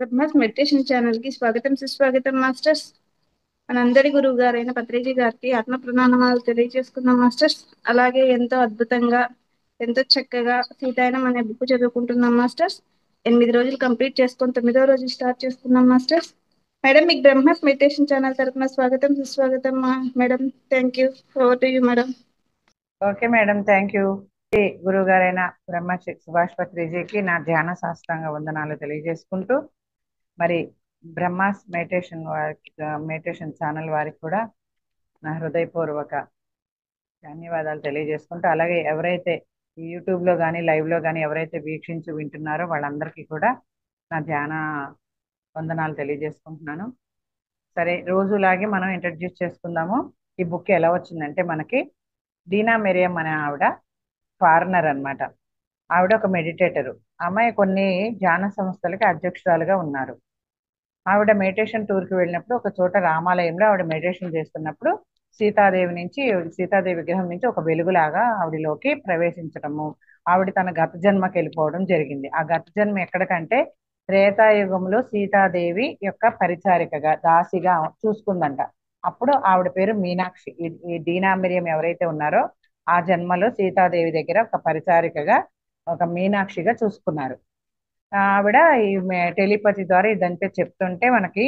Brahma's meditation channel కి స్వాగతం సుస్వాగతం మాస్టర్స్. మనందరి గురువు గారైన పత్రిజీ గారికి ఆత్మ ప్రణామాలు తెలియజేసుకున్నాం మాస్టర్స్. అలాగే ఎంతో అద్భుతంగా ఎంతో చక్కగా సీతాయనం అనే బుక్ చదువుకుంటున్నాం మాస్టర్స్. 8 రోజులు కంప్లీట్ చేసుకొని 9వ రోజు స్టార్ట్ చేసుకున్నాం మాస్టర్స్. మేడం, మీకు బ్రహ్మాస్ మెడిటేషన్ ఛానల్ తరపున స్వాగతం సుస్వాగతం madam. Thank you. Over to you madam. Okay madam, thank you. గురువు గారైన బ్రహ్మశ్రీ సుభాష్ పత్రిజీకి నా ధ్యాన శాస్త్రాంగ వందనాలు తెలియజేసుకుంటూ, మరి బ్రహ్మాస్ మెడిటేషన్ ఛానల్ వారికి కూడా నా హృదయపూర్వక ధన్యవాదాలు తెలియజేసుకుంటూ, అలాగే ఎవరైతే ఈ యూట్యూబ్లో కానీ లైవ్లో కానీ ఎవరైతే వీక్షించి వింటున్నారో వాళ్ళందరికీ కూడా నా ధ్యాన వందనాలు తెలియజేసుకుంటున్నాను. సరే, రోజులాగే మనం ఇంట్రడ్యూస్ చేసుకుందాము. ఈ బుక్ ఎలా వచ్చిందంటే, మనకి డీనా మెరియం అనే ఆవిడ ఫారినర్ అన్నమాట. ఆవిడ ఒక మెడిటేటరు. అమ్మాయి కొన్ని ధ్యాన సంస్థలకి అధ్యక్షురాలుగా ఉన్నారు. ఆవిడ మెడిటేషన్ టూర్కి వెళ్ళినప్పుడు ఒక చోట రామాలయంలో ఆవిడ మెడిటేషన్ చేస్తున్నప్పుడు సీతాదేవి విగ్రహం నుంచి ఒక వెలుగులాగా ఆవిడలోకి ప్రవేశించటము, ఆవిడ తన గత జన్మకి వెళ్ళిపోవడం జరిగింది. ఆ గత జన్మ ఎక్కడికంటే త్రేతాయుగంలో సీతాదేవి యొక్క పరిచారికగా దాసిగా చూసుకుందంట. అప్పుడు ఆవిడ పేరు మీనాక్షి. ఈ డీనామిరియం ఎవరైతే ఉన్నారో ఆ జన్మలో సీతాదేవి దగ్గర ఒక పరిచారికగా, ఒక మీనాక్షిగా చూసుకున్నారు. ఆవిడ ఈ టెలిపతి ద్వారా ఇదంతా చెప్తుంటే మనకి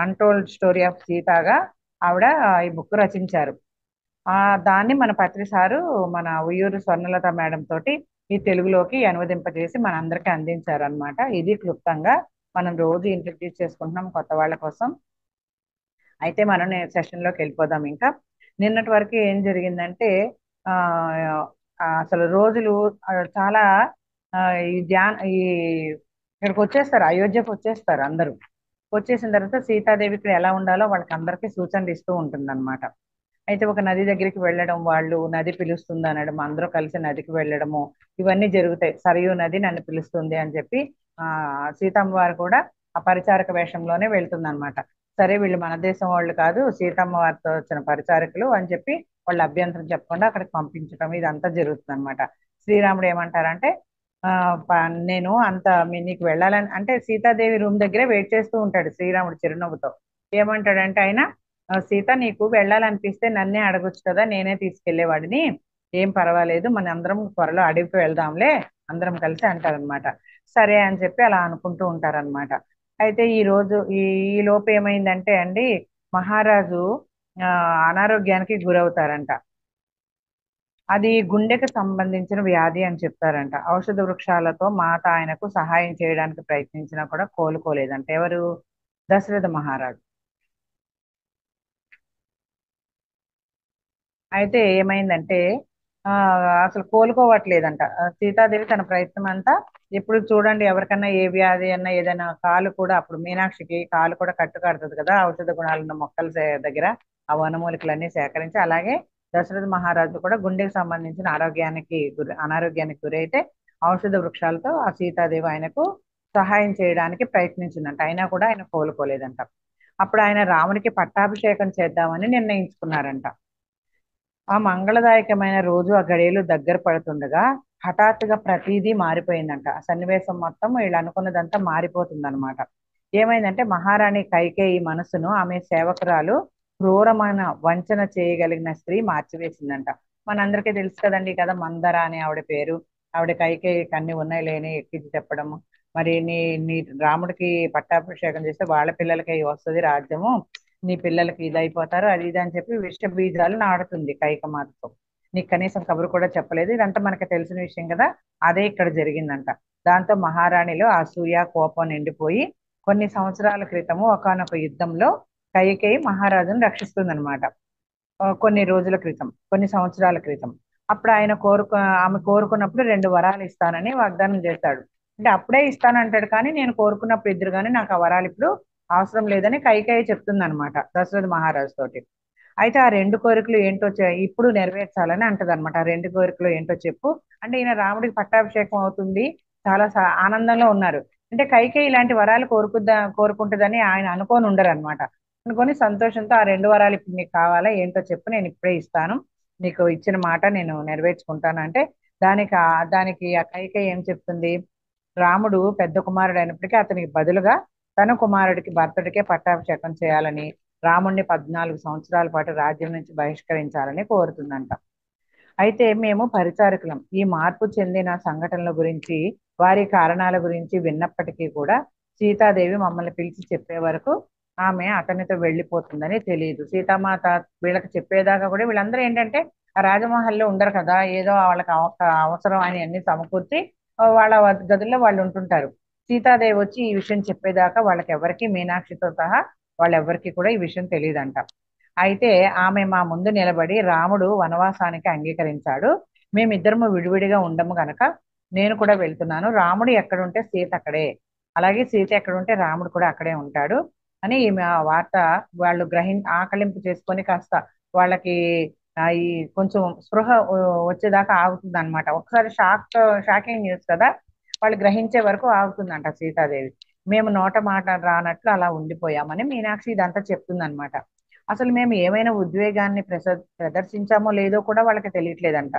అన్టోల్డ్ స్టోరీ ఆఫ్ సీతాగా ఆవిడ ఈ బుక్ రచించారు. దాన్ని మన పత్రి సారు మన ఉయ్యూరు స్వర్ణలత మేడం తోటి ఈ తెలుగులోకి అనువదింపజేసి మనందరికీ అందించారు అనమాట. ఇది క్లుప్తంగా మనం రోజు ఇంట్రడ్యూస్ చేసుకుంటున్నాం కొత్త వాళ్ళ కోసం. అయితే మనం సెషన్లోకి వెళ్ళిపోదాం. ఇంకా నిన్నటి వరకు ఏం జరిగిందంటే, ఆ అసలు రోజులు చాలా ఈ ఇక్కడికి వచ్చేస్తారు, అయోధ్యకు వచ్చేస్తారు అందరూ. వచ్చేసిన తర్వాత సీతాదేవి ఇక్కడ ఎలా ఉండాలో వాళ్ళకి అందరికీ సూచనలు ఇస్తూ ఉంటుంది అనమాట. అయితే ఒక నది దగ్గరికి వెళ్ళడం, వాళ్ళు నది పిలుస్తుంది అనడం, అందరూ కలిసి నదికి వెళ్ళడము, ఇవన్నీ జరుగుతాయి. సరియు నది నన్ను పిలుస్తుంది అని చెప్పి సీతమ్మ వారు కూడా ఆ పరిచారక వేషంలోనే వెళ్తుంది అనమాట. సరే, వీళ్ళు మన దేశం వాళ్ళు కాదు, సీతమ్మ వారితో వచ్చిన పరిచారకులు అని చెప్పి వాళ్ళు అభ్యంతరం చెప్పకుండా అక్కడికి పంపించడం, ఇదంతా జరుగుతుంది అనమాట. శ్రీరాముడు ఏమంటారంటే, నేను అంత నీకు వెళ్ళాలని అంటే సీతాదేవి రూమ్ దగ్గరే వెయిట్ చేస్తూ ఉంటాడు శ్రీరాముడు చిరునవ్వుతో. ఏమంటాడంటే ఆయన, సీత నీకు వెళ్ళాలనిపిస్తే నన్నే అడగొచ్చు కదా, నేనే తీసుకెళ్లేవాడిని, ఏం పర్వాలేదు, మన అందరం త్వరలో అడవికి వెళ్దాంలే అందరం కలిసి అంటారనమాట. సరే అని చెప్పి అలా అనుకుంటూ ఉంటారనమాట. అయితే ఈ రోజు ఈ లోపు ఏమైందంటే అండి, మహారాజు అనారోగ్యానికి గురవుతారంట. అది గుండెకు సంబంధించిన వ్యాధి అని చెప్తారంట. ఔషధ వృక్షాలతో మాత ఆయనకు సహాయం చేయడానికి ప్రయత్నించినా కూడా కోలుకోలేదంట. ఎవరు? దశరథ మహారాజు. అయితే ఏమైందంటే ఆ అసలు కోలుకోవట్లేదంట. సీతాదేవి తన ప్రయత్నం అంతా, ఇప్పుడు చూడండి ఎవరికన్నా ఏ వ్యాధి అన్నా ఏదైనా కాలు కూడా, అప్పుడు మీనాక్షికి కాలు కూడా కట్టు కడుతుంది కదా ఔషధ గుణాలున్న మొక్కల దగ్గర ఆ వనమూలికలన్నీ సేకరించి, అలాగే దశరథ మహారాజు కూడా గుండెకి సంబంధించిన అనారోగ్యానికి గురైతే ఔషధ వృక్షాలతో ఆ సీతాదేవి ఆయనకు సహాయం చేయడానికి ప్రయత్నించిందంట. అయినా కూడా ఆయన కోలుకోలేదంట. అప్పుడు ఆయన రాముడికి పట్టాభిషేకం చేద్దామని నిర్ణయించుకున్నారంట. ఆ మంగళదాయకమైన రోజు ఆ గడియలు దగ్గర పడుతుండగా హఠాత్తుగా ప్రతిదీ మారిపోయిందంట. ఆ సన్నివేశం మొత్తం వీళ్ళు అనుకున్నదంతా మారిపోతుంది అనమాట. ఏమైందంటే, మహారాణి కైకేయి మనసును ఆమె సేవకురాలు క్రూరమైన వంచన చేయగలిగిన స్త్రీ మార్చివేసిందంట. మనందరికీ తెలుసు కదండి కదా, మందర అని ఆవిడ పేరు. ఆవిడ కైకేయికి అన్ని ఉన్నాయి లేని ఎక్కించి చెప్పడము, మరి నీ నీ రాముడికి పట్టాభిషేకం చేస్తే వాళ్ళ పిల్లలకి వస్తుంది రాజ్యము, నీ పిల్లలకి ఇది అయిపోతారు, అది ఇది అని చెప్పి విష బీజాలు నాడుతుంది కైకమాతతో. నీకు కనీసం కబురు కూడా చెప్పలేదు. ఇదంతా మనకు తెలిసిన విషయం కదా. అదే ఇక్కడ జరిగిందంట. దాంతో మహారాణిలో అసూయ కోపం నిండిపోయి కొన్ని సంవత్సరాల క్రితము ఒకానొక యుద్ధంలో కైకేయి మహారాజును రక్షిస్తుందన్నమాట. కొన్ని రోజుల క్రితం, కొన్ని సంవత్సరాల క్రితం. అప్పుడు ఆమె కోరుకున్నప్పుడు 2 వరాలు ఇస్తానని వాగ్దానం చేస్తాడు. అంటే అప్పుడే ఇస్తానంటాడు, కానీ నేను కోరుకున్నప్పుడు ఇద్దరు, కానీ నాకు ఆ వరాలు ఇప్పుడు అవసరం లేదని కైకేయి చెప్తుంది అనమాట దశరథ మహారాజు తోటి. అయితే ఆ 2 కోరికలు ఏంటో ఇప్పుడు నెరవేర్చాలని అంటది అనమాట. ఆ 2 కోరికలు ఏంటో చెప్పు అంటే, ఈయన రాముడికి పట్టాభిషేకం అవుతుంది, చాలా ఆనందంలో ఉన్నారు. అంటే కైకేయి ఇలాంటి వరాలు కోరుకుంటుందని ఆయన అనుకోని ఉండరు అనమాట. అనుకొని సంతోషంతో, ఆ 2 వరాలు ఇప్పుడు నీకు కావాలా, ఏంటో చెప్పు, నేను ఇప్పుడే ఇస్తాను, నీకు ఇచ్చిన మాట నేను నెరవేర్చుకుంటాను అంటే, దానికి ఆ కైకేయి ఏం చెప్తుంది, రాముడు పెద్ద కుమారుడు అయినప్పటికీ అతనికి బదులుగా తన కుమారుడికి భరతుడికే పట్టాభిషేకం చేయాలని, రాముడిని 14 సంవత్సరాల పాటు రాజ్యం నుంచి బహిష్కరించాలని కోరుతుందంట. అయితే మేము పరిచారకులం. ఈ మార్పు చెందిన సంఘటనల గురించి, వారి కారణాల గురించి విన్నప్పటికీ కూడా సీతాదేవి మమ్మల్ని పిలిచి చెప్పే వరకు ఆమె అతనితో వెళ్ళిపోతుందని తెలియదు. సీతామాత వీళ్ళకి చెప్పేదాకా కూడా వీళ్ళందరూ ఏంటంటే ఆ రాజమహల్లో ఉండరు కదా, ఏదో వాళ్ళకి అవసరం అని అన్ని సమకూర్చి వాళ్ళ గదుల్లో వాళ్ళు ఉంటుంటారు. సీతాదేవి వచ్చి ఈ విషయం చెప్పేదాకా వాళ్ళకి ఎవరికి, మీనాక్షితో సహా వాళ్ళెవ్వరికి కూడా ఈ విషయం తెలియదంట. అయితే ఆమె మా ముందు నిలబడి రాముడు వనవాసానికి అంగీకరించాడు, మేమిద్దరము విడివిడిగా ఉండము గనక నేను కూడా వెళ్తున్నాను, రాముడు ఎక్కడుంటే సీత అక్కడే, అలాగే సీత ఎక్కడుంటే రాముడు కూడా అక్కడే ఉంటాడు అని ఈమె ఆ వార్త వాళ్ళు ఆకలింపు చేసుకొని కాస్త వాళ్ళకి ఈ కొంచెం స్పృహ వచ్చేదాకా ఆగుతుంది అనమాట. ఒకసారి షాకింగ్ న్యూస్ కదా, వాళ్ళు గ్రహించే వరకు ఆగుతుందంట సీతాదేవి. మేము నోట మాట రానట్లు అలా ఉండిపోయామని మీనాక్షి ఇదంతా చెప్తుందన్నమాట. అసలు మేము ఏమైనా ఉద్వేగాన్ని ప్రదర్శించామో లేదో కూడా వాళ్ళకి తెలియట్లేదంట.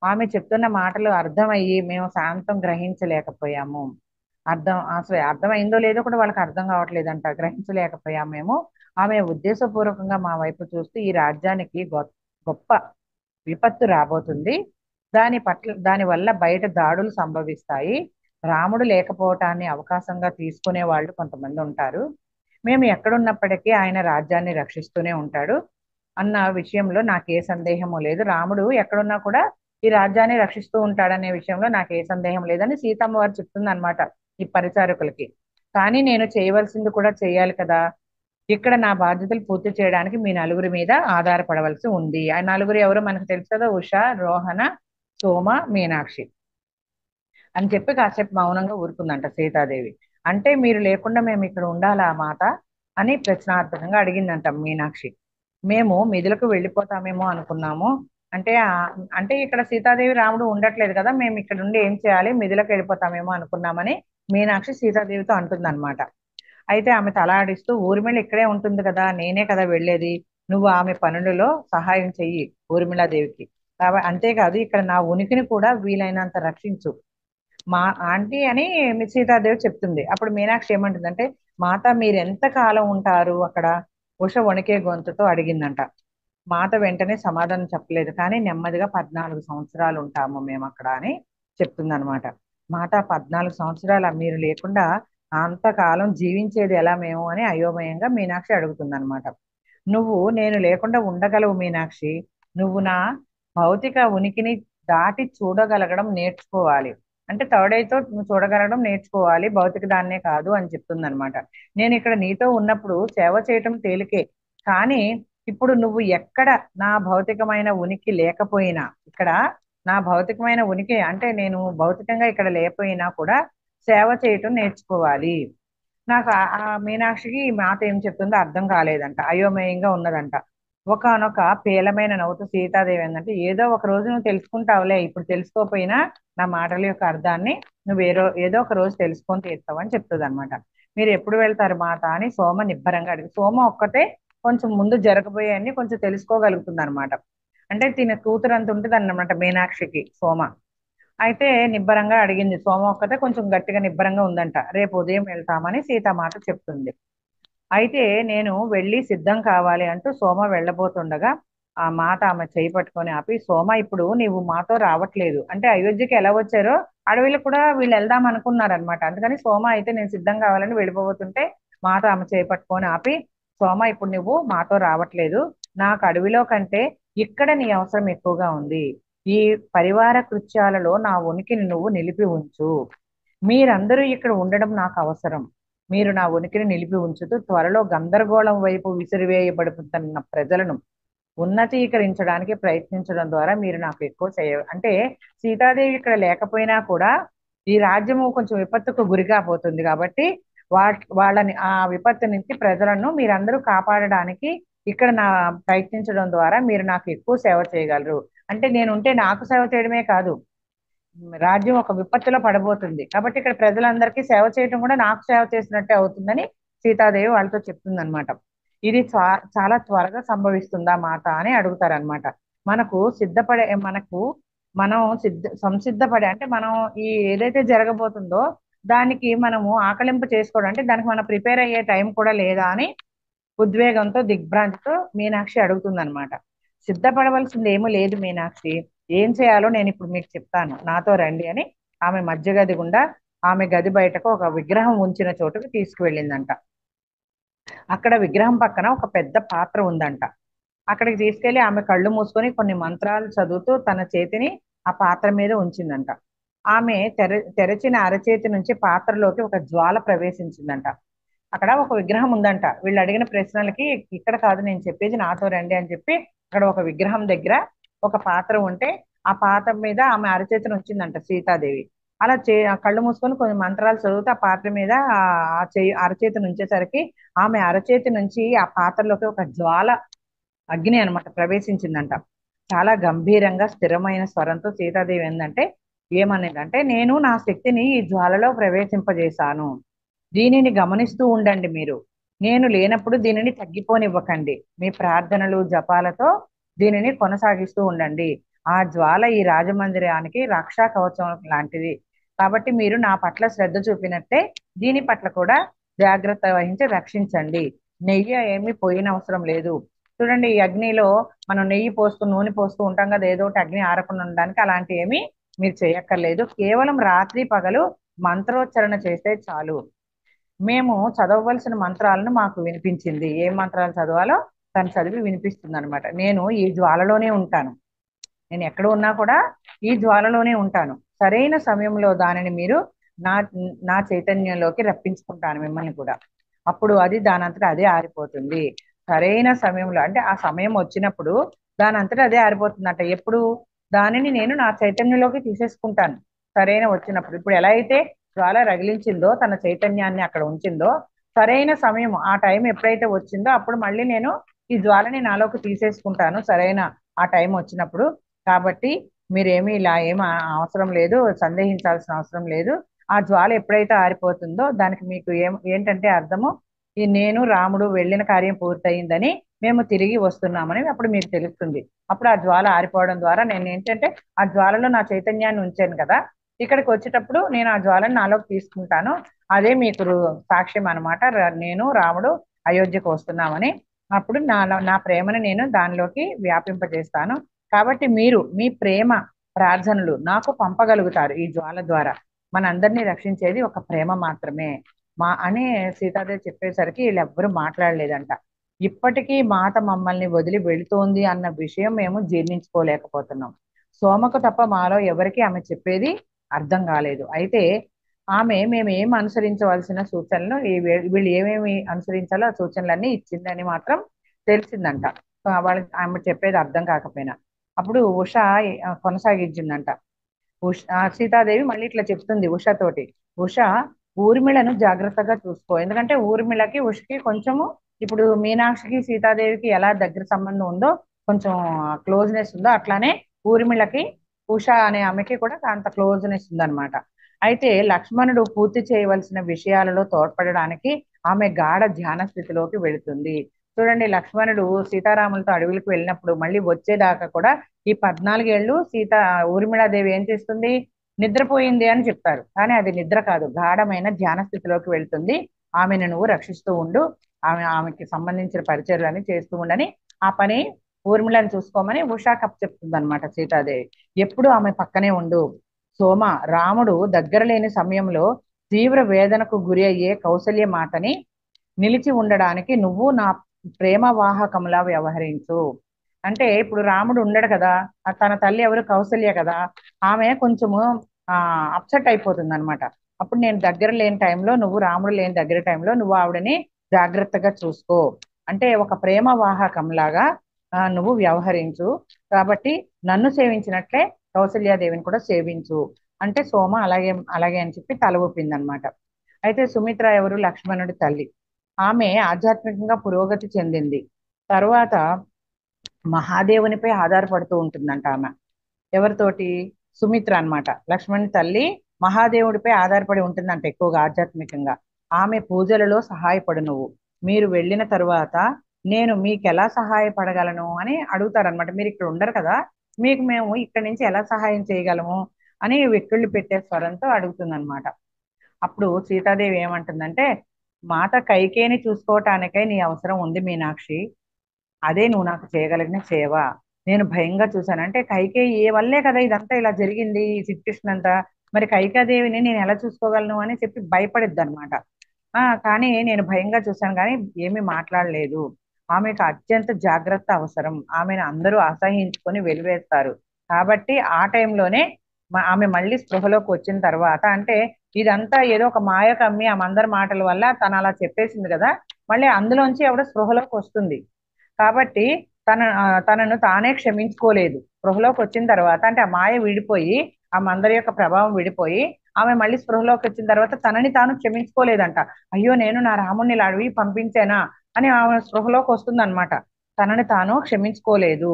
ఆమె చెప్తున్న మాటలు అర్థమయ్యి మేము శాంతం గ్రహించలేకపోయాము. అసలు అర్థమైందో లేదో కూడా వాళ్ళకి అర్థం కావట్లేదంట, గ్రహించలేకపోయాము మేము. ఆమె ఉద్దేశపూర్వకంగా మా వైపు చూస్తూ ఈ రాజ్యానికి గొప్ప విపత్తు రాబోతుంది, దాని వల్ల బయట దాడులు సంభవిస్తాయి, రాముడు లేకపోవటాన్ని అవకాశంగా తీసుకునే వాళ్ళు కొంతమంది ఉంటారు, మేము ఎక్కడున్నప్పటికీ ఆయన రాజ్యాన్ని రక్షిస్తూనే ఉంటాడు అన్న విషయంలో నాకు ఏ సందేహము లేదు, రాముడు ఎక్కడున్నా కూడా ఈ రాజ్యాన్ని రక్షిస్తూ ఉంటాడనే విషయంలో నాకు ఏ సందేహం లేదని సీతమ్మ వారు చెప్తుంది అనమాట ఈ పరిచారకులకి. కానీ నేను చేయవలసింది కూడా చేయాలి కదా, ఇక్కడ నా బాధ్యతలు పూర్తి చేయడానికి మీ నలుగురి మీద ఆధారపడవలసి ఉంది. ఆ నలుగురు ఎవరో మనకు తెలుసు కదా, ఉష, రోహన, సోమ, మీనాక్షి అని చెప్పి కాసేపు మౌనంగా ఊరుకుందంట సీతాదేవి. అంటే మీరు లేకుండా మేము ఇక్కడ ఉండాలా మాత అని ప్రశ్నార్థకంగా అడిగిందంట మీనాక్షి. మేము మిథులకు వెళ్ళిపోతామేమో అనుకున్నాము, అంటే అంటే ఇక్కడ సీతాదేవి రాముడు ఉండట్లేదు కదా, మేము ఇక్కడ ఉండి ఏం చేయాలి, మిథులకు వెళ్ళిపోతామేమో అనుకున్నామని మీనాక్షి సీతాదేవితో అంటుందన్నమాట. అయితే ఆమె తల ఆడిస్తూ ఊర్మిళ ఇక్కడే ఉంటుంది కదా, నేనే కదా వెళ్ళేది, నువ్వు ఆమె పనులలో సహాయం చెయ్యి ఊర్మిళాదేవికి, కాబట్టి అంతేకాదు ఇక్కడ నా ఉనికిని కూడా వీలైనంత రక్షించు మా ఆంటీ అని సీతాదేవి చెప్తుంది. అప్పుడు మీనాక్షి ఏమంటుందంటే, మాత మీరు ఎంత కాలం ఉంటారు అక్కడ, ఉష వణికే గొంతుతో అడిగిందంట. మాత వెంటనే సమాధానం చెప్పలేదు, కానీ నెమ్మదిగా 14 సంవత్సరాలు ఉంటాము మేము అక్కడ అని చెప్తుందనమాట. మాత 14 సంవత్సరాల మీరు లేకుండా అంతకాలం జీవించేది ఎలా మేము అని అయోమయంగా మీనాక్షి అడుగుతుందన్నమాట. నేను లేకుండా ఉండగలవు మీనాక్షి, నువ్వు నా భౌతిక ఉనికిని దాటి చూడగలగడం నేర్చుకోవాలి, అంటే థర్డ్ ఐతో నువ్వు చూడగలగడం నేర్చుకోవాలి, భౌతిక దాన్నే కాదు అని చెప్తుందనమాట. నేను ఇక్కడ నీతో ఉన్నప్పుడు సేవ చేయటం తేలికే, కానీ ఇప్పుడు నువ్వు ఎక్కడ నా భౌతికమైన ఉనికి లేకపోయినా, ఇక్కడ నా భౌతికమైన ఉనికి అంటే నేను భౌతికంగా ఇక్కడ లేకపోయినా కూడా సేవ చేయటం నేర్చుకోవాలి. నాకు ఆ మీనాక్షికి ఈ మాట ఏం చెప్తుందో అర్థం కాలేదంట, అయోమయంగా ఉన్నదంట. ఒకానొక పేలమైన నవ్వుతూ సీతాదేవి ఏంటంటే, ఏదో ఒక రోజు నువ్వు తెలుసుకుంటావులే, ఇప్పుడు తెలుసుకోపోయినా నా మాటల యొక్క అర్థాన్ని నువ్వు ఏదో ఒక రోజు తెలుసుకొని తీరుతావు అని చెప్తుంది అనమాట. మీరు ఎప్పుడు వెళ్తారు మాత అని సోమ నిబ్బరంగా అడిగి, సోమ ఒక్కతే కొంచెం ముందు జరగబోయేవన్నీ కొంచెం తెలుసుకోగలుగుతుంది అనమాట. అంటే తిన కూతురు అంత ఉంటుంది అన్నమాట మీనాక్షికి సోమ. అయితే నిబ్బరంగా అడిగింది, సోమ ఒక్కతే కొంచెం గట్టిగా నిబ్బరంగా ఉందంట. రేపు ఉదయం వెళ్తామని సీతామాత చెప్తుంది. అయితే నేను వెళ్ళి సిద్ధం కావాలి అంటూ సోమ వెళ్ళబోతుండగా ఆ మాత ఆమె చేయి పట్టుకొని ఆపి, సోమ ఇప్పుడు నీవు మాతో రావట్లేదు, అంటే అయోధ్యకి ఎలా వచ్చారో అడవిలో కూడా వీళ్ళు వెళ్దాం అనుకున్నారనమాట. అందుకని సోమ అయితే నేను సిద్ధం కావాలని వెళ్ళిపోతుంటే మాత ఆమె చేయి పట్టుకొని ఆపి, సోమ ఇప్పుడు నువ్వు మాతో రావట్లేదు, నాకు అడవిలో కంటే ఇక్కడ నీ అవసరం ఎక్కువగా ఉంది, ఈ పరివార కృత్యాలలో నా ఉనికిని నువ్వు నిలిపి ఉంచు, మీరందరూ ఇక్కడ ఉండడం నాకు అవసరం, మీరు నా ఉనికిని నిలిపి ఉంచుతూ త్వరలో గందరగోళం వైపు విసిరివేయబడుతున్న ప్రజలను ఉన్నతీకరించడానికి ప్రయత్నించడం ద్వారా మీరు నాకు ఎక్కువ అంటే సీతాదేవి ఇక్కడ లేకపోయినా కూడా ఈ రాజ్యము కొంచెం విపత్తుకు గురి కాబోతుంది కాబట్టి వాళ్ళని ఆ విపత్తు నుంచి ప్రజలను మీరందరూ కాపాడడానికి ఇక్కడ ప్రయత్నించడం ద్వారా మీరు నాకు ఎక్కువ సేవ చేయగలరు, అంటే నేనుంటే నాకు సేవ చేయడమే కాదు, రాజ్యం ఒక విపత్తులో పడబోతుంది కాబట్టి ఇక్కడ ప్రజలందరికీ సేవ చేయడం కూడా నాకు సేవ చేసినట్టే అవుతుందని సీతాదేవి వాళ్ళతో చెప్తుంది అనమాట. ఇది చాలా త్వరగా సంభవిస్తుందా మాత అని అడుగుతారనమాట. మనకు మనం సంసిద్ధపడే అంటే మనం ఈ ఏదైతే జరగబోతుందో దానికి మనము ఆకలింపు చేసుకోవడం అంటే దానికి మనం ప్రిపేర్ అయ్యే టైం కూడా లేదా అని ఉద్వేగంతో దిగ్భ్రాంతితో మీనాక్షి అడుగుతుందన్నమాట. సిద్ధపడవలసింది ఏమీ లేదు మీనాక్షి, ఏం చేయాలో నేను ఇప్పుడు మీకు చెప్తాను, నాతో రండి అని ఆమె మధ్య గది గుండా ఆమె గది బయటకు ఒక విగ్రహం ఉంచిన చోటుకు తీసుకువెళ్ళిందంట. అక్కడ విగ్రహం పక్కన ఒక పెద్ద పాత్ర ఉందంట. అక్కడికి తీసుకెళ్లి ఆమె కళ్ళు మూసుకొని కొన్ని మంత్రాలు చదువుతూ తన చేతిని ఆ పాత్ర మీద ఉంచిందంట. ఆమె తెరచిన అరచేతి నుంచి పాత్రలోకి ఒక జ్వాల ప్రవేశించిందంట. అక్కడ ఒక విగ్రహం ఉందంట. వీళ్ళు అడిగిన ప్రశ్నలకి ఇక్కడ కాదు నేను చెప్పేది, నాతో రండి అని చెప్పి అక్కడ ఒక విగ్రహం దగ్గర ఒక పాత్ర ఉంటే ఆ పాత్ర మీద ఆమె అరచేతిని ఉంచిందంట సీతాదేవి. అలా ఆ కళ్ళు మూసుకొని కొన్ని మంత్రాలు చదువుతూ ఆ పాత్ర మీద ఆ చెయ్యి అరచేతిని ఉంచేసరికి ఆమె అరచేతి నుంచి ఆ పాత్రలోకి ఒక జ్వాల, అగ్ని అన్నమాట ప్రవేశించిందంట. చాలా గంభీరంగా స్థిరమైన స్వరంతో సీతాదేవి ఏంటంటే ఏమనేదంటే, నేను నా శక్తిని ఈ జ్వాలలో ప్రవేశింపజేశాను, దీనిని గమనిస్తూ ఉండండి మీరు, నేను లేనప్పుడు దీనిని తగ్గిపోనివ్వకండి, మీ ప్రార్థనలు జపాలతో దీనిని కొనసాగిస్తూ ఉండండి. ఆ జ్వాల ఈ రాజమందిరానికి రక్షా కవచం లాంటిది, కాబట్టి మీరు నా పట్ల శ్రద్ధ చూపినట్టే దీని పట్ల కూడా జాగ్రత్త వహించి రక్షించండి. నెయ్యి ఏమీ పోయిన అవసరం లేదు. చూడండి, ఈ అగ్నిలో మనం నెయ్యి పోస్తూ నూనె పోస్తూ ఉంటాం కదా, ఏదో ఒకటి అగ్ని ఆరకుండా ఉండడానికి, అలాంటి ఏమీ మీరు చేయక్కర్లేదు, కేవలం రాత్రి పగలు మంత్రోచ్చరణ చేస్తే చాలు. మేము చదవవలసిన మంత్రాలను మాకు వినిపించింది, ఏ మంత్రాలు చదవాలో తను చదివి వినిపిస్తుంది అనమాట. నేను ఈ జ్వాలలోనే ఉంటాను, నేను ఎక్కడ ఉన్నా కూడా ఈ జ్వాలలోనే ఉంటాను, సరైన సమయంలో దానిని మీరు నా నా చైతన్యంలోకి రప్పించుకుంటాను మిమ్మల్ని కూడా, అప్పుడు అది దానంతటా అదే ఆరిపోతుంది. సరైన సమయంలో అంటే ఆ సమయం వచ్చినప్పుడు దానంతటా అదే ఆరిపోతుందంట. ఎప్పుడు? దానిని నేను నా చైతన్యంలోకి తీసేసుకుంటాను సరైన వచ్చినప్పుడు. ఇప్పుడు ఎలా అయితే జ్వాల రగిలించిందో తన చైతన్యాన్ని అక్కడ ఉంచిందో, సరైన సమయం ఆ టైం ఎప్పుడైతే వచ్చిందో అప్పుడు మళ్ళీ నేను ఈ జ్వాలని నాలోకి తీసేసుకుంటాను సరైన ఆ టైం వచ్చినప్పుడు. కాబట్టి మీరేమి ఇలా ఏం అవసరం లేదు, సందేహించాల్సిన అవసరం లేదు. ఆ జ్వాల ఎప్పుడైతే ఆరిపోతుందో దానికి మీకు ఏంటంటే అర్థము, ఈ నేను రాముడు వెళ్ళిన కార్యం పూర్తయిందని, మేము తిరిగి వస్తున్నామని అప్పుడు మీకు తెలుస్తుంది. అప్పుడు ఆ జ్వాల ఆరిపోవడం ద్వారా నేను ఏంటంటే ఆ జ్వాలలో నా చైతన్యాన్ని ఉంచాను కదా, ఇక్కడికి వచ్చేటప్పుడు నేను ఆ జ్వాలను నాలోకి తీసుకుంటాను, అదే మీకు సాక్ష్యం అనమాట, నేను రాముడు అయోధ్యకు వస్తున్నామని. అప్పుడు నా ప్రేమను నేను దానిలోకి వ్యాపింపజేస్తాను. కాబట్టి మీరు మీ ప్రేమ ప్రార్థనలు నాకు పంపగలుగుతారు ఈ జ్వాల ద్వారా. మనందరినీ రక్షించేది ఒక ప్రేమ మాత్రమే అని సీతాదేవి చెప్పేసరికి వీళ్ళెవ్వరూ మాట్లాడలేదంట. ఇప్పటికీ మాత మమ్మల్ని వదిలి వెళుతోంది అన్న విషయం మేము జీర్ణించుకోలేకపోతున్నాం. సోమకు తప్ప మాలో ఎవరికి ఆమె చెప్పేది అర్థం కాలేదు. అయితే ఆమె మేము ఏం అనుసరించవలసిన సూచనలు వీళ్ళు ఏమేమి అనుసరించాలో ఆ సూచనలన్నీ ఇచ్చిందని మాత్రం తెలిసిందంట. వాళ్ళకి ఆమె చెప్పేది అర్థం కాకపోయినా. అప్పుడు ఉష కొనసాగించిందంట. సీతాదేవి మళ్ళీ ఇట్లా చెప్తుంది ఉషతోటి, ఉష ఊర్మిళను జాగ్రత్తగా చూసుకో, ఎందుకంటే ఊర్మిళకి ఉషకి కొంచెము ఇప్పుడు మీనాక్షికి సీతాదేవికి ఎలా దగ్గర సంబంధం ఉందో, కొంచెం క్లోజ్నెస్ ఉందో, అట్లానే ఊర్మిళకి ఉష అనే ఆమెకి కూడా అంత క్లోజ్నెస్ ఉందన్నమాట. అయితే లక్ష్మణుడు పూర్తి చేయవలసిన విషయాలలో తోడ్పడడానికి ఆమె గాఢ ధ్యాన స్థితిలోకి వెళుతుంది. చూడండి, లక్ష్మణుడు సీతారాములతో అడవులకు వెళ్ళినప్పుడు మళ్ళీ వచ్చేదాకా కూడా ఈ 14 ఏళ్ళు ఊర్మిళాదేవి ఏం చేస్తుంది? నిద్రపోయింది అని చెప్తారు, కానీ అది నిద్ర కాదు, గాఢమైన ధ్యాన స్థితిలోకి వెళ్తుంది. ఆమెను నువ్వు రక్షిస్తూ ఉండు, ఆమెకి సంబంధించిన పరిచర్యలన్నీ చేస్తూ ఉండని, ఆ పని ఊర్మిళని చూసుకోమని ఉషా కప్ చెప్తుంది అనమాట సీతాదేవి. ఎప్పుడు ఆమె పక్కనే ఉండు. సోమ, రాముడు దగ్గర లేని సమయంలో తీవ్ర వేదనకు గురి అయ్యే కౌసల్య మాతని నిలిచి ఉండడానికి నువ్వు నా ప్రేమ వాహకంలా వ్యవహరించు. అంటే ఇప్పుడు రాముడు ఉండడు కదా, తన తల్లి ఎవరు? కౌసల్య కదా, ఆమె కొంచెము అప్సెట్ అయిపోతుంది అనమాట. అప్పుడు నేను దగ్గర లేని టైంలో నువ్వు, రాముడు లేని దగ్గర టైంలో నువ్వు ఆవిడని జాగ్రత్తగా చూసుకో, అంటే ఒక ప్రేమ వాహకం లాగా నువ్వు వ్యవహరించు, కాబట్టి నన్ను సేవించినట్లే కౌసల్యాదేవిని కూడా సేవించు అంటే సోమ అలాగే అలాగే అని చెప్పి తల ఊపింది అనమాట. అయితే సుమిత్ర ఎవరు? లక్ష్మణుడి తల్లి. ఆమె ఆధ్యాత్మికంగా పురోగతి చెందింది. తరువాత మహాదేవునిపై ఆధారపడుతూ ఉంటుందంట ఆమె. ఎవరితోటి? సుమిత్ర అన్నమాట, లక్ష్మణుని తల్లి మహాదేవుడిపై ఆధారపడి ఉంటుందంట ఎక్కువగా ఆధ్యాత్మికంగా. ఆమె పూజలలో సహాయపడు నువ్వు. మీరు వెళ్ళిన తరువాత నేను మీకు ఎలా సహాయపడగలను అని అడుగుతారనమాట. మీరు ఇక్కడ ఉండరు కదా, మీకు మేము ఇక్కడి నుంచి ఎలా సహాయం చేయగలము అని వెక్కుళ్ళు పెట్టే స్వరంతో అడుగుతుందన్నమాట. అప్పుడు సీతాదేవి ఏమంటుందంటే, మాత కైకేయిని చూసుకోవటానికై నీ అవసరం ఉంది మీనాక్షి, అదే నువ్వు నాకు చేయగలిగిన సేవ. నేను భయంగా చూశాను. అంటే కైకేయి ఏ వల్లే కదా ఇదంతా ఇలా జరిగింది, ఈ సిచ్యువేషన్ అంతా. మరి కైకాదేవిని నేను ఎలా చూసుకోగలను అని చెప్పి భయపడిద్ది అనమాట. కానీ నేను భయంగా చూశాను కానీ ఏమీ మాట్లాడలేదు. ఆమెకు అత్యంత జాగ్రత్త అవసరం. ఆమెను అందరూ అసహించుకొని వెలివేస్తారు. కాబట్టి ఆ టైంలోనే ఆమె మళ్ళీ స్పృహలోకి వచ్చిన తర్వాత, అంటే ఇదంతా ఏదో ఒక మాయ కమ్మి ఆమె అందరి మాటల వల్ల తను అలా చెప్పేసింది కదా, మళ్ళీ అందులోంచి ఎవడో స్పృహలోకి వస్తుంది. కాబట్టి తనను తానే క్షమించుకోలేదు. స్పృహలోకి వచ్చిన తర్వాత అంటే ఆ మాయ విడిపోయి, ఆ మందరి యొక్క ప్రభావం విడిపోయి ఆమె మళ్ళీ స్పృహలోకి వచ్చిన తర్వాత తనని తాను క్షమించుకోలేదంట. అయ్యో నేను నా రాముణ్ణి ఇలా అడవి పంపించానా అని ఆమె స్పృహలోకి వస్తుందన్నమాట. తనని తాను క్షమించుకోలేదు.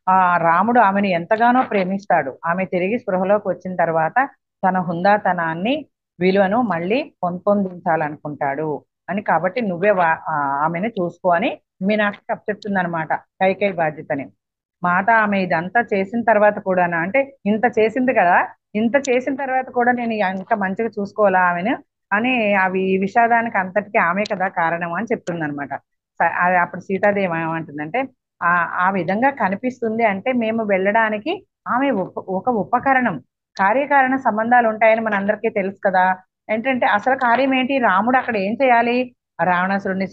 ఆ రాముడు ఆమెను ఎంతగానో ప్రేమిస్తాడు. ఆమె తిరిగి స్పృహలోకి వచ్చిన తర్వాత తన హుందాతనాన్ని, విలువను మళ్ళీ పొందించాలనుకుంటాడు అని. కాబట్టి నువ్వే ఆమెను చూసుకో అని మీనాక్షి చెప్తుంది అనమాట కైకేయి బాధ్యతని. మాత ఆమె ఇదంతా చేసిన తర్వాత కూడా, అంటే ఇంత చేసింది కదా, ఇంత చేసిన తర్వాత కూడా నేను ఇంకా మంచిగా చూసుకోవాలా ఆమెను అని, అవి ఈ విషాదానికి అంతటికీ ఆమె కదా కారణం అని చెప్తుంది అనమాట. అప్పుడు సీతాదేవి ఏమంటుందంటే, ఆ ఆ విధంగా కనిపిస్తుంది అంటే మేము వెళ్ళడానికి ఆమె ఒక ఉపకరణం. కార్యకారణ సంబంధాలు ఉంటాయని మన అందరికీ తెలుసు కదా. ఏంటంటే అసలు కార్యం ఏంటి, రాముడు అక్కడ ఏం చేయాలి, రావణాసురుడిని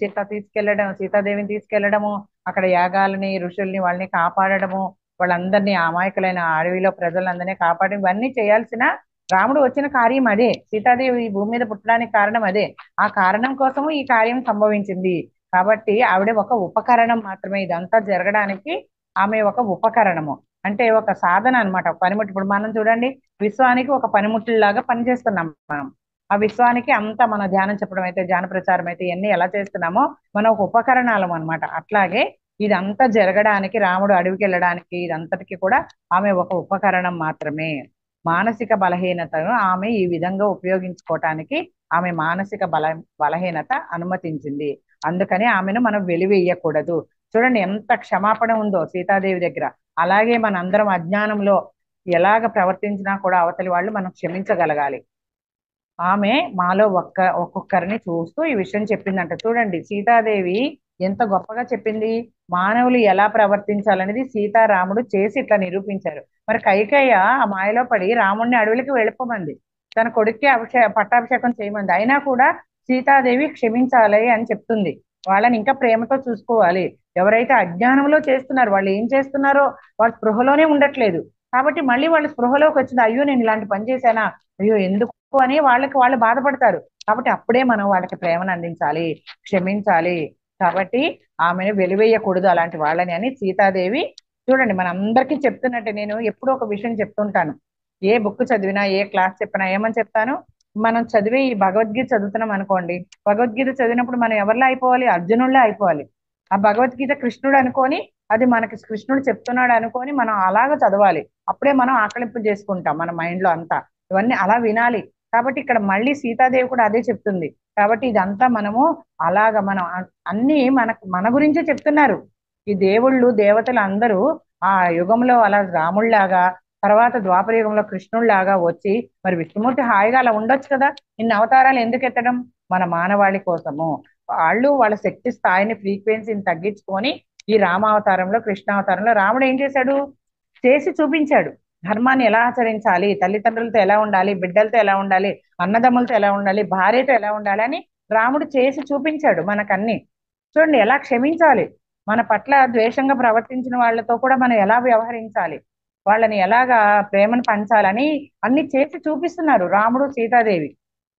సీతాదేవిని తీసుకెళ్లడము, అక్కడ యాగాలని ఋషుల్ని వాళ్ళని కాపాడడము, వాళ్ళందరినీ అమాయకులైన అడవిలో ప్రజలందరినీ కాపాడడం, ఇవన్నీ చేయాల్సిన రాముడు వచ్చిన కార్యం అదే. సీతాదేవి ఈ భూమి మీద పుట్టడానికి కారణం అదే. ఆ కారణం కోసము ఈ కార్యం సంభవించింది. కాబట్టి ఆవిడ ఒక ఉపకరణం మాత్రమే. ఇదంతా జరగడానికి ఆమె ఒక ఉపకరణము, అంటే ఒక సాధన అనమాట, ఒక పనిముట్టు. ఇప్పుడు మనం చూడండి, విశ్వానికి ఒక పనిముట్టులాగా పనిచేస్తున్నాం మనం. ఆ విశ్వానికి అంతా మన ధ్యానం చెప్పడం అయితే, ధ్యాన ప్రచారం అయితే, ఇవన్నీ ఎలా చేస్తున్నామో మనం ఒక ఉపకరణాలం అనమాట. అట్లాగే ఇదంతా జరగడానికి, రాముడు అడవికి వెళ్ళడానికి, ఇదంతటికి కూడా ఆమె ఒక ఉపకరణం మాత్రమే. మానసిక బలహీనతను ఆమె ఈ విధంగా ఉపయోగించుకోవటానికి ఆమె మానసిక బలహీనత అనుమతించింది. అందుకని ఆమెను మనం వెలివేయకూడదు. చూడండి ఎంత క్షమాపణ ఉందో సీతాదేవి దగ్గర. అలాగే మనందరం అజ్ఞానంలో ఎలాగ ప్రవర్తించినా కూడా అవతలి వాళ్ళు మనం క్షమించగలగాలి. ఆమె మాలో ఒక్కొక్కరిని చూస్తూ ఈ విషయం చెప్పిందంట. చూడండి సీతాదేవి ఎంత గొప్పగా చెప్పింది. మానవులు ఎలా ప్రవర్తించాలనేది సీతారాముడు చేసి ఇట్లా నిరూపించారు. మరి కైకేయ ఆ మాయలో పడి రాముడిని అడవులకి వెళ్ళిపోమంది, తన కొడుక్కి పట్టాభిషేకం చేయమంది. అయినా కూడా సీతాదేవి క్షమించాలి అని చెప్తుంది. వాళ్ళని ఇంకా ప్రేమతో చూసుకోవాలి. ఎవరైతే అజ్ఞానంలో చేస్తున్నారు, వాళ్ళు ఏం చేస్తున్నారో వాళ్ళు స్పృహలోనే ఉండట్లేదు. కాబట్టి మళ్ళీ వాళ్ళు స్పృహలోకి వచ్చింది, అయ్యో నేను ఇలాంటి పని చేశానా, అయ్యో ఎందుకు అని వాళ్ళకి వాళ్ళు బాధపడతారు. కాబట్టి అప్పుడే మనం వాళ్ళకి ప్రేమను అందించాలి, క్షమించాలి. కాబట్టి ఆమెను వెలివేయకూడదు అలాంటి వాళ్ళని అని సీతాదేవి. చూడండి మనందరికీ చెప్తున్నట్టే, నేను ఎప్పుడూ ఒక విషయం చెప్తుంటాను. ఏ బుక్ చదివినా, ఏ క్లాస్ చెప్పినా ఏమని చెప్తాను, మనం చదివి ఈ భగవద్గీత చదువుతున్నాం అనుకోండి, భగవద్గీత చదివినప్పుడు మనం ఎవరిలా అయిపోవాలి, అర్జునుడిలా అయిపోవాలి. ఆ భగవద్గీత కృష్ణుడు అనుకొని, అది మనకి కృష్ణుడు చెప్తున్నాడు అనుకొని మనం అలాగ చదవాలి. అప్పుడే మనం ఆకలింపు చేసుకుంటాం మన మైండ్ లో అంతా. ఇవన్నీ అలా వినాలి. కాబట్టి ఇక్కడ మళ్ళీ సీతాదేవి కూడా అదే చెప్తుంది. కాబట్టి ఇదంతా మనము అలాగ మనం అన్ని మన గురించే చెప్తున్నారు. ఈ దేవుళ్ళు దేవతలు అందరూ ఆ యుగంలో అలా రాముళ్లాగా, తర్వాత ద్వాపర యుగంలో కృష్ణుళ్లాగా వచ్చి, మరి విష్ణుమూర్తి హాయిగా అలా ఉండొచ్చు కదా, ఇన్ని అవతారాలు ఎందుకు ఎత్తడం, మన మానవాళి కోసము. వాళ్ళు వాళ్ళ శక్తి స్థాయిని, ఫ్రీక్వెన్సీని తగ్గించుకొని ఈ రామావతారంలో, కృష్ణావతారంలో రాముడు ఏం చేశాడు, చేసి చూపించాడు. ధర్మాన్ని ఎలా ఆచరించాలి, తల్లిదండ్రులతో ఎలా ఉండాలి, బిడ్డలతో ఎలా ఉండాలి, అన్నదమ్ములతో ఎలా ఉండాలి, భార్యతో ఎలా ఉండాలి అని రాముడు చేసి చూపించాడు మనకన్ని. చూడండి ఎలా క్షమించాలి, మన పట్ల ద్వేషంగా ప్రవర్తించిన వాళ్ళతో కూడా మనం ఎలా వ్యవహరించాలి, వాళ్ళని ఎలాగా ప్రేమను పంచాలని అన్ని చేసి చూపిస్తున్నారు రాముడు సీతాదేవి.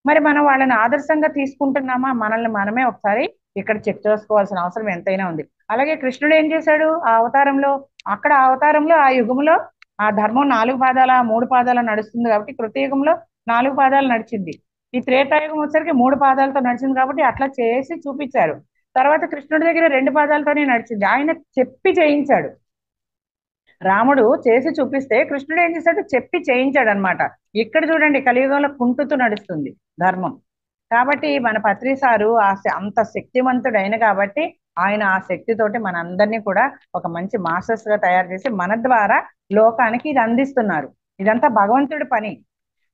మరి మనం వాళ్ళని ఆదర్శంగా తీసుకుంటున్నామా, మనల్ని మనమే ఒకసారి ఇక్కడ చెక్ చేసుకోవాల్సిన అవసరం ఎంతైనా ఉంది. అలాగే కృష్ణుడు ఏం చేశాడు ఆ అవతారంలో, అక్కడ ఆ అవతారంలో ఆ యుగంలో ఆ ధర్మం 4 పాదాల 3 పాదాల నడుస్తుంది కాబట్టి కృతయుగంలో 4 పాదాలు నడిచింది. ఈ త్రేతాయుగం వచ్చరికి 3 పాదాలతో నడిచింది కాబట్టి అట్లా చేసి చూపించారు. తర్వాత కృష్ణుడి దగ్గర 2 పాదాలతోనే నడిచింది. ఆయన చెప్పి చేయించాడు. రాముడు చేసి చూపిస్తే కృష్ణుడు ఏం చేశాడు, చెప్పి చేయించాడు అనమాట. ఇక్కడ చూడండి కలియుగంలో కుంటుతూ నడుస్తుంది ధర్మం. కాబట్టి మన పత్రి సారు అంత శక్తివంతుడైన కాబట్టి ఆయన ఆ శక్తితోటి మనందరినీ కూడా ఒక మంచి మాస్టర్స్ గా తయారు చేసి మన ద్వారా లోకానికి ఇది అందిస్తున్నారు. ఇదంతా భగవంతుడి పని.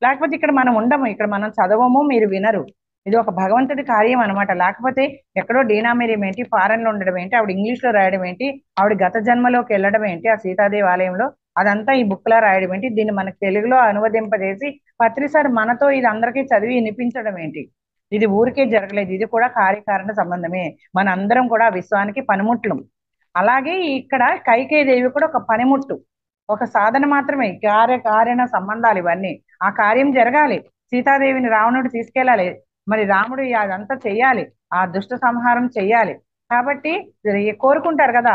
లేకపోతే ఇక్కడ మనం ఉండము, ఇక్కడ మనం చదవము, మీరు వినరు. ఇది ఒక భగవంతుడి కార్యం అనమాట. లేకపోతే ఎక్కడో డీనామేరియం ఏంటి, ఫారెన్ లో ఉండడం ఏంటి, ఆవిడ ఇంగ్లీష్ లో రాయడం ఏంటి, ఆవిడ గత జన్మలోకి వెళ్ళడం ఏంటి ఆ సీతాదేవి ఆలయంలో, అదంతా ఈ బుక్ లా రాయడం ఏంటి, దీన్ని మనకి తెలుగులో అనువదింపజేసి పత్రిసారి మనతో ఇది అందరికీ చదివి వినిపించడం ఏంటి. ఇది ఊరికే జరగలేదు, ఇది కూడా కార్యకారణ సంబంధమే. మన అందరం కూడా ఆ విశ్వానికి పనిముట్లు. అలాగే ఇక్కడ కైకేయదేవి కూడా ఒక పనిముట్టు, ఒక సాధన మాత్రమే. కార్యకారణ సంబంధాలు ఇవన్నీ. ఆ కార్యం జరగాలి, సీతాదేవిని రావణుడు తీసుకెళ్ళాలి, మరి రాముడు అదంతా చెయ్యాలి, ఆ దుష్ట సంహారం చెయ్యాలి. కాబట్టి కోరుకుంటారు కదా,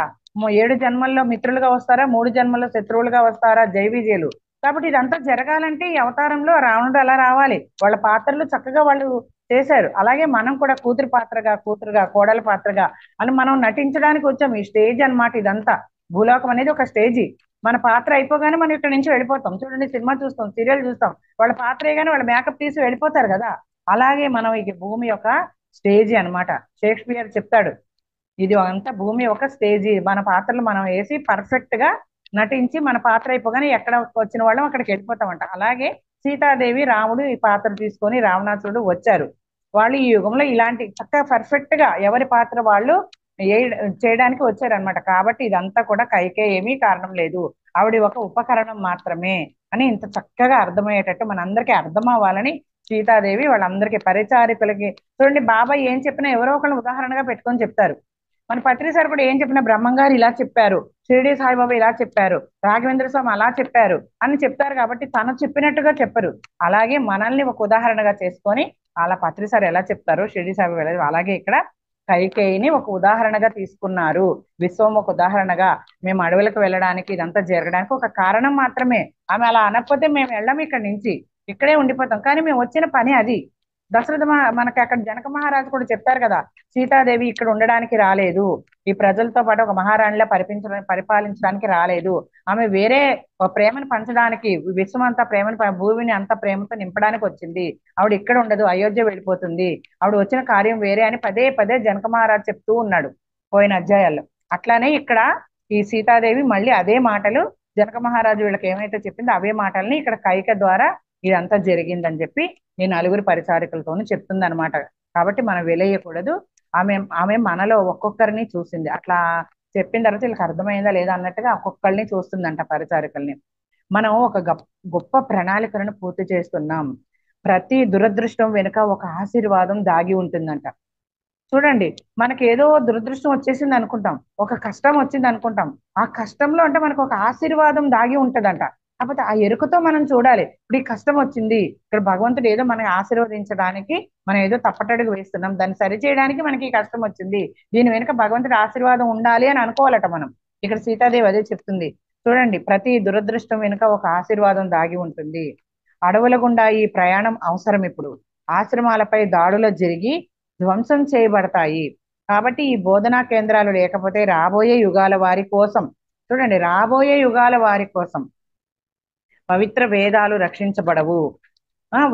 7 జన్మల్లో మిత్రులుగా వస్తారా, 3 జన్మల్లో శత్రువులుగా వస్తారా, జై విజయులు. కాబట్టి ఇదంతా జరగాలంటే ఈ అవతారంలో రావణుడు అలా రావాలి. వాళ్ళ పాత్రలు చక్కగా వాళ్ళు చేశారు. అలాగే మనం కూడా కూతురుగా కోడల పాత్రగా అని మనం నటించడానికి వచ్చాం. ఈ స్టేజ్ అన్నమాట ఇదంతా. భూలోకం అనేది ఒక స్టేజి. మన పాత్ర అయిపోగానే మనం ఇక్కడ నుంచి వెళ్ళిపోతాం. చూడండి, సినిమా చూస్తాం, సీరియల్ చూస్తాం, వాళ్ళ పాత్ర అయ్యగానే వాళ్ళ మేకప్ తీసి వెళ్ళిపోతారు కదా. అలాగే మనం ఈ భూమి యొక్క స్టేజి అన్నమాట. షేక్స్పియర్ చెప్తాడు, ఇది అంతా భూమి ఒక స్టేజి. మన పాత్రలు మనం వేసి పర్ఫెక్ట్ గా నటించి మన పాత్ర అయిపోగానే ఎక్కడ వచ్చిన వాళ్ళం అక్కడికి వెళ్ళిపోతామంట. అలాగే సీతాదేవి రాముడు ఈ పాత్ర తీసుకొని రావణాసురుడు వచ్చారు. వాళ్ళు ఈ యుగంలో ఇలాంటి చక్కగా పర్ఫెక్ట్ గా ఎవరి పాత్ర వాళ్ళు చేయడానికి వచ్చారనమాట. కాబట్టి ఇదంతా కూడా కైకేయి ఏమీ కారణం లేదు, ఆవిడ ఒక ఉపకరణం మాత్రమే అని ఇంత చక్కగా అర్థమయ్యేటట్టు మనందరికీ అర్థం అవ్వాలని సీతాదేవి వాళ్ళందరికీ పరిచారికులకి. చూడండి, బాబాయ్ ఏం చెప్పినా ఎవరో ఒకళ్ళు ఉదాహరణగా పెట్టుకొని చెప్తారు. మన పత్రి సార్ కూడా ఏం చెప్పినా బ్రహ్మంగారు ఇలా చెప్పారు, షిరిడి సాయిబాబా ఇలా చెప్పారు, రాఘవేంద్ర స్వామి అలా చెప్పారు అని చెప్తారు. కాబట్టి తను చెప్పినట్టుగా చెప్పరు. అలాగే మనల్ని ఒక ఉదాహరణగా చేసుకొని అలా పత్రి సార్ ఎలా చెప్తారో షిరిడి సాయిబాబా ఎలా, అలాగే ఇక్కడ కైకేయిని ఒక ఉదాహరణగా తీసుకున్నారు. విశ్వం ఒక ఉదాహరణగా. మేము అడవులకు వెళ్ళడానికి ఇదంతా జరగడానికి ఒక కారణం మాత్రమే. ఆమె అలా అనకపోతే మేము వెళ్ళాము ఇక్కడి నుంచి, ఇక్కడే ఉండిపోతాం. కానీ మేము వచ్చిన పని అది. దశరథ మనకి అక్కడ జనక మహారాజు కూడా చెప్తారు కదా, సీతాదేవి ఇక్కడ ఉండడానికి రాలేదు, ఈ ప్రజలతో పాటు ఒక మహారాణిలా పరిపాలించడానికి రాలేదు. ఆమె వేరే ప్రేమను పంచడానికి, విశ్వం అంతా ప్రేమను, భూమిని అంతా ప్రేమతో నింపడానికి వచ్చింది. ఆవిడ ఇక్కడ ఉండదు, అయోధ్య వెళ్ళిపోతుంది, ఆవిడ వచ్చిన కార్యం వేరే అని పదే పదే జనక మహారాజు చెప్తూ ఉన్నాడు పోయిన అధ్యాయాల్లో. అట్లానే ఇక్కడ ఈ సీతాదేవి మళ్ళీ అదే మాటలు జనక మహారాజు వీళ్ళకి ఏమైతే చెప్పిందో అవే మాటల్ని ఇక్కడ కైక ద్వారా ఇదంతా జరిగిందని చెప్పి ఈ 9 పరిచారికలతోనూ చెప్తుంది అనమాట. కాబట్టి మనం వెలయ్యకూడదు. ఆమె ఆమె మనలో ఒక్కొక్కరిని చూసింది. అట్లా చెప్పిన తర్వాత వీళ్ళకి అర్థమైందా లేదా అన్నట్టుగా ఒక్కొక్కరిని చూస్తుందంట పరిచారికల్ని. మనం ఒక గొప్ప ప్రణాళికలను పూర్తి చేస్తున్నాం. ప్రతి దురదృష్టం వెనుక ఒక ఆశీర్వాదం దాగి ఉంటుందంట. చూడండి, మనకి ఏదో దురదృష్టం వచ్చేసింది అనుకుంటాం, ఒక కష్టం వచ్చింది అనుకుంటాం, ఆ కష్టంలో అంటే మనకు ఒక ఆశీర్వాదం దాగి ఉంటదంట. కాకపోతే ఆ ఎరుకతో మనం చూడాలి. ఇప్పుడు ఈ కష్టం వచ్చింది, ఇక్కడ భగవంతుడు ఏదో మనకి ఆశీర్వదించడానికి మనం ఏదో తప్పటడుగు వేస్తున్నాం, దాన్ని సరిచేయడానికి మనకి ఈ కష్టం వచ్చింది, దీని వెనుక భగవంతుడి ఆశీర్వాదం ఉండాలి అని అనుకోవాలట మనం. ఇక్కడ సీతాదేవి అదే చెప్తుంది. చూడండి, ప్రతి దురదృష్టం వెనుక ఒక ఆశీర్వాదం దాగి ఉంటుంది. అడవుల గుండా ఈ ప్రయాణం అవసరం. ఇప్పుడు ఆశ్రమాలపై దాడులు జరిగి ధ్వంసం చేయబడతాయి. కాబట్టి ఈ బోధనా కేంద్రాలు లేకపోతే రాబోయే యుగాల వారి కోసం, చూడండి, రాబోయే యుగాల వారి కోసం పవిత్ర వేదాలు రక్షించబడవు.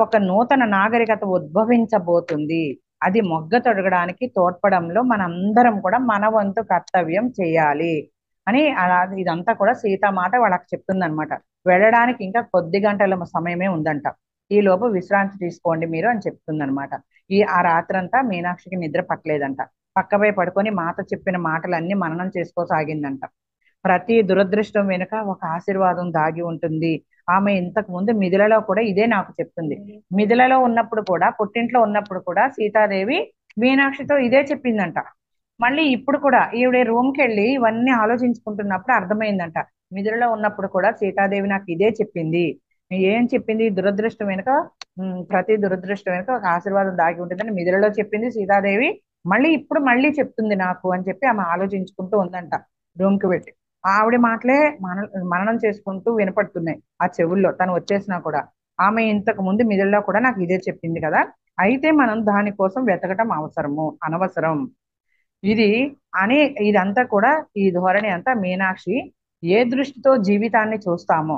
ఒక నూతన నాగరికత ఉద్భవించబోతుంది. అది మొగ్గ తొడగడానికి తోడ్పడంలో మనందరం కూడా మన వంతు కర్తవ్యం చేయాలి అని అలా ఇదంతా కూడా సీతామాత వాళ్ళకి చెప్తుందనమాట. వెళ్ళడానికి ఇంకా కొద్ది గంటల సమయమే ఉందంట. ఈ లోపు విశ్రాంతి తీసుకోండి మీరు అని చెప్తుందనమాట. ఆ రాత్రంతా మీనాక్షికి నిద్ర పట్టలేదంట. పక్కపై పడుకొని మాత చెప్పిన మాటలన్నీ మననం చేసుకోసాగిందంట. ప్రతి దురదృష్టం వెనుక ఒక ఆశీర్వాదం దాగి ఉంటుంది. ఆమె ఇంతకు ముందు మిథిలలో కూడా ఇదే నాకు చెప్తుంది. మిథిలలో ఉన్నప్పుడు కూడా, పుట్టింట్లో ఉన్నప్పుడు కూడా సీతాదేవి మీనాక్షితో ఇదే చెప్పిందంట. మళ్ళీ ఇప్పుడు కూడా ఈవిడ రూమ్కి వెళ్ళి ఇవన్నీ ఆలోచించుకుంటున్నప్పుడు అర్థమైందంట, మిథిలలో ఉన్నప్పుడు కూడా సీతాదేవి నాకు ఇదే చెప్పింది. ఏం చెప్పింది? దురదృష్టం వెనుక ప్రతి దురదృష్టం వెనుక ఒక ఆశీర్వాదం దాగి ఉంటుందని మిథిలలో చెప్పింది సీతాదేవి. మళ్ళీ ఇప్పుడు మళ్ళీ చెప్తుంది నాకు అని చెప్పి ఆమె ఆలోచించుకుంటూ ఉందంట రూమ్కి పెట్టి. ఆవిడ మాటలే మననం చేసుకుంటూ వినపడుతున్నాయి ఆ చెవుల్లో, తను వచ్చేసినా కూడా. ఆమె ఇంతకు ముందు మిథిలలో కూడా నాకు ఇదే చెప్పింది కదా, అయితే మనం దానికోసం వెతకటం అనవసరం ఇది అని. ఇదంతా కూడా ఈ ధోరణి అంతా మీనాక్షి ఏ దృష్టితో జీవితాన్ని చూస్తామో,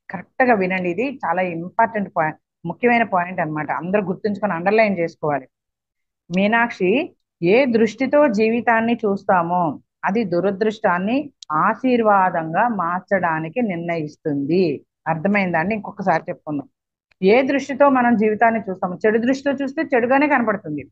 కరెక్ట్ గా వినండి, ఇది చాలా ఇంపార్టెంట్ పాయింట్, ముఖ్యమైన పాయింట్ అన్నమాట. అందరూ గుర్తుంచుకొని అండర్లైన్ చేసుకోవాలి. మీనాక్షి ఏ దృష్టితో జీవితాన్ని చూస్తామో అది దురదృష్టాన్ని ఆశీర్వాదంగా మార్చడానికి నిర్ణయిస్తుంది. అర్థమైందండి? ఇంకొకసారి చెప్పుకుందాం. ఏ దృష్టితో మనం జీవితాన్ని చూస్తాము, చెడు దృష్టితో చూస్తే చెడుగానే కనపడుతుంది,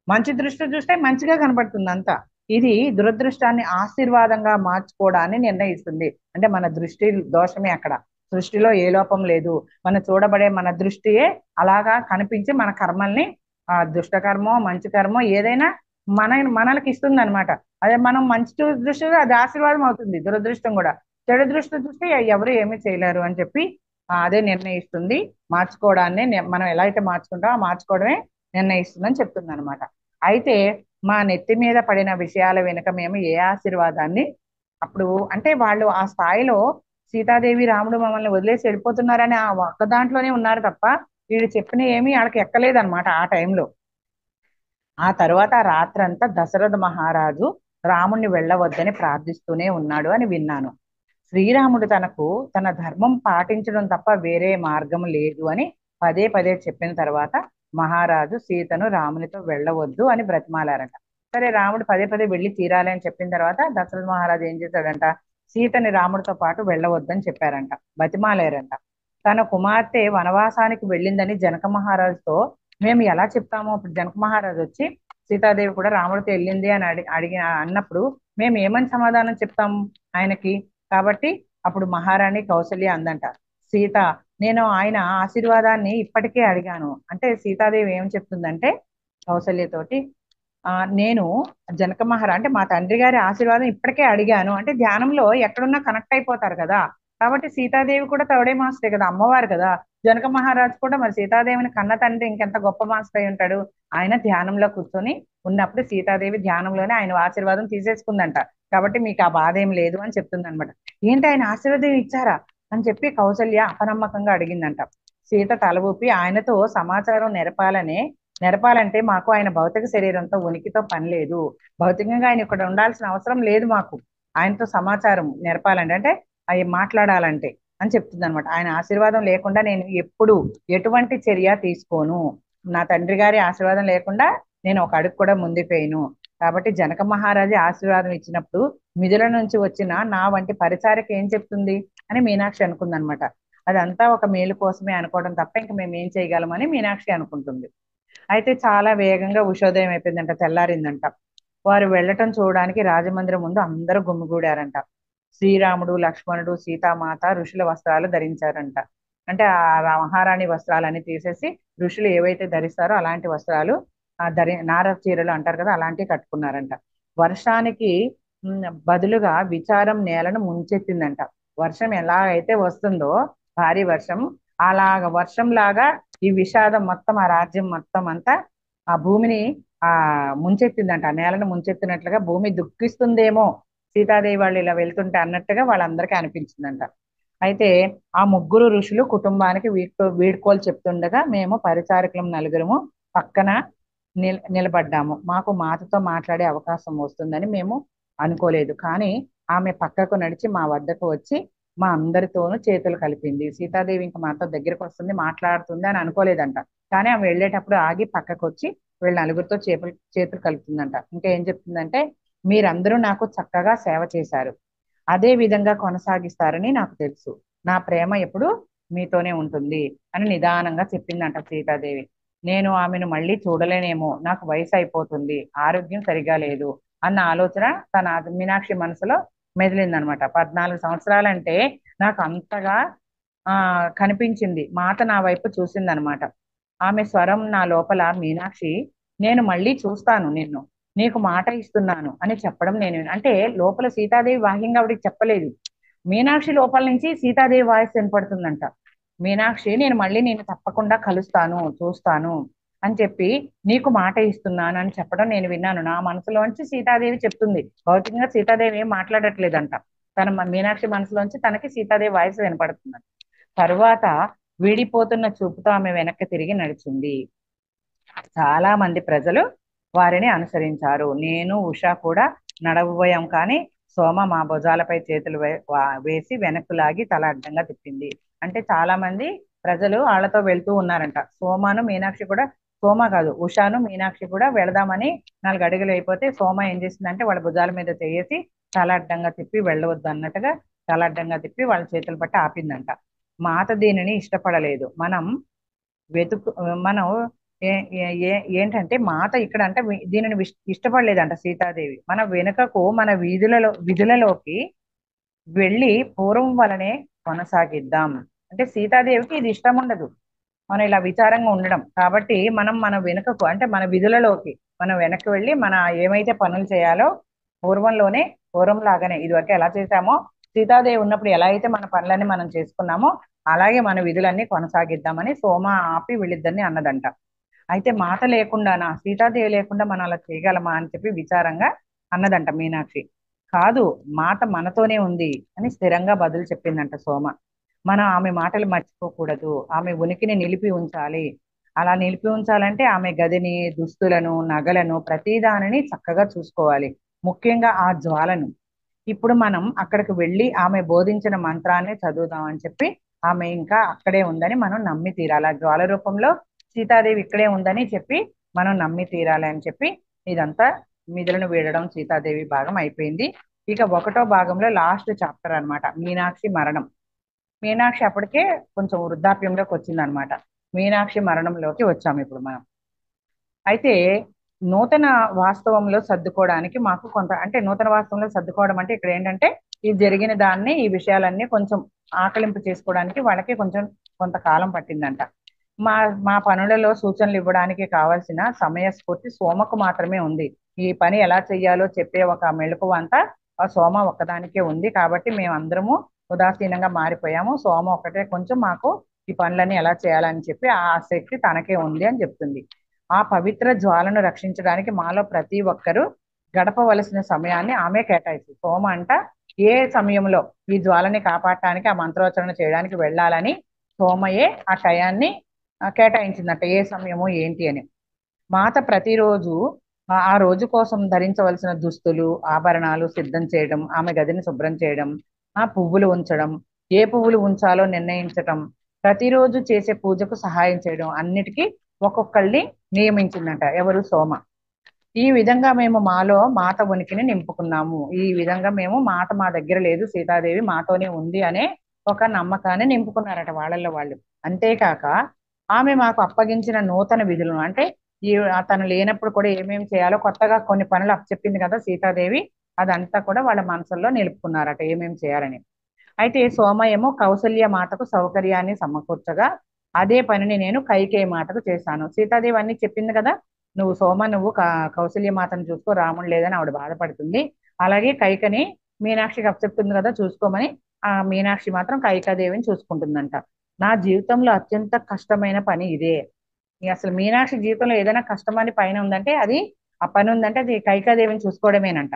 మంచి దృష్టితో చూస్తే మంచిగా కనపడుతుంది అంతా. ఇది దురదృష్టాన్ని ఆశీర్వాదంగా మార్చుకోవడాన్ని నిర్ణయిస్తుంది. అంటే మన దృష్టి దోషమే అక్కడ, సృష్టిలో ఏ లోపం లేదు. మన చూడబడే మన దృష్టియే అలాగా కనిపించి మన కర్మల్ని, ఆ దుష్ట కర్మో మంచి కర్మో ఏదైనా మనకి ఇస్తుంది అనమాట. అదే మనం మంచి దృష్టిగా అది ఆశీర్వాదం అవుతుంది, దురదృష్టం కూడా. చెడు దృష్టి చూస్తే ఎవరు ఏమీ చేయలేరు అని చెప్పి అదే నిర్ణయిస్తుంది. మార్చుకోవడాన్ని మనం ఎలా అయితే మార్చుకుంటామో ఆ మార్చుకోవడమే నిర్ణయిస్తుందని చెప్తుంది అనమాట. అయితే మా నెత్తి మీద పడిన విషయాల వెనుక మేము ఏ ఆశీర్వాదాన్ని, అప్పుడు అంటే వాళ్ళు ఆ స్థాయిలో సీతాదేవి రాముడు మమ్మల్ని వదిలేసి వెళ్ళిపోతున్నారని ఆ ఒక్క దాంట్లోనే ఉన్నారు తప్ప వీళ్ళు చెప్పిన ఏమీ వాళ్ళకి ఎక్కలేదన్నమాట ఆ టైంలో. ఆ తర్వాత ఆ రాత్రంతా దశరథ మహారాజు రాముణ్ణి వెళ్ళవద్దని ప్రార్థిస్తూనే ఉన్నాడు అని విన్నాను. శ్రీరాముడు తనకు తన ధర్మం పాటించడం తప్ప వేరే మార్గం లేదు అని పదే పదే చెప్పిన తర్వాత మహారాజు సీతను రామునితో వెళ్ళవద్దు అని బ్రతిమాలారట. సరే రాముడు పదే పదే వెళ్ళి తీరాలి అని చెప్పిన తర్వాత దశరథ మహారాజు ఏం చేశాడంట, సీతని రాముడితో పాటు వెళ్ళవద్దని చెప్పారంట, బతిమాలారంట. తన కుమార్తె వనవాసానికి వెళ్ళిందని జనక మహారాజుతో మేము ఎలా చెప్తాము? ఇప్పుడు జనక మహారాజు వచ్చి సీతాదేవి కూడా రాముడితో వెళ్ళింది అని అడిగి అన్నప్పుడు మేము ఏమని సమాధానం చెప్తాము ఆయనకి? కాబట్టి అప్పుడు మహారాణి కౌసల్య అందంట, సీత, నేను ఆయన ఆశీర్వాదాన్ని ఇప్పటికే అడిగాను. అంటే సీతాదేవి ఏం చెప్తుందంటే కౌసల్యతోటి, నేను జనక అంటే మా తండ్రి గారి ఆశీర్వాదం ఇప్పటికే అడిగాను. అంటే ధ్యానంలో ఎక్కడున్నా కనెక్ట్ అయిపోతారు కదా. కాబట్టి సీతాదేవి కూడా తౌడే మాస్టే కదా, అమ్మవారు కదా. జనక మహారాజు కూడా మరి సీతాదేవిని కన్న తండ్రి ఇంకెంత గొప్ప మాస్టర్ అయి ఉంటాడు. ఆయన ధ్యానంలో కూర్చొని ఉన్నప్పుడు సీతాదేవి ధ్యానంలోనే ఆయన ఆశీర్వాదం తీసేసుకుందంట. కాబట్టి మీకు ఆ బాధ ఏం లేదు అని చెప్తుంది అనమాట. ఏంటి ఆయన ఆశీర్వాదం ఇచ్చారా అని చెప్పి కౌసల్య అపనమ్మకంగా అడిగిందంట. సీత తల ఊపి ఆయనతో సమాచారం నెరపాలంటే మాకు ఆయన భౌతిక శరీరంతో ఉనికితో పని లేదు. భౌతికంగా ఆయన ఇక్కడ ఉండాల్సిన అవసరం లేదు మాకు. ఆయనతో సమాచారం నెరపాలంటే అంటే అవి మాట్లాడాలంటే అని చెప్తుంది అనమాట. ఆయన ఆశీర్వాదం లేకుండా నేను ఎప్పుడు ఎటువంటి చర్య తీసుకోను. నా తండ్రి గారి ఆశీర్వాదం లేకుండా నేను ఒక అడుగు కూడా ముందుకు వేయను. కాబట్టి జనక మహారాజు ఆశీర్వాదం ఇచ్చినప్పుడు మిథుల నుంచి వచ్చిన నా వంటి పరిచారక ఏం చెప్తుంది అని మీనాక్షి అనుకుందనమాట. అదంతా ఒక మేలు కోసమే అనుకోవడం తప్ప ఇంక మేము ఏం చేయగలమని మీనాక్షి అనుకుంటుంది. అయితే చాలా వేగంగా ఉషోదయం అయిపోయిందంట, తెల్లారిందంట. వారు వెళ్ళటం చూడడానికి రాజమందిరం ముందు అందరూ గుమిగూడారంట. శ్రీరాముడు, లక్ష్మణుడు, సీతామాత ఋషుల వస్త్రాలు ధరించారంట. అంటే ఆ మహారాణి వస్త్రాలన్నీ తీసేసి ఋషులు ఏవైతే ధరిస్తారో అలాంటి వస్త్రాలు నార చీరలు అంటారు కదా, అలాంటివి కట్టుకున్నారంట. వర్షానికి బదులుగా విచారం నేలను ముంచెత్తిందంట. వర్షం ఎలా అయితే వస్తుందో భారీ వర్షం, అలాగ వర్షం లాగా ఈ విషాదం మొత్తం ఆ రాజ్యం మొత్తం అంతా ఆ భూమిని ఆ ముంచెత్తిందంట. ఆ నేలను ముంచెత్తినట్లుగా భూమి దుఃఖిస్తుందేమో సీతాదేవి వాళ్ళు ఇలా వెళ్తుంటే అన్నట్టుగా వాళ్ళందరికీ అనిపించిందంట. అయితే ఆ ముగ్గురు ఋషులు కుటుంబానికి వీడ్కోలు చెప్తుండగా మేము పరిచారకులం నలుగురము పక్కన నిలబడ్డాము. మాకు మాతతో మాట్లాడే అవకాశం వస్తుందని మేము అనుకోలేదు. కానీ ఆమె పక్కకు నడిచి మా వద్దకు వచ్చి మా అందరితోనూ చేతులు కలిపింది. సీతాదేవి ఇంకా మాతో దగ్గరికి వస్తుంది, మాట్లాడుతుంది అని అనుకోలేదంట. కానీ ఆమె వెళ్ళేటప్పుడు ఆగి పక్కకు వచ్చి వీళ్ళ నలుగురితో చేతులు కలుపుతుందంట. ఇంకా ఏం చెప్తుందంటే, మీరందరూ నాకు చక్కగా సేవ చేశారు, అదే విధంగా కొనసాగిస్తారని నాకు తెలుసు. నా ప్రేమ ఎప్పుడు మీతోనే ఉంటుంది అని నిదానంగా చెప్పిందంట సీతాదేవి. నేను ఆమెను మళ్ళీ చూడలేనేమో, నాకు వయసు అయిపోతుంది, ఆరోగ్యం సరిగా లేదు అన్న ఆలోచన తన మీనాక్షి మనసులో మెదిలిందనమాట. 14 సంవత్సరాలంటే నాకు అంతగా కనిపించింది. మాత నా వైపు చూసిందనమాట. ఆమె స్వరం నా లోపల, మీనాక్షి, నేను మళ్ళీ చూస్తాను నిన్ను, నీకు మాట ఇస్తున్నాను అని చెప్పడం నేను అంటే లోపల సీతాదేవి బాహ్యంగా ఆవిడికి చెప్పలేదు. మీనాక్షి లోపల నుంచి సీతాదేవి వాయిస్ వినపడుతుందంట. మీనాక్షి, నేను మళ్ళీ నేను తప్పకుండా కలుస్తాను, చూస్తాను అని చెప్పి నీకు మాట ఇస్తున్నాను అని చెప్పడం నేను విన్నాను. నా మనసులోంచి సీతాదేవి చెప్తుంది. భౌతికంగా సీతాదేవి ఏం మాట్లాడట్లేదంట. తన మీనాక్షి మనసులోంచి తనకి సీతాదేవి వాయిస్ వినపడుతుంది. తరువాత వీడిపోతున్న చూపుతో ఆమె వెనక్కి తిరిగి నడిచింది. చాలా మంది ప్రజలు వారిని అనుసరించారు. నేను ఉషా కూడా నడవబోయాం, కానీ సోమ మా భుజాలపై చేతులు వేసి వెనక్కు లాగి తల అడ్డంగా తిప్పింది. అంటే చాలా మంది ప్రజలు వాళ్ళతో వెళ్తూ ఉన్నారంట. సోమను మీనాక్షి కూడా, సోమ కాదు ఉషాను మీనాక్షి కూడా వెళదామని 4 అడుగులు అయిపోతే సోమ ఏం చేసిందంటే వాళ్ళ భుజాల మీద చేసి తల అడ్డంగా తిప్పి వెళ్ళవద్దు అన్నట్టుగా తల అడ్డంగా తిప్పి వాళ్ళ చేతులు పట్టి ఆపిందంట. మాత దీనిని ఇష్టపడలేదు. మనం వెతుకు మనం ఏంటంటే మాత ఇక్కడ అంటే దీనిని ఇష్టపడలేదంట సీతాదేవి. మన వెనుకకు మన విధులలోకి వెళ్ళి పూర్వం వలనే కొనసాగిద్దాం. అంటే సీతాదేవికి ఇది ఇష్టం ఉండదు మనం ఇలా విచారంగా ఉండడం. కాబట్టి మనం మన వెనుకకు అంటే మన విధులలోకి మనం వెనక్కి వెళ్ళి మన ఏమైతే పనులు చేయాలో పూర్వంలోనే పూర్వం లాగానే ఇదివరకు ఎలా చేశామో సీతాదేవి ఉన్నప్పుడు ఎలా అయితే మన పనులన్నీ మనం చేసుకున్నామో అలాగే మన విధులన్నీ కొనసాగిద్దామని సోమ ఆపి వీళ్ళిద్దరిని అన్నదంట. అయితే మాత లేకుండానా సీతాదేవి లేకుండా మనం అలా చేయగలమా అని చెప్పి విచారంగా అన్నదంట మీనాక్షి. కాదు, మాత మనతోనే ఉంది అని స్థిరంగా బదులు చెప్పిందంట సోమ. మనం ఆమె మాటలు మర్చిపోకూడదు, ఆమె ఉనికిని నిలిపి ఉంచాలి. అలా నిలిపి ఉంచాలంటే ఆమె గదిని, దుస్తులను, నగలను, ప్రతిదానిని చక్కగా చూసుకోవాలి. ముఖ్యంగా ఆ జ్వాలను. ఇప్పుడు మనం అక్కడికి వెళ్ళి ఆమె బోధించిన మంత్రాన్ని చదువుదాం అని చెప్పి ఆమె ఇంకా అక్కడే ఉందని మనం నమ్మి తీరాలి. ఆ జ్వాల రూపంలో సీతాదేవి ఇక్కడే ఉందని చెప్పి మనం నమ్మి తీరాలి అని చెప్పి ఇదంతా మిదులను వీడడం సీతాదేవి భాగం అయిపోయింది. ఇక ఒకటో భాగంలో లాస్ట్ చాప్టర్ అన్నమాట, మీనాక్షి మరణం. మీనాక్షి అప్పటికే కొంచెం వృద్ధాప్యంలోకి వచ్చిందనమాట. మీనాక్షి మరణంలోకి వచ్చాము ఇప్పుడు మనం. అయితే నూతన వాస్తవంలో సర్దుకోవడానికి మాకు కొంత అంటే నూతన వాస్తవంలో సర్దుకోవడం అంటే ఇక్కడ ఏంటంటే ఈ జరిగిన దాన్ని ఈ విషయాలన్నీ కొంచెం ఆకలింపు చేసుకోవడానికి వాళ్ళకి కొంచెం కొంతకాలం పట్టిందంట. మా మా పనులలో సూచనలు ఇవ్వడానికి కావాల్సిన సమయస్ఫూర్తి సోమకు మాత్రమే ఉంది. ఈ పని ఎలా చెయ్యాలో చెప్పే ఒక మెళకువ అంతా ఆ సోమ ఒక్కదానికే ఉంది. కాబట్టి మేము అందరము ఉదాసీనంగా మారిపోయాము. సోమ ఒకటే కొంచెం మాకు ఈ పనులన్నీ ఎలా చేయాలని చెప్పి ఆ శక్తి తనకే ఉంది అని చెప్తుంది. ఆ పవిత్ర జ్వాలను రక్షించడానికి మాలో ప్రతి ఒక్కరూ గడపవలసిన సమయాన్ని ఆమె కేటాయిస్తుంది. సోమ అంట ఏ సమయంలో ఈ జ్వాలని కాపాడటానికి ఆ మంత్రోచ్చరణ చేయడానికి వెళ్ళాలని సోమయే ఆ టయాన్ని కేటాయించిందట. ఏ సమయము ఏంటి అని. మాత ప్రతిరోజు ఆ రోజు కోసం ధరించవలసిన దుస్తులు, ఆభరణాలు సిద్ధం చేయడం, ఆమె గదిని శుభ్రం చేయడం, ఆ పువ్వులు ఉంచడం, ఏ పువ్వులు ఉంచాలో నిర్ణయించటం, ప్రతిరోజు చేసే పూజకు సహాయం చేయడం, అన్నిటికీ ఒక్కొక్కళ్ళని నియమించిందంట. ఎవరు? సోమ. ఈ విధంగా మేము మాలో మాత ఉనికిని నింపుకున్నాము. ఈ విధంగా మేము మాత మా దగ్గర లేదు, సీతాదేవి మాతోనే ఉంది అనే ఒక నమ్మకాన్ని నింపుకున్నారట వాళ్ళల్లో వాళ్ళు. అంతేకాక ఆమె మాకు అప్పగించిన నూతన విధులను అంటే ఈ తను లేనప్పుడు కూడా ఏమేమి చేయాలో కొత్తగా కొన్ని పనులు అప్పచెప్పింది కదా సీతాదేవి, అదంతా కూడా వాళ్ళ మనసుల్లో నిలుపుకున్నారట ఏమేమి చేయాలని. అయితే సోమ ఏమో కౌసల్య మాతకు సౌకర్యాన్ని సమకూర్చగా అదే పనిని నేను కైకేయి మాతకు చేశాను. సీతాదేవి అన్ని చెప్పింది కదా, నువ్వు సోమ నువ్వు కౌసల్య మాతను చూసుకో, రాముడు లేదని ఆవిడ బాధపడుతుంది. అలాగే కైకని మీనాక్షికి అప్పచెప్తుంది కదా చూసుకోమని, ఆ మీనాక్షి మాత్రం కైకాదేవిని చూసుకుంటుందంట. నా జీవితంలో అత్యంత కష్టమైన పని ఇదే. అసలు మీనాక్షి జీవితంలో ఏదైనా కష్టమని పైన ఉందంటే అది ఆ పని ఉందంటే అది కైకాదేవిని చూసుకోవడమేనంట.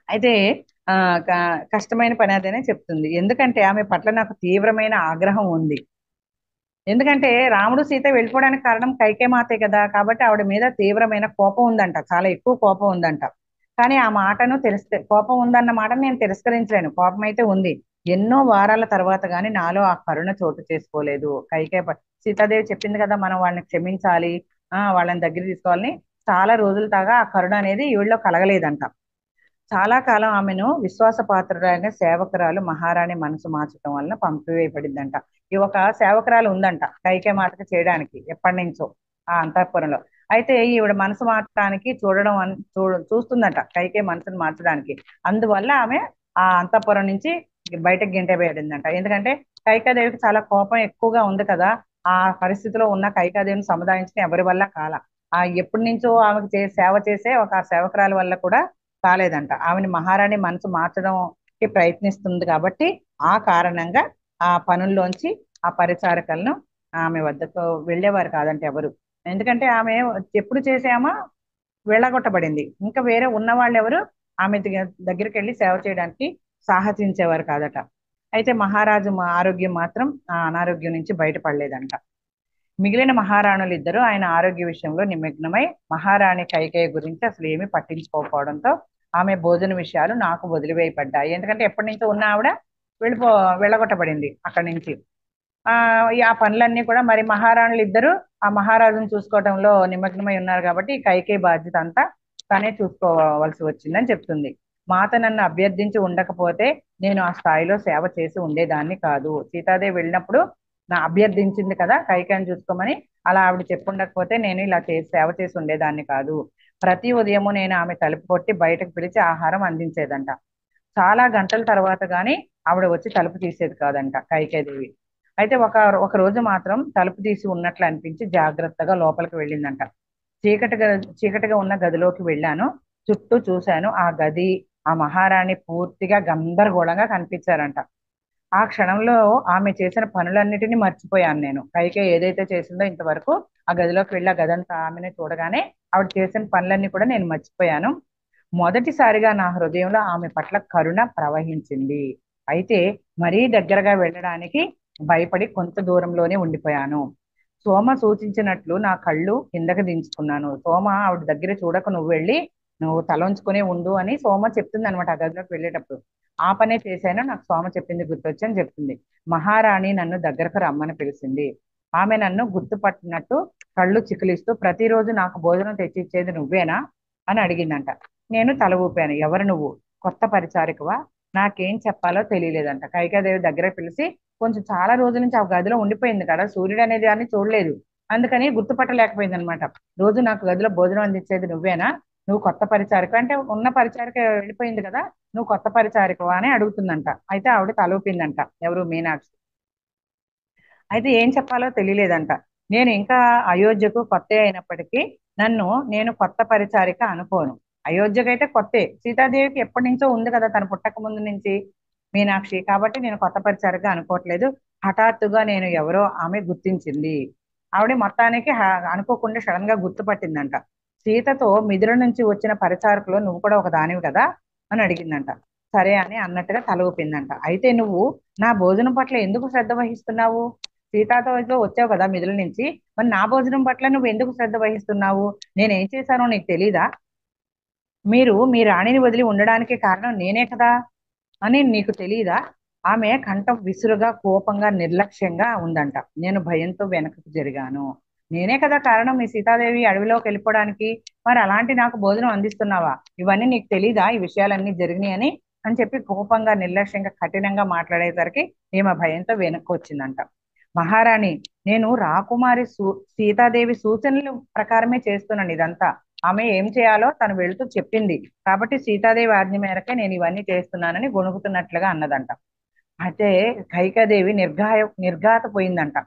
అయితే ఆ కష్టమైన పని అదేనే చెప్తుంది. ఎందుకంటే ఆమె పట్ల నాకు తీవ్రమైన ఆగ్రహం ఉంది. ఎందుకంటే రాముడు సీత వెళ్ళిపోవడానికి కారణం కైకేయి మాతే కదా, కాబట్టి ఆవిడ మీద తీవ్రమైన కోపం ఉందంట, చాలా ఎక్కువ కోపం ఉందంట. కానీ ఆ మాటను కోపం ఉందన్న మాటను నేను తిరస్కరించలేను, కోపం అయితే ఉంది. ఎన్నో వారాల తర్వాత గాని నాలో ఆ కరుణ చోటు చేసుకోలేదు. సీతాదేవి చెప్పింది కదా మనం వాళ్ళని క్షమించాలి, వాళ్ళని దగ్గర తీసుకోవాలని. చాలా రోజుల దాకా ఆ కరుణ అనేది ఈవిడలో కలగలేదంట. చాలా కాలం ఆమెను విశ్వాసపాత్రుడైన సేవకురాలు మహారాణి మనసు మార్చడం వలన పంపివేయబడిందంట. ఈ ఒక సేవకురాలు ఉందంట కైకేయి మాతకి చేయడానికి ఎప్పటి నుంచో ఆ అంతఃపురంలో. అయితే ఈవిడ మనసు మార్చడానికి చూస్తుందంట కైకేయి మనసును మార్చడానికి. అందువల్ల ఆమె ఆ అంతఃపురం నుంచి బయటకు గెంటేయబడిందంట. ఎందుకంటే కైకాదేవికి చాలా కోపం ఎక్కువగా ఉంది కదా, ఆ పరిస్థితిలో ఉన్న కైకాదేవిని సముదాయించిన ఎవరి వల్ల కాల. ఎప్పటి నుంచో ఆమెకు సేవ చేసే ఒక సేవకురాలు వల్ల కూడా కాలేదంట. ఆమెని మహారాణి మనసు మార్చడానికి ప్రయత్నిస్తుంది కాబట్టి ఆ కారణంగా ఆ పనుల్లోంచి ఆ పరిచారకలను ఆమె వద్దకు వెళ్ళేవారు కాదంట ఎవరు. ఎందుకంటే ఆమె ఎప్పుడు చేసామా వెళ్ళగొట్టబడింది. ఇంకా వేరే ఉన్న వాళ్ళు ఎవరు ఆమె దగ్గరికి వెళ్ళి సేవ చేయడానికి సాహసించేవారు కాదట. అయితే మహారాజు ఆరోగ్యం మాత్రం ఆ అనారోగ్యం నుంచి బయటపడలేదంట. మిగిలిన మహారాణులు ఇద్దరు ఆయన ఆరోగ్య విషయంలో నిమగ్నమై మహారాణి కైకేయి గురించి అసలు ఏమీ పట్టించుకోకపోవడంతో ఆమె భోజన విషయాలు నాకు వదిలివేయబడ్డాయి. ఎందుకంటే ఎప్పటి నుంచో ఉన్న ఆవిడ వెళ్ళిపో వెళ్ళగొట్టబడింది అక్కడి నుంచి. ఆ ఆ పనులన్నీ కూడా మరి మహారాణులు ఇద్దరు ఆ మహారాజును చూసుకోవడంలో నిమగ్నమై ఉన్నారు కాబట్టి ఈ కైకేయి బాధ్యత అంతా తనే చూసుకోవాల్సి వచ్చిందని చెప్తుంది. మాత నన్ను అభ్యర్థించి ఉండకపోతే నేను ఆ స్థాయిలో సేవ చేసి ఉండేదాన్ని కాదు. సీతాదేవి వెళ్ళినప్పుడు నా అభ్యర్థించింది కదా కైకేయిని చూసుకోమని. అలా ఆవిడ చెప్పుండకపోతే నేను ఇలా సేవ చేసి ఉండేదాన్ని కాదు. ప్రతి ఉదయము నేను ఆమె తలుపు కొట్టి బయటకు పిలిచి ఆహారం అందించేదంట. చాలా గంటల తర్వాత గాని ఆవిడ వచ్చి తలుపు తీసేది కాదంట కైకేదేవి. అయితే ఒక రోజు మాత్రం తలుపు తీసి ఉన్నట్లు అనిపించి జాగ్రత్తగా లోపలికి వెళ్ళిందంట. చీకటిగా చీకటిగా ఉన్న గదిలోకి వెళ్ళాను. చుట్టూ చూశాను. ఆ గది, ఆ మహారాణి పూర్తిగా గందరగోళంగా కనిపించారంట. ఆ క్షణంలో ఆమె చేసిన పనులన్నిటినీ మర్చిపోయాను నేను. కైకేయి ఏదైతే చేసిందో ఇంతవరకు, ఆ గదిలోకి వెళ్ళి ఆ గదంతా ఆమెనే చూడగానే ఆవిడ చేసిన పనులన్నీ కూడా నేను మర్చిపోయాను. మొదటిసారిగా నా హృదయంలో ఆమె పట్ల కరుణ ప్రవహించింది. అయితే మరీ దగ్గరగా వెళ్ళడానికి భయపడి కొంత దూరంలోనే ఉండిపోయాను. సోమ సూచించినట్లు నా కళ్ళు కిందకి దించుకున్నాను. సోమ ఆవిడ దగ్గర చూడక నువ్వు వెళ్ళి నువ్వు తలంచుకునే ఉండు అని సోమ చెప్తుంది అనమాట ఆ గదిలోకి వెళ్ళేటప్పుడు. ఆ పనే చేశాను, నాకు సోమ చెప్పింది గుర్తొచ్చి అని చెప్తుంది. మహారాణి నన్ను దగ్గరకు రమ్మని పిలిచింది. ఆమె నన్ను గుర్తుపట్టినట్టు కళ్ళు చికిలిస్తూ ప్రతిరోజు నాకు భోజనం తెచ్చిచ్చేది నువ్వేనా అని అడిగిందంట. నేను తల ఊపాను. ఎవరు నువ్వు? కొత్త పరిచారికవా? నాకేం చెప్పాలో తెలియలేదంట. కైకాదేవి దగ్గర పిలిచి కొంచెం చాలా రోజుల నుంచి ఆ గదిలో ఉండిపోయింది కదా, సూర్యుడు అనేది దాన్ని చూడలేదు. అందుకని గుర్తుపట్టలేకపోయింది అనమాట. రోజు నాకు గదిలో భోజనం అందించేది నువ్వేనా? నువ్వు కొత్త పరిచారిక అంటే ఉన్న పరిచారిక వెళ్ళిపోయింది కదా, నువ్వు కొత్త పరిచారికవా అని అడుగుతుందంట. అయితే ఆవిడ తలూపిందంట. ఎవరు? మీనాక్షి. అయితే ఏం చెప్పాలో తెలియలేదంట. నేను ఇంకా అయోధ్యకు కొత్త అయినప్పటికీ నేను కొత్త పరిచారిక అనుకోను. అయోధ్యకైతే కొత్తే, సీతాదేవికి ఎప్పటి నుంచో ఉంది కదా తను పుట్టక ముందు నుంచి మీనాక్షి. కాబట్టి నేను కొత్త పరిచారిక అనుకోవట్లేదు. హఠాత్తుగా నేను ఎవరో ఆమె గుర్తించింది. ఆవిడ మొత్తానికి అనుకోకుండా సడన్ గా గుర్తుపట్టిందంట. సీతతో మిథుల నుంచి వచ్చిన పరిచారకులో నువ్వు కూడా ఒక దానివి కదా అని అడిగిందంట. సరే అని అన్నట్టుగా తల ఊపిందంట. అయితే నువ్వు నా భోజనం పట్ల ఎందుకు శ్రద్ధ వహిస్తున్నావు? సీతాతో వచ్చావు కదా మిథుల నుంచి, మరి నా భోజనం పట్ల నువ్వు ఎందుకు శ్రద్ధ వహిస్తున్నావు? నేనేం చేశానో నీకు తెలీదా? మీ రాణిని వదిలి ఉండడానికి కారణం నేనే కదా అని నీకు తెలియదా? ఆమె కంఠం విసురుగా, కోపంగా, నిర్లక్ష్యంగా ఉందంట. నేను భయంతో వెనకకు జరిగాను. నేనే కదా కారణం మీ సీతాదేవి అడవిలోకి వెళ్ళిపోవడానికి. మరి అలాంటి నాకు భోజనం అందిస్తున్నావా? ఇవన్నీ నీకు తెలీదా? ఈ విషయాలన్నీ జరిగినాయని అని చెప్పి కోపంగా, నిర్లక్ష్యంగా, కఠినంగా మాట్లాడేసరికి ఈమె భయంతో వెనక్కి వచ్చిందంట. మహారాణి, నేను రాకుమారి సీతాదేవి సూచనల ప్రకారమే చేస్తున్నాను ఇదంతా. ఆమె ఏం చేయాలో తను వెళుతూ చెప్పింది కాబట్టి సీతాదేవి ఆజ్ఞ మేరకే నేను ఇవన్నీ చేస్తున్నానని గొణుకుతున్నట్లుగా అన్నదంట. అయితే కైకాదేవి నిర్ఘాత పోయిందంట.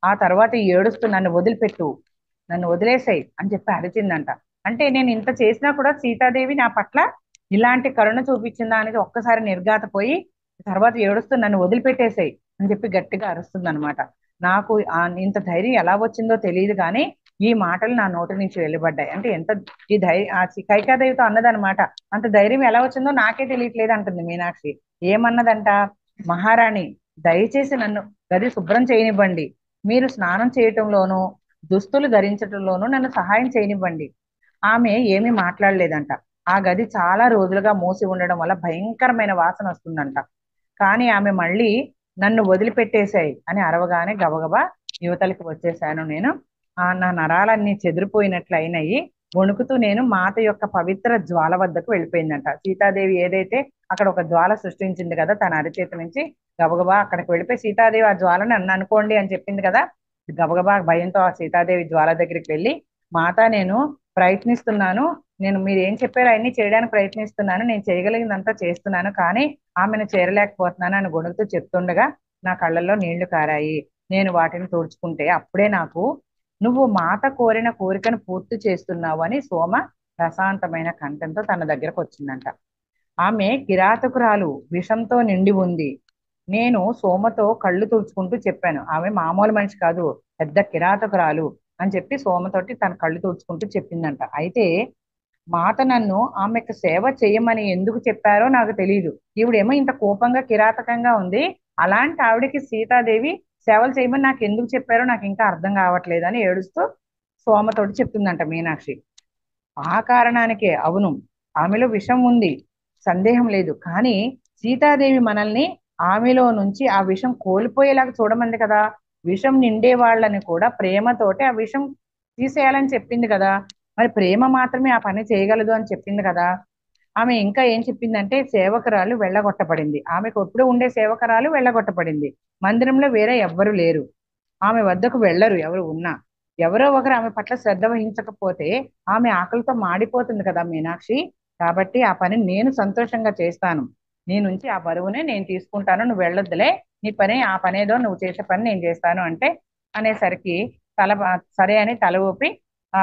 ఆ తర్వాత ఏడుస్తూ నన్ను వదిలిపెట్టు, నన్ను వదిలేసాయి అని చెప్పి అరిచిందంట. అంటే నేను ఇంత చేసినా కూడా సీతాదేవి నా పట్ల ఇలాంటి కరుణ చూపించిందా అనేది ఒక్కసారి నిర్ఘాతపోయి తర్వాత ఏడుస్తూ నన్ను వదిలిపెట్టేసాయి అని చెప్పి గట్టిగా అరుస్తుంది అనమాట. నాకు ఇంత ధైర్యం ఎలా వచ్చిందో తెలియదు కానీ ఈ మాటలు నా నోటి నుంచి వెలువడ్డాయి. అంటే ఎంత ఈ ధైర్యం ఆ కైకాదేవితో అన్నదనమాట. అంత ధైర్యం ఎలా వచ్చిందో నాకే తెలియట్లేదు అంటుంది మీనాక్షి. ఏమన్నదంట? మహారాణి, దయచేసి నన్ను గది శుభ్రం చేయనివ్వండి. మీరు స్నానం చేయటంలోనూ దుస్తులు ధరించటంలోనూ నన్ను సహాయం చేయనివ్వండి. ఆమె ఏమీ మాట్లాడలేదంట. ఆ గది చాలా రోజులుగా మూసి ఉండడం వల్ల భయంకరమైన వాసన వస్తుందంట. కానీ ఆమె మళ్ళీ నన్ను వదిలిపెట్టేశాయి అని అరవగానే గబగబా యువతలకి వచ్చేసాను నేను. నా నరాలన్నీ చెదిరిపోయినట్లు అయినాయి. వణుకుతూ నేను మాత యొక్క పవిత్ర జ్వాల వద్దకు వెళ్ళిపోయిందంట. సీతాదేవి ఏదైతే అక్కడ ఒక జ్వాల సృష్టించింది కదా తన అరచేతి నుంచి, గబగబా అక్కడికి వెళ్ళిపోయి సీతాదేవి ఆ జ్వాలని నన్ను అనుకోండి అని చెప్పింది కదా, గబగబా భయంతో ఆ సీతాదేవి జ్వాల దగ్గరికి వెళ్ళి, మాత నేను ప్రయత్నిస్తున్నాను, మీరు ఏం చెప్పారో అన్ని చేయడానికి ప్రయత్నిస్తున్నాను, నేను చేయగలిగినంతా చేస్తున్నాను, కానీ ఆమెను చేరలేకపోతున్నాను అని గొణుకుతూ చెప్తుండగా నా కళ్ళల్లో నీళ్లు కారాయి. నేను వాటిని తుడుచుకుంటే అప్పుడే నాకు నువ్వు మాత కోరిన కోరికను పూర్తి చేస్తున్నావు అని సోమ ప్రశాంతమైన కంఠంతో తన దగ్గరకు వచ్చిందంట. ఆమె కిరాతకురాలు, విషంతో నిండి ఉంది. నేను సోమతో కళ్ళు తుడుచుకుంటూ చెప్పాను, ఆమె మామూలు మనిషి కాదు, పెద్ద కిరాతకురాలు అని చెప్పి సోమతోటి తన కళ్ళు తుడుచుకుంటూ చెప్పిందంట. అయితే మాత నన్ను ఆమెకు సేవ చేయమని ఎందుకు చెప్పారో నాకు తెలియదు. ఈవిడేమో ఇంత కోపంగా కిరాతకంగా ఉంది, అలాంటి ఆవిడకి సీతాదేవి సేవలు చేయమని నాకు ఎందుకు చెప్పారో నాకు ఇంకా అర్థం కావట్లేదు అని ఏడుస్తూ సోమతోటి చెప్తుందంట మీనాక్షి. ఆ కారణానికే, అవును, ఆమెలో విషం ఉంది, సందేహం లేదు, కానీ సీతాదేవి మనల్ని ఆమెలో నుంచి ఆ విషం కోల్పోయేలాగా చూడమంది కదా, విషం నిండే వాళ్ళని కూడా ప్రేమతోటి ఆ విషం తీసేయాలని చెప్పింది కదా, మరి ప్రేమ మాత్రమే ఆ పని చేయగలదు అని చెప్పింది కదా. ఆమె ఇంకా ఏం చెప్పిందంటే సేవకురాలు వెళ్ళగొట్టబడింది, ఆమెకు ఎప్పుడు ఉండే సేవకురాలు వెళ్ళగొట్టబడింది, మందిరంలో వేరే ఎవ్వరు లేరు, ఆమె వద్దకు వెళ్ళరు ఎవరు ఉన్నా. ఎవరో ఒకరు ఆమె పట్ల శ్రద్ధ వహించకపోతే ఆమె ఆకలితో మాడిపోతుంది కదా మీనాక్షి. కాబట్టి ఆ పని నేను సంతోషంగా చేస్తాను. నీ నుంచి ఆ బరువునే నేను తీసుకుంటాను, నువ్వు వెళ్ళొద్దులే, నీ పని ఆ పనేదో నువ్వు చేసే పని నేను చేస్తాను అంటే అనేసరికి సరే అని తల ఊపి ఆ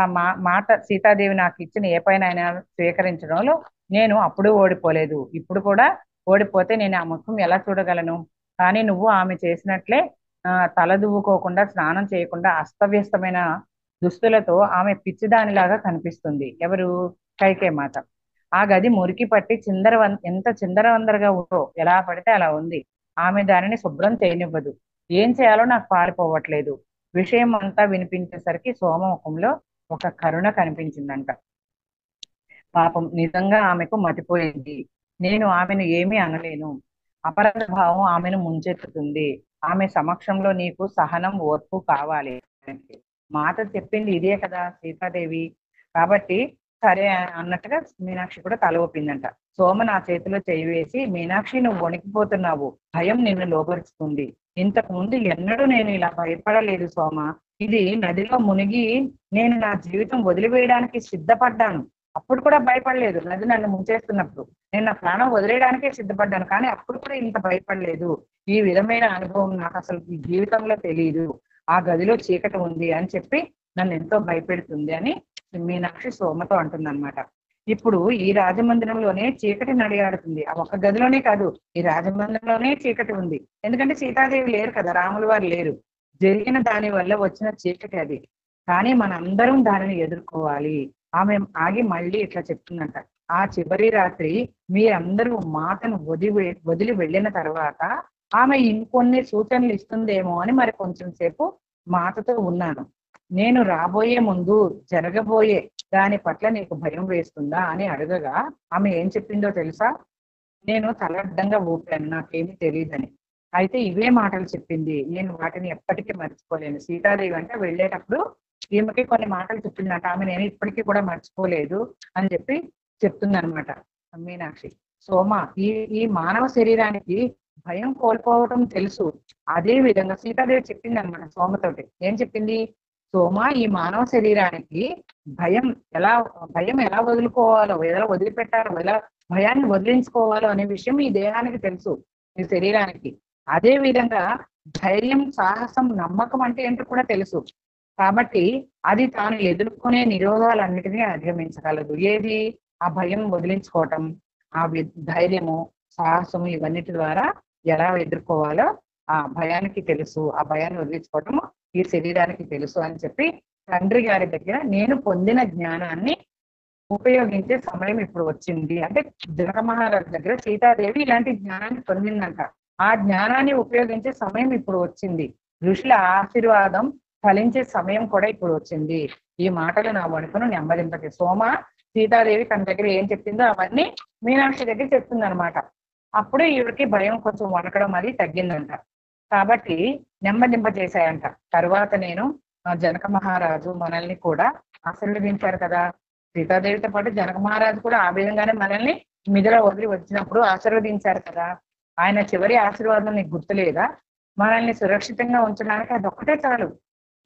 మాట సీతాదేవి నాకు ఇచ్చిన ఏ పైన అయినా స్వీకరించడంలో నేను అప్పుడు ఓడిపోలేదు, ఇప్పుడు కూడా ఓడిపోతే నేను ఆ ముఖం ఎలా చూడగలను. కానీ నువ్వు ఆమె చేసినట్లే తల దువ్వుకోకుండా స్నానం చేయకుండా అస్తవ్యస్తమైన దుస్తులతో ఆమె పిచ్చిదానిలాగా కనిపిస్తుంది. ఎవరు? కైకే మాత. ఆ గది మురికి పట్టి ఎంత చిందరవందరగా ఉందో, ఎలా పడితే అలా ఉంది. ఆమె దానిని శుభ్రం చేయనివ్వదు. ఏం చేయాలో నాకు పారిపోవట్లేదు. విషయం అంతా వినిపించేసరికి సోమముఖంలో ఒక కరుణ కనిపించిందంట. పాపం నిజంగా ఆమెకు మతిపోయింది. నేను ఆమెను ఏమీ అనలేను. అపరాధ భావం ఆమెను ముంచెత్తుతుంది. ఆమె సమక్షంలో నీకు సహనం ఓర్పు కావాలి. మాట చెప్పింది ఇదే కదా సీతాదేవి. కాబట్టి సరే అన్నట్టుగా మీనాక్షి కూడా తల ఊపిందంట. సోమ నా చేతిలో చేయి వేసి, మీనాక్షి నువ్వు వణికిపోతున్నావు, భయం నిన్ను లోపరుచుతుంది. ఇంతకు ముందు ఎన్నడూ నేను ఇలా భయపడలేదు సోమ. ఇది నదిలో మునిగి నేను నా జీవితం వదిలివేయడానికి సిద్ధపడ్డాను. అప్పుడు కూడా భయపడలేదు. నది నన్ను ముంచేస్తున్నప్పుడు నేను నా ప్రాణం వదిలేయడానికే సిద్ధపడ్డాను, కానీ అప్పుడు కూడా ఇంత భయపడలేదు. ఈ విధమైన అనుభవం నాకు అసలు ఈ జీవితంలో తెలియదు. ఆ గదిలో చీకటి ఉంది అని చెప్పి నన్ను ఎంతో భయపెడుతుంది అని మీనాక్షి సోమతో అంటుందన్నమాట. ఇప్పుడు ఈ రాజమందిరంలోనే చీకటి నడియాడుతుంది. ఆ ఒక్క గదిలోనే కాదు, ఈ రాజమందిరంలోనే చీకటి ఉంది. ఎందుకంటే సీతాదేవి లేరు కదా, రాములు వారు లేరు. జరిగిన దాని వల్ల వచ్చిన చీకటి అది. కానీ మనందరం దానిని ఎదుర్కోవాలి. ఆమె ఆగి మళ్ళీ ఇట్లా చెప్తుందంట. ఆ చివరి రాత్రి మీరందరూ మాటను వదిలి వెళ్ళిన తర్వాత ఆమె ఇంకొన్ని సూచనలు ఇస్తుందేమో అని మరి కొంచెం సేపు మాటతో ఉన్నాను. నేను రాబోయే ముందు జరగబోయే దాని పట్ల నీకు భయం వేస్తుందా అని అడగగా ఆమె ఏం చెప్పిందో తెలుసా? నేను తలడ్డంగా ఊపాను, నాకేమీ తెలియదని. అయితే ఇవే మాటలు చెప్పింది. నేను వాటిని ఎప్పటికీ మర్చిపోలేను. సీతాదేవి అంటే వెళ్ళేటప్పుడు ఈమెకి కొన్ని మాటలు చెప్పిందంట. ఆమె నేను ఇప్పటికీ కూడా మర్చిపోలేదు అని చెప్పి చెప్తుంది అనమాట మీనాక్షి. సోమ, ఈ ఈ మానవ శరీరానికి భయం కోల్పోవటం తెలుసు. అదే విధంగా సీతాదేవి చెప్పింది అనమాట సోమతోటి. ఏం చెప్పింది? సోమ, ఈ మానవ శరీరానికి భయం భయం ఎలా వదులుకోవాలో, ఎలా వదిలిపెట్టాలో, ఎలా భయాన్ని వదిలించుకోవాలో అనే విషయం ఈ దేహానికి తెలుసు, ఈ శరీరానికి. అదే విధంగా ధైర్యం, సాహసం, నమ్మకం అంటే ఏంటో కూడా తెలుసు. కాబట్టి అది తాను ఎదుర్కొనే నిరోధాలన్నిటినీ అధిగమించగలదు. ఏది? ఆ భయం వదిలించుకోవటం, ఆ ధైర్యము, సాహసము, ఇవన్నిటి ద్వారా ఎలా ఎదుర్కోవాలో ఆ భయానికి తెలుసు. ఆ భయాన్ని వదిలించుకోవటము ఈ శరీరానికి తెలుసు అని చెప్పి తండ్రి గారి దగ్గర నేను పొందిన జ్ఞానాన్ని ఉపయోగించే సమయం ఇప్పుడు వచ్చింది అంటే, జనక మహారాజు దగ్గర సీతాదేవి ఇలాంటి జ్ఞానాన్ని పొందిందంట. ఆ జ్ఞానాన్ని ఉపయోగించే సమయం ఇప్పుడు వచ్చింది. ఋషుల ఆశీర్వాదం ఫలించే సమయం కూడా ఇప్పుడు వచ్చింది. ఈ మాటలు నా వణుకును నెమ్మదింపకే. సోమ సీతాదేవి తన దగ్గర ఏం చెప్పిందో అవన్నీ మీనాక్షి దగ్గర చెప్తుంది అనమాట. అప్పుడు ఈవిడికి భయం కొంచెం వణకడం అది తగ్గిందంట. కాబట్టి నెమ్మదింప చేశాయంట. తర్వాత నేను జనక మహారాజు మనల్ని కూడా ఆశీర్వదించారు కదా, సీతాదేవితో పాటు జనక మహారాజు కూడా ఆ విధంగానే మనల్ని మిదిలో వదిలి వచ్చినప్పుడు ఆశీర్వదించారు కదా. ఆయన చివరి ఆశీర్వాదం నీకు గుర్తులేదా? మనల్ని సురక్షితంగా ఉంచడానికి అదొక్కటే చాలు.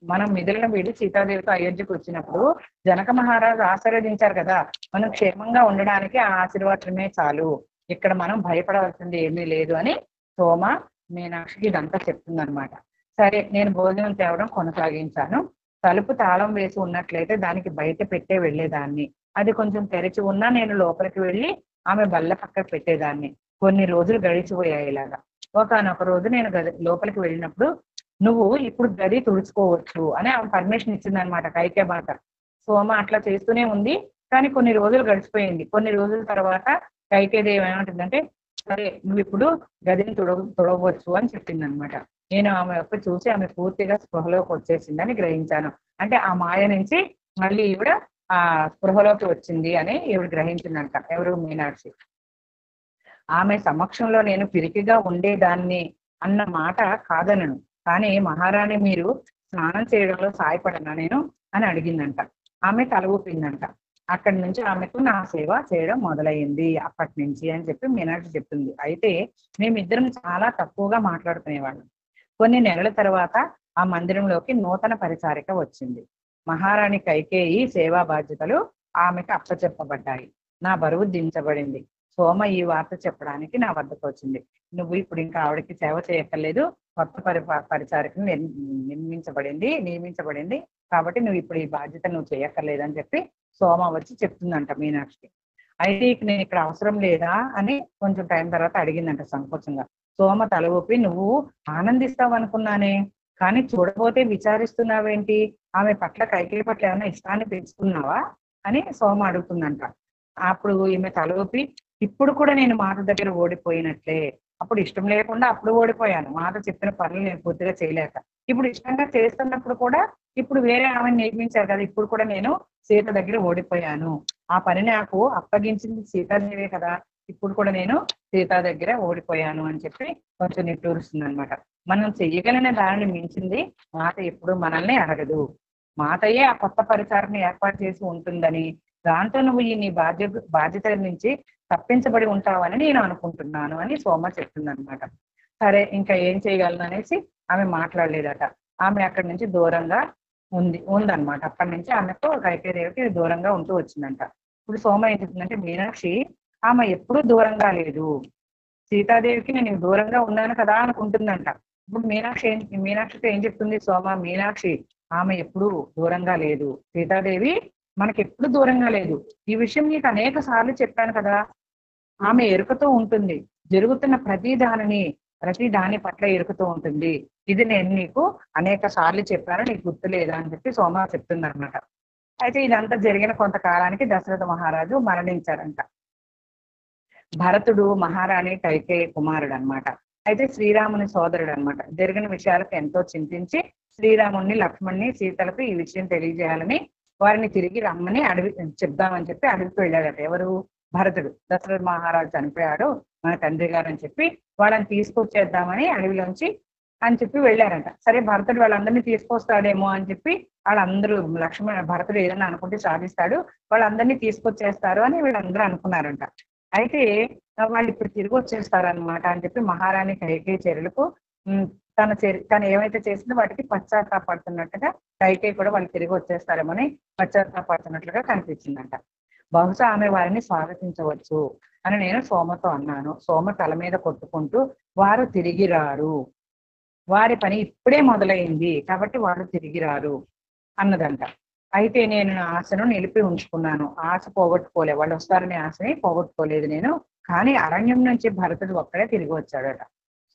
మనం మిథులను వీడి సీతాదేవితో అయోధ్యకు వచ్చినప్పుడు జనక మహారాజు ఆశీర్వదించారు కదా, మనం క్షేమంగా ఉండడానికి ఆ ఆశీర్వాదమే చాలు. ఇక్కడ మనం భయపడవలసింది ఏమీ లేదు అని సోమ మీనాక్షికి ఇదంతా చెప్తుంది అనమాట. సరే, నేను భోజనం తేవడం కొనసాగించాను. తలుపు తాళం వేసి ఉన్నట్లయితే దానికి బయట పెట్టే వెళ్ళేదాన్ని. అది కొంచెం తెరిచి ఉన్నా నేను లోపలికి వెళ్ళి ఆమె బల్ల పక్క పెట్టేదాన్ని. కొన్ని రోజులు గడిచిపోయాయి ఇలాగా. ఒకనొక రోజు నేను లోపలికి వెళ్ళినప్పుడు, నువ్వు ఇప్పుడు గది తుడుచుకోవచ్చు అని ఆమె పర్మిషన్ ఇచ్చింది అనమాట కైకే మాత. సోమ అట్లా చేస్తూనే ఉంది. కానీ కొన్ని రోజులు గడిచిపోయింది. కొన్ని రోజుల తర్వాత కైకేదేవి ఏమంటుందంటే, సరే నువ్వు ఇప్పుడు గదిని తుడవచ్చు అని చెప్పింది అనమాట. నేను ఆమె యొక్క చూసి ఆమె పూర్తిగా స్పృహలోకి వచ్చేసిందని గ్రహించాను. అంటే ఆ మాయ నుంచి మళ్ళీ ఈవిడ ఆ స్పృహలోకి వచ్చింది అని ఈవిడ గ్రహించిందంట. ఎవరు? మీనాక్షి. ఆమె సమక్షంలో నేను పిరికిగా ఉండేదాన్ని అన్న మాట కాదనను, కానీ మహారాణి మీరు స్నానం చేయడంలో సాయపడనా నేను అని అడిగిందంట. ఆమె తల ఊపిందంట. అక్కడి నుంచి ఆమెకు నా సేవ చేయడం మొదలైంది అప్పటి నుంచి అని చెప్పి మీనాక్షి చెప్తుంది. అయితే మేమిద్దరం చాలా తక్కువగా మాట్లాడుకునేవాళ్ళం. కొన్ని నెలల తర్వాత ఆ మందిరంలోకి నూతన పరిచారిక వచ్చింది. మహారాణి కైకేయి సేవా బాధ్యతలు ఆమెకు అప్పచెప్పబడ్డాయి. నా బరువు దించబడింది. సోమ ఈ వార్త చెప్పడానికి నా వద్దకు వచ్చింది. నువ్వు ఇప్పుడు ఇంకా ఆవిడకి సేవ చేయక్కర్లేదు, కొత్త పరిచారికను నియమించబడింది. కాబట్టి నువ్వు ఇప్పుడు ఈ బాధ్యత నువ్వు చేయక్కర్లేదు అని చెప్పి సోమ వచ్చి చెప్తుందంట మీనాక్షికి. అయితే నేను ఇక్కడ అవసరం లేదా అని కొంచెం టైం తర్వాత అడిగిందంట సంకోచంగా. సోమ తల ఊపి, నువ్వు ఆనందిస్తావు అనుకున్నానే, కానీ చూడబోతే విచారిస్తున్నావేంటి? ఆమె పట్ల, కైకేయి పట్ల ఏమైనా ఇష్టాన్ని పెంచుకున్నావా అని సోమ అడుగుతుందంట. అప్పుడు ఈమె తల ఊపి, ఇప్పుడు కూడా నేను మాట దగ్గర ఓడిపోయినట్లే. అప్పుడు ఇష్టం లేకుండా అప్పుడు ఓడిపోయాను, మాట చెప్పిన పనులు నేను పూర్తిగా చేయలేక. ఇప్పుడు ఇష్టంగా చేస్తున్నప్పుడు కూడా ఇప్పుడు వేరే ఆమెను నియమించారు కదా, ఇప్పుడు కూడా నేను సీత దగ్గర ఓడిపోయాను. ఆ పని నాకు అప్పగించింది సీతాదేవే కదా, ఇప్పుడు కూడా నేను సీత దగ్గర ఓడిపోయాను అని చెప్పి కొంచెం నిట్టూరుస్తుంది అనమాట. మనం చెయ్యగలిగిన దానిని మించింది మాట ఎప్పుడు మనల్ని అడగదు. మాటయే ఆ కొత్త పరిచారణ ఏర్పాటు చేసి ఉంటుందని, దాంతో నువ్వు ఈ నీ బాధ్యతల నుంచి తప్పించబడి ఉంటావని నేను అనుకుంటున్నాను అని సోమ చెప్తుంది అనమాట. సరే ఇంకా ఏం చేయగలను అనేసి ఆమె మాట్లాడలేదట. ఆమె అక్కడి నుంచి దూరంగా ఉందన్నమాట. అప్పటి నుంచి ఆమెకు కైకేయిదేవికి దూరంగా ఉంటూ వచ్చిందంట. ఇప్పుడు సోమ ఏం చెప్తుందంటే, మీనాక్షి ఆమె ఎప్పుడూ దూరంగా లేదు, సీతాదేవికి నేను దూరంగా ఉన్నాను కదా అనుకుంటుందంట. ఇప్పుడు మీనాక్షితో ఏం చెప్తుంది సోమ? మీనాక్షి ఆమె ఎప్పుడూ దూరంగా లేదు, సీతాదేవి మనకి ఎప్పుడు దూరంగా లేదు. ఈ విషయం నీకు అనేక సార్లు చెప్పాను కదా, ఆమె ఎరుకతో ఉంటుంది, జరుగుతున్న ప్రతి దాని పట్ల ఎరుకతో ఉంటుంది. ఇది నేను నీకు అనేక సార్లు చెప్పాను, నీకు గుర్తు లేదా అని చెప్పి సోమ చెప్తుంది అనమాట. అయితే ఇదంతా జరిగిన కొంతకాలానికి దశరథ మహారాజు మరణించారంట. భరతుడు మహారాణి కైకేయి కుమారుడు అనమాట. అయితే శ్రీరాముని సోదరుడు అనమాట. జరిగిన విషయాలకు ఎంతో చింతించి శ్రీరాముని, లక్ష్మణ్ణి, సీతలకు ఈ విషయం తెలియజేయాలని వారిని తిరిగి రమ్మని చెప్దామని చెప్పి అడవికి వెళ్ళాడట. ఎవరు? భరతుడు. దశరథ మహారాజు చనిపోయాడు మన తండ్రి గారు అని చెప్పి వాళ్ళని తీసుకొచ్చేద్దామని అడవిలోంచి అని చెప్పి వెళ్ళారంట. సరే భరతుడు వాళ్ళందరినీ తీసుకొస్తాడేమో అని చెప్పి వాళ్ళందరూ, భరతుడు ఏదైనా అనుకుంటే సాధిస్తాడు, వాళ్ళందరినీ తీసుకొచ్చేస్తారు అని వీళ్ళందరూ అనుకున్నారంట. అయితే వాళ్ళు ఇప్పుడు తిరిగి వచ్చేస్తారనమాట అని చెప్పి మహారాణి కైకేయి చర్యలకు తను ఏమైతే చేసిందో వాటికి పశ్చాత్తాపడుతున్నట్టుగా కైకేయి కూడా వాళ్ళు తిరిగి వచ్చేస్తారేమోని పశ్చాత్తాపడుతున్నట్లుగా కనిపించిందంట. బహుశా ఆమె వారిని స్వాగతించవచ్చు అని నేను సోమతో అన్నాను. సోమ తల మీద కొట్టుకుంటూ, వారు తిరిగి రారు, వారి పని ఇప్పుడే మొదలైంది కాబట్టి వారు తిరిగి రారు అన్నదంట. అయితే నేను నా ఆశను నిలిపి ఉంచుకున్నాను, ఆశ పోగొట్టుకోలే, వాళ్ళు వస్తారనే ఆశని పోగొట్టుకోలేదు నేను. కానీ అరణ్యం నుంచి భరతుడు ఒక్కడే తిరిగి వచ్చాడట.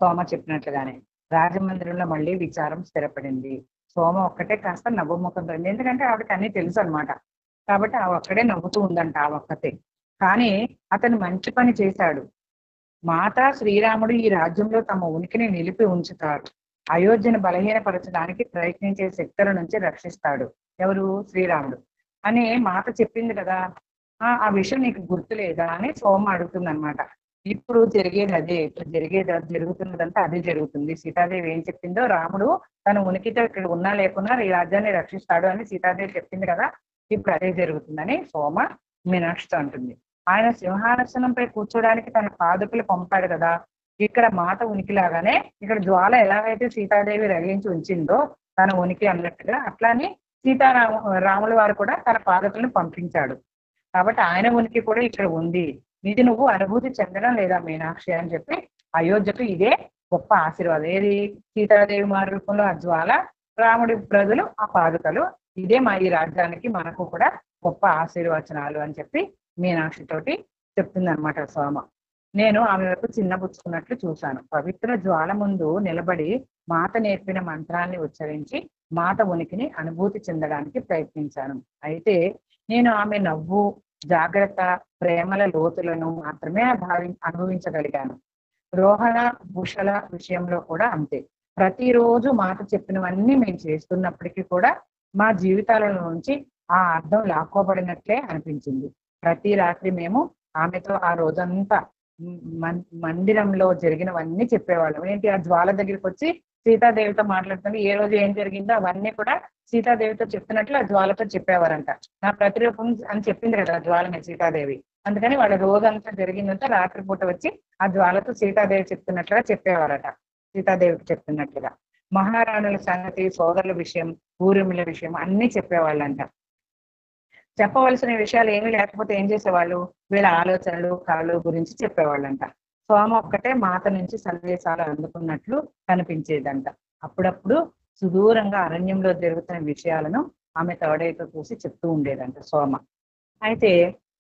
సోమ చెప్పినట్లుగానే రాజమందిరంలో మళ్ళీ విచారం స్థిరపడింది. సోమ ఒక్కటే కాస్త నవ్వుముఖంతో, ఎందుకంటే ఆవిడకి అన్ని తెలుసు అనమాట. కాబట్టి ఆ ఒక్కడే నవ్వుతూ ఉందంట, ఆ ఒక్కతే. కానీ అతను మంచి పని చేశాడు. మాతా శ్రీరాముడు ఈ రాజ్యంలో తమ ఉనికిని నిలిపి ఉంచుతారు, అయోధ్యను బలహీనపరచడానికి ప్రయత్నించే శక్తుల నుంచి రక్షిస్తాడు. ఎవరు? శ్రీరాముడు అని మాత చెప్పింది కదా, ఆ విషయం నీకు గుర్తులేదా అని సోమ అడుగుతుంది అనమాట. ఇప్పుడు జరిగేది అదే, ఇప్పుడు జరుగుతున్నదంతా అదే జరుగుతుంది. సీతాదేవి ఏం చెప్పిందో, రాముడు తన ఉనికితో ఇక్కడ ఉన్నా లేకున్నా ఈ రాజ్యాన్ని రక్షిస్తాడు అని సీతాదేవి చెప్పింది కదా, ఇప్పుడు అదే జరుగుతుందని సోమ మీనాక్షితో అంటుంది. ఆయన సింహాసనంపై కూర్చోడానికి తన పాదుకులు పంపాడు కదా, ఇక్కడ మాత ఉనికిలాగానే ఇక్కడ జ్వాల ఎలాగైతే సీతాదేవి రగిలించి ఉంచిందో తన ఉనికి అన్నట్టుగా, అట్లానే రాముల వారు కూడా తన పాదకులను పంపించాడు. కాబట్టి ఆయన ఉనికి కూడా ఇక్కడ ఉంది, ఇది నువ్వు అనుభూతి చెందడం లేదా మీనాక్షి అని చెప్పి అయోధ్యకు ఇదే గొప్ప ఆశీర్వాదం. ఏది? సీతాదేవి మారి రూపంలో ఆ జ్వాల, రాముడి ప్రజలు ఆ పాదుకలు, ఇదే మా ఈ రాజ్యానికి మనకు కూడా గొప్ప ఆశీర్వచనాలు అని చెప్పి మీనాక్షితోటి చెప్తుంది అనమాట సోమ. నేను ఆమె వైపు చిన్నబుచ్చుకున్నట్లు చూశాను. పవిత్ర జ్వాల ముందు నిలబడి మాత నేర్పిన మంత్రాన్ని ఉచ్చరించి మాత ఉనికిని అనుభూతి చెందడానికి ప్రయత్నించాను. అయితే నేను ఆమె నవ్వు, జాగ్రత్త, ప్రేమల లోతులను మాత్రమే అనుభవించగలిగాను. రోహణ, భూషల విషయంలో కూడా అంతే. ప్రతిరోజు మాట చెప్పినవన్నీ మేము చేస్తున్నప్పటికీ కూడా మా జీవితాల నుంచి ఆ అర్థం లాక్కోబడినట్లే అనిపించింది. ప్రతి రాత్రి మేము ఆమెతో ఆ రోజంతా మందిరంలో జరిగినవన్నీ చెప్పేవాళ్ళం. ఏంటి? ఆ జ్వాల దగ్గరికి వచ్చి సీతాదేవితో మాట్లాడుతుంది, ఏ రోజు ఏం జరిగిందో అవన్నీ కూడా సీతాదేవితో చెప్తున్నట్లు ఆ జ్వాలతో చెప్పేవారంట. నా ప్రతిరూపం అని చెప్పింది కదా జ్వాలని సీతాదేవి, అందుకని వాళ్ళ రోజంతా జరిగిందంతా రాత్రిపూట వచ్చి ఆ జ్వాలతో సీతాదేవి చెప్తున్నట్లుగా చెప్పేవారట, సీతాదేవికి చెప్తున్నట్లుగా. మహారాణుల సంగతి, సోదరుల విషయం, ఊరిమిల విషయం అన్ని చెప్పేవాళ్ళంట. చెప్పవలసిన విషయాలు ఏమీ లేకపోతే ఏం చేసేవాళ్ళు, వీళ్ళ ఆలోచనలు కళలు గురించి చెప్పేవాళ్ళంట. సోమ ఒక్కటే మాత నుంచి సందేశాలు అందుకున్నట్లు కనిపించేదంట. అప్పుడప్పుడు సుదూరంగా అరణ్యంలో జరుగుతున్న విషయాలను ఆమె తోడేతో చూసి చెప్తూ ఉండేదంట సోమ. అయితే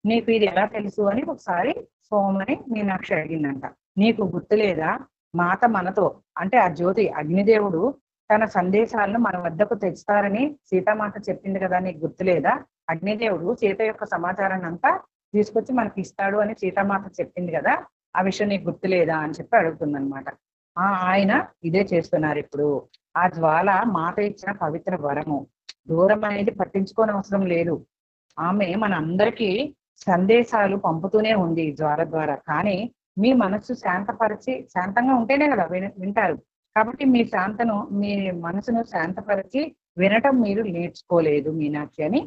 నీకు ఇది ఎలా తెలుసు అని ఒకసారి సోమని మీనాక్షి అడిగిందంట. నీకు గుర్తులేదా, మాత మనతో, అంటే ఆ జ్యోతి అగ్నిదేవుడు తన సందేశాలను మన వద్దకు తెస్తారని సీతామాత చెప్పింది కదా, నీకు గుర్తులేదా? అగ్నిదేవుడు సీత యొక్క సమాచారాన్ని అంతా తీసుకొచ్చి మనకి ఇస్తాడు అని సీతామాత చెప్పింది కదా, ఆ విషయం నీకు గుర్తులేదా అని చెప్పి అడుగుతుందన్నమాట. ఆయన ఇదే చేస్తున్నారు ఇప్పుడు. ఆ జ్వాల మాత ఇచ్చిన పవిత్ర వరము. దూరం అనేది పట్టించుకోని అవసరం లేదు. ఆమె మన అందరికీ సందేశాలు పంపుతూనే ఉంది ఈ జ్వాల ద్వారా. కానీ మీ మనస్సు శాంతపరిచి, శాంతంగా ఉంటేనే కదా వింటారు. కాబట్టి మీ మనసును శాంతపరిచి వినటం మీరు నేర్చుకోలేదు మీనాక్షి అని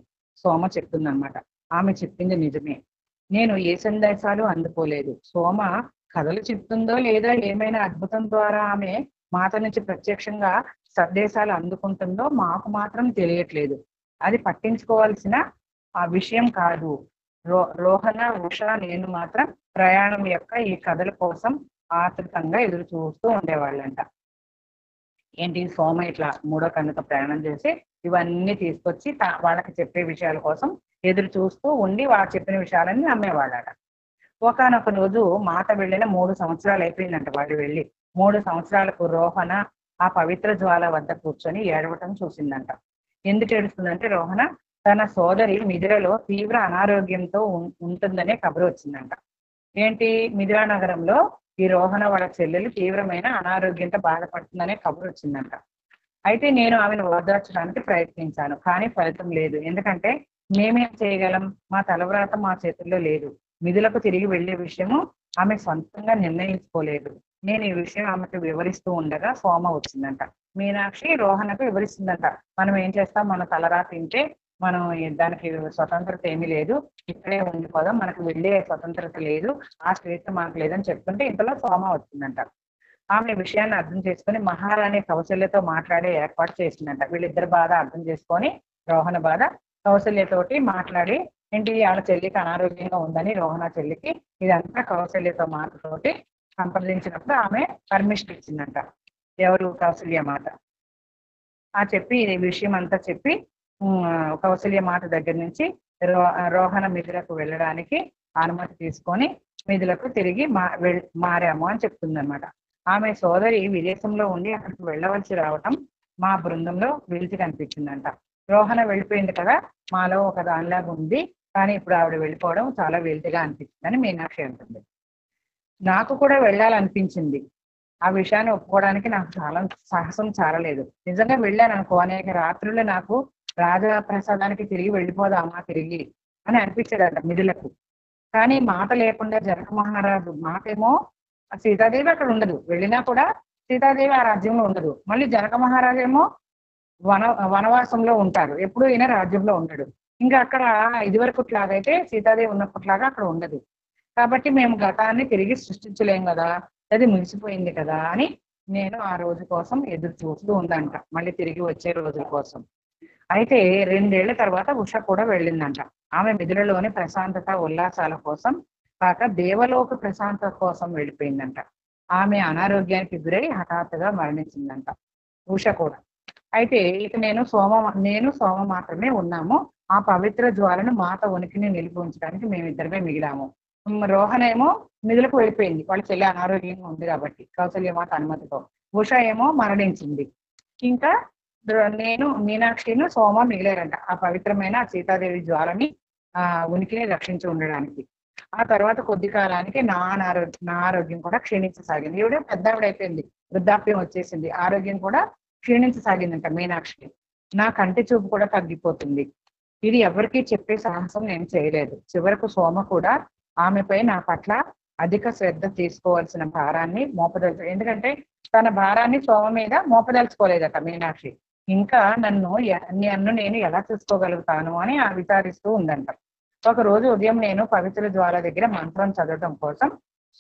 సోమ చెప్తుందన్నమాట. ఆమె చెప్పింది నిజమే. నేను ఏ సందేశాలు అందుకోలేదు. సోమ కథలు చెప్తుందో లేదా ఏమైనా అద్భుతం ద్వారా ఆమె మాత నుంచి ప్రత్యక్షంగా సందేశాలు అందుకుంటుందో మాకు మాత్రం తెలియట్లేదు. అది పట్టించుకోవాల్సిన ఆ విషయం కాదు. రోహణ, ఉష, నేను మాత్రం ప్రయాణం యొక్క ఈ కథల కోసం ఆతృతంగా ఎదురు చూస్తూ ఉండేవాళ్ళంట. ఏంటి, సోమ ఇట్లా మూడో కన్నుతో ప్రయాణం చేసి ఇవన్నీ తీసుకొచ్చి వాళ్ళకి చెప్పే విషయాల కోసం ఎదురు చూస్తూ ఉండి వాళ్ళు చెప్పిన విషయాలన్నీ నమ్మేవాళ్ళట. ఒకనొక రోజు మాత వెళ్ళిన 3 సంవత్సరాలు అయిపోయిందంట. వాళ్ళు వెళ్ళి 3 సంవత్సరాలకు రోహణ ఆ పవిత్ర జ్వాల వద్ద కూర్చొని ఏడవటం చూసిందంట. ఎందుకు ఏడుస్తుందంటే, రోహణ తన సోదరి మిథిలలో తీవ్ర అనారోగ్యంతో ఉంటుందనే కబురు వచ్చిందంట. ఏంటి, మిథిలా నగరంలో ఈ రోహణ వాళ్ళ చెల్లెలు తీవ్రమైన అనారోగ్యంతో బాధపడుతుందనే కబురు వచ్చిందంట. అయితే నేను ఆమెను ఓదార్చడానికి ప్రయత్నించాను, కానీ ఫలితం లేదు. ఎందుకంటే మేమేం చేయగలం, మా తలవ్రాత మా చేతుల్లో లేదు. మిథులకు తిరిగి వెళ్లే విషయము ఆమె సొంతంగా నిర్ణయించుకోలేదు. నేను ఈ విషయం ఆమెకు వివరిస్తూ ఉండగా సోమ వచ్చిందంట. మీనాక్షి రోహణకు వివరిస్తుందంట, మనం ఏం చేస్తాం, మన తలరాత తింటే మనం దానికి స్వతంత్రత ఏమీ లేదు, ఇక్కడే ఉండిపోదాం, మనకు వెళ్ళే స్వతంత్రత లేదు, ఆ స్వేచ్ఛ మనకు లేదని చెప్తుంటే ఇంతలో సోమ వచ్చిందంట. ఆమె విషయాన్ని అర్థం చేసుకుని మహారాణి కౌశల్యతో మాట్లాడే ఏర్పాటు చేసిందంట. వీళ్ళిద్దరి బాధ అర్థం చేసుకొని రోహణ బాధ కౌశల్యతోటి మాట్లాడి, ఏంటి వాళ్ళ చెల్లికి అనారోగ్యంగా ఉందని రోహణ చెల్లికి ఇదంతా కౌశల్యతో మాటతోటి సంప్రదించినప్పుడు ఆమె పర్మిషన్ ఇచ్చిందంట. ఎవరు, కౌశల్య మాత. ఆ చెప్పి ఈ విషయం అంతా చెప్పి కౌశల్య మాత దగ్గర నుంచి రోహణ మిథులకు వెళ్ళడానికి అనుమతి తీసుకొని మిథులకు తిరిగి మారాము అని చెప్తుందన్నమాట. ఆమె సోదరి విదేశంలో ఉండి అక్కడికి వెళ్ళవలసి రావటం మా బృందంలో వెలితి కనిపించిందంట. రోహణ వెళ్ళిపోయింది కదా, మాలో ఒక దానిలాగా ఉంది, కానీ ఇప్పుడు ఆవిడ వెళ్ళిపోవడం చాలా వెలితిగా అనిపించిందని మీనాక్షి అంటుంది. నాకు కూడా వెళ్ళాలనిపించింది. ఆ విషయాన్ని ఒప్పుకోవడానికి నాకు చాలా సాహసం చాలలేదు. నిజంగా వెళ్ళాను అనుకో, అనేక రాత్రులు నాకు రాజప్రసాదానికి తిరిగి వెళ్ళిపోదామా తిరిగి అని అనిపించేదట మిథులకు. కానీ మాట లేకుండా జనక మహారాజు, మాకేమో సీతాదేవి అక్కడ ఉండదు, వెళ్ళినా కూడా సీతాదేవి ఆ రాజ్యంలో ఉండదు. మళ్ళీ జనక మహారాజు ఏమో వనవాసంలో ఉంటారు, ఎప్పుడు ఈయన రాజ్యంలో ఉండడు. ఇంకా అక్కడ ఇదివరకుట్లాగైతే సీతాదేవి ఉన్నప్పట్లాగా అక్కడ ఉండదు. కాబట్టి మేము గతాన్ని తిరిగి సృష్టించలేం కదా, అది ముగిసిపోయింది కదా అని నేను ఆ రోజు కోసం ఎదురు చూస్తూ ఉందంట, మళ్ళీ తిరిగి వచ్చే రోజుల కోసం. అయితే 2 ఏళ్ల తర్వాత ఉష కూడా వెళ్ళిందంట. ఆమె మిథులలోని ప్రశాంతత ఉల్లాసాల కోసం కాక దేవలోక ప్రశాంతత కోసం వెళ్ళిపోయిందంట. ఆమె అనారోగ్యానికి గురై హఠాత్తుగా మరణించిందంట ఉష కూడా. అయితే ఇక నేను సోమ మాత్రమే ఉన్నాము. ఆ పవిత్ర జ్వాలను మాత ఉనికిని నిలిపి ఉంచడానికి మేమిద్దరమే మిగిలాము. రోహణ ఏమో మిథులకు వెళ్ళిపోయింది, వాళ్ళ చెల్లి అనారోగ్యంగా ఉంది కాబట్టి కౌశల్య మాత అనుమతితో. ఉష ఏమో మరణించింది. ఇంకా నేను, మీనాక్షిను, సోమ మిగిలారంట ఆ పవిత్రమైన సీతాదేవి జ్వాలని ఉనికిని రక్షించి ఉండడానికి. ఆ తర్వాత కొద్ది కాలానికి నా ఆరోగ్యం కూడా క్షీణించసాగింది. ఈవిడ పెద్ద ఆవిడ అయిపోయింది, వృద్ధాప్యం వచ్చేసింది, ఆరోగ్యం కూడా క్షీణించసాగిందంట మీనాక్షికి. నా కంటి చూపు కూడా తగ్గిపోతుంది. ఇది ఎవరికీ చెప్పే సాహసం నేను చేయలేదు. చివరకు సోమ కూడా ఆమెపై నా పట్ల అధిక శ్రద్ధ తీసుకోవాల్సిన భారాన్ని ఎందుకంటే తన భారాన్ని సోమ మీద మోపదలుచుకోలేదట మీనాక్షి. ఇంకా నన్ను నేను ఎలా చూసుకోగలుగుతాను అని విచారిస్తూ ఉందంట. ఒక రోజు ఉదయం నేను పవిత్ర జ్వాల దగ్గర మంత్రం చదవటం కోసం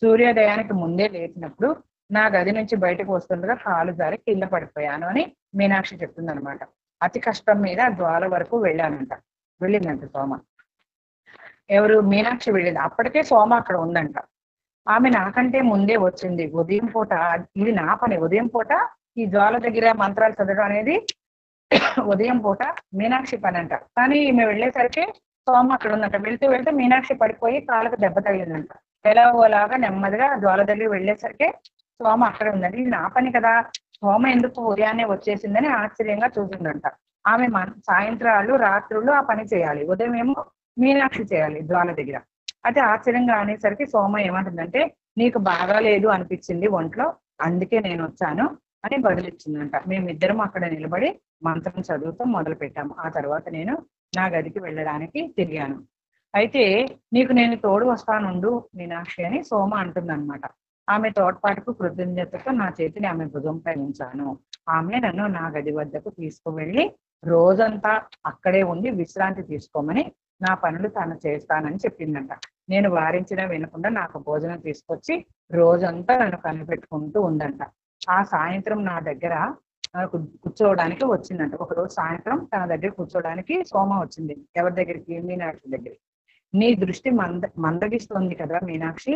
సూర్యోదయానికి ముందే లేచినప్పుడు నా గది నుంచి బయటకు వస్తుండగా కాలు జారి కింద పడిపోయాను అని మీనాక్షి చెప్తుంది అనమాట. అతి కష్టం మీద జ్వాల వరకు వెళ్ళిందంట సోమ. ఎవరు? మీనాక్షి వెళ్ళింది. అప్పటికే సోమ అక్కడ ఉందంట. ఆమె నాకంటే ముందే వచ్చింది. ఉదయం పూట ఇది నా పని. ఉదయం పూట ఈ జ్వాల దగ్గర మంత్రాలు చదవడం అనేది ఉదయం పూట మీనాక్షి పని అంట. కానీ ఈమె వెళ్ళేసరికి సోమ అక్కడ ఉందంట. వెళ్తే మీనాక్షి పడిపోయి కాళ్ళకు దెబ్బ తగిలిందంట. ఎలాగోలాగా నెమ్మదిగా జ్వాల దగ్గర వెళ్ళేసరికి సోమ అక్కడ ఉందండి. ఇది నా పని కదా, సోమ ఎందుకు ఉదయాన్నే వచ్చేసిందని ఆశ్చర్యంగా చూసిందంట. ఆమె సాయంత్రాలు రాత్రులు ఆ పని చేయాలి, ఉదయం ఏమో మీనాక్షి చేయాలి జ్వాల దగ్గర. అయితే ఆశ్చర్యంగా అనేసరికి సోమ ఏమంటుందంటే, నీకు బాగా లేదు అనిపించింది ఒంట్లో, అందుకే నేను వచ్చాను అని బదులిచ్చిందంట. మేమిద్దరం అక్కడ నిలబడి మంత్రం చదువుతూ మొదలు పెట్టాము. ఆ తర్వాత నేను నా గదికి వెళ్ళడానికి తిరిగాను. అయితే నీకు నేను తోడు వస్తానుండు మీనాక్షి అని సోమ అంటుందన్నమాట. ఆమె తోడ్పాటుకు కృతజ్ఞతతో నా చేతిని ఆమె భుజంపై ఉంచాను. ఆమె నన్ను నా గది వద్దకు తీసుకువెళ్ళి రోజంతా అక్కడే ఉండి విశ్రాంతి తీసుకోమని, నా పనులు తాను చేస్తానని చెప్పిందంట. నేను వారించినా వినకుండా నాకు భోజనం తీసుకొచ్చి రోజంతా నన్ను కనిపెట్టుకుంటూ ఉందంట. ఆ సాయంత్రం నా దగ్గర కూర్చోవడానికి వచ్చిందంట. ఒకరోజు సాయంత్రం తన దగ్గర కూర్చోవడానికి సోమ వచ్చింది. ఎవరి దగ్గరికి? మీనాక్షి దగ్గరికి. నీ దృష్టి మందగిస్తుంది కదా మీనాక్షి,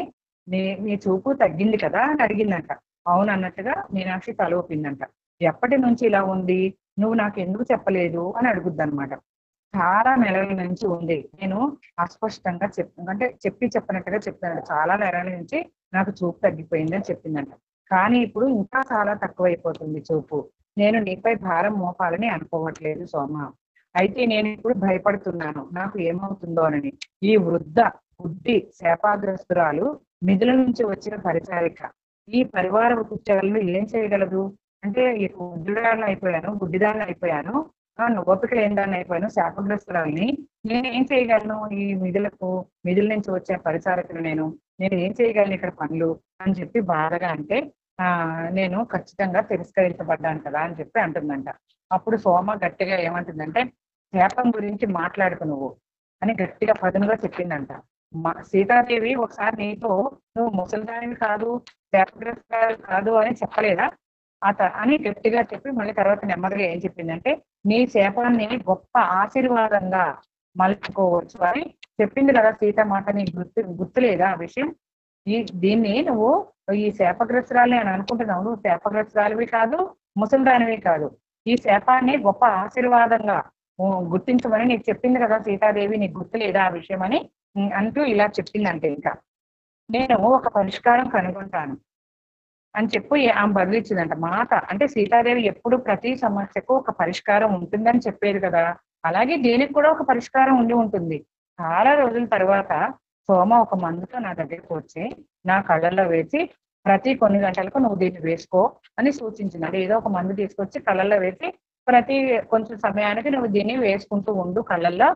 నీ చూపు తగ్గింది కదా అని అడిగిందంట. అవును అన్నట్టుగా మీనాక్షి తల ఊపిందంట. ఎప్పటి నుంచి ఇలా ఉంది, నువ్వు నాకు ఎందుకు చెప్పలేదు అని అడుగుద్ది అనమాట. చాలా నెలల నుంచి ఉంది, నేను అస్పష్టంగా చెప్పినట్టుగా చెప్తానంట. చాలా నెలల నుంచి నాకు చూపు తగ్గిపోయింది అని చెప్పిందంట. కానీ ఇప్పుడు ఇంకా చాలా తక్కువైపోతుంది చూపు. నేను నీపై భారం మోపాలని అనుకోవట్లేదు సోమ. అయితే నేను ఇప్పుడు భయపడుతున్నాను, నాకు ఏమవుతుందో అని. ఈ వృద్ధ బుద్ధి శాపాగ్రస్తురాలు మిథుల నుంచి వచ్చిన పరిచారిక ఈ పరివార కుత్యాలను ఏం చేయగలదు? అంటే వృద్ధురాలను అయిపోయాను, గుడ్డిదాన్ని అయిపోయాను, ఓపిక లేని దాన్ని అయిపోయాను, శాపగ్రస్తురాలని నేను ఏం చేయగలను? ఈ మిథుల నుంచి వచ్చే పరిచారకులు నేను ఏం చేయగలను ఇక్కడ పనులు అని చెప్పి బాధగా అంటే, నేను ఖచ్చితంగా తిరస్కరించబడ్డాను కదా అని చెప్పి అంటుందంట. అప్పుడు సోమ గట్టిగా ఏమంటుందంటే, శాపం గురించి మాట్లాడుకు నువ్వు అని గట్టిగా పదునుగా చెప్పిందంట. సీతాదేవి ఒకసారి నీతో నువ్వు ముసలిదానివి కాదు, శాపగ్రస్తురాలు కాదు అని చెప్పలేదా అని గట్టిగా చెప్పి మళ్ళీ తర్వాత నెమ్మదిగా ఏం చెప్పిందంటే, నీ శాపాన్ని గొప్ప ఆశీర్వాదంగా మలుచుకోవచ్చు అని చెప్పింది కదా సీత మాట. నీకు గుర్తులేదా ఆ విషయం? దీన్ని నువ్వు ఈ శాపగ్రస్తురాలి అని అనుకుంటున్నావు. నువ్వు శాపగ్రస్తురాలివి కాదు, ముసలిదానివి కాదు. ఈ శాపాన్ని గొప్ప ఆశీర్వాదంగా గుర్తించమని నీకు చెప్పింది కదా సీతాదేవి, నీకు గుర్తులేదా ఆ విషయం అని అంటూ ఇలా చెప్పిందంటే, ఇంకా నేను ఒక పరిష్కారం కనుగొంటాను అని చెప్పి ఆమె బదిలిచ్చిందంట. మాట అంటే సీతాదేవి ఎప్పుడు ప్రతి సమస్యకు ఒక పరిష్కారం ఉంటుందని చెప్పేది కదా, అలాగే దీనికి కూడా ఒక పరిష్కారం ఉండి ఉంటుంది. చాలా రోజుల తర్వాత సోమ ఒక మందుతో నా దగ్గరికి వచ్చి నా కళ్ళల్లో వేసి, ప్రతి కొన్ని గంటలకు నువ్వు దీన్ని వేసుకో అని సూచించింది. అంటే ఏదో ఒక మందు తీసుకొచ్చి కళ్ళల్లో వేసి ప్రతి కొంచెం సమయానికి నువ్వు దీన్ని వేసుకుంటూ ఉండు కళ్ళల్లో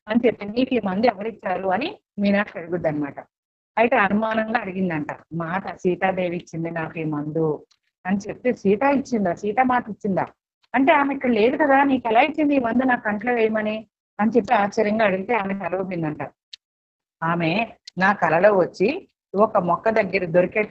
అని చెప్పి, నీకు ఈ మందు ఎవరిచ్చారు అని మీనాక్షి అడుగుద్ది అనమాట. అయితే అనుమానంగా అడిగిందంట. మాట సీతాదేవి ఇచ్చింది నాకు ఈ మందు అని చెప్పి. సీత ఇచ్చిందా? సీత మాట ఇచ్చిందా అంటే, ఆమె ఇక్కడ లేదు కదా, నీకు ఎలా ఇచ్చింది ఈ మందు నా కంట్లో వేయమని అని చెప్పి ఆశ్చర్యంగా అడిగితే ఆమె తలవుపిందంట. ఆమె నా కలలో వచ్చి ఒక మొక్క దగ్గర దొరికే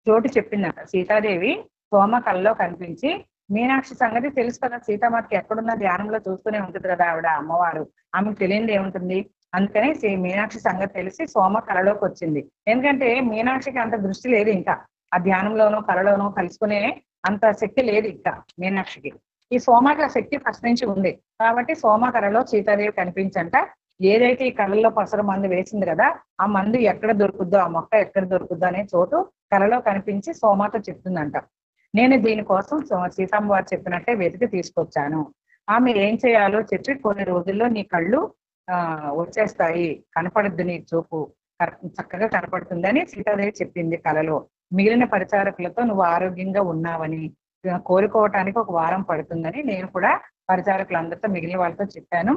చోటు చెప్పిందంట. సీతాదేవి సోమ కళలో కనిపించి, మీనాక్షి సంగతి తెలుసు కదా, సీతామాతకి ఎక్కడున్న ధ్యానంలో చూస్తూనే ఉంటుంది కదా ఆవిడ అమ్మవారు, ఆమెకు తెలియదు ఏముంటుంది. అందుకని మీనాక్షి సంగతి తెలిసి సోమ కళలోకి వచ్చింది. ఎందుకంటే మీనాక్షికి అంత దృష్టి లేదు, ఇంకా ఆ ధ్యానంలోనో కళలోనో కలుసుకునే అంత శక్తి లేదు ఇంకా మీనాక్షికి. ఈ సోమకి ఆ శక్తి ఫస్ట్ నుంచి ఉంది కాబట్టి సోమ కళలో సీతాదేవి కనిపించంట. ఏదైతే ఈ కళల్లో పసరు మందు వేసింది కదా, ఆ మందు ఎక్కడ దొరుకుద్దో, ఆ మొక్క ఎక్కడ దొరుకుద్దో అనే చోటు కళలో కనిపించి సోమతో చెప్తుందంట. నేను దీనికోసం సీతమ్మ వారు చెప్పినట్టే వెతికి తీసుకొచ్చాను. ఆమె ఏం చేయాలో చెప్పి కొన్ని రోజుల్లో నీ కళ్ళు వచ్చేస్తాయి, కనపడద్దు, నీ చూపు చక్కగా కనపడుతుందని సీతాదేవి చెప్పింది కళలో. మిగిలిన పరిచారకులతో నువ్వు ఆరోగ్యంగా ఉన్నావని కోరుకోవటానికి ఒక వారం పడుతుందని నేను కూడా పరిచారకులందరితో మిగిలిన వాళ్ళతో చెప్పాను.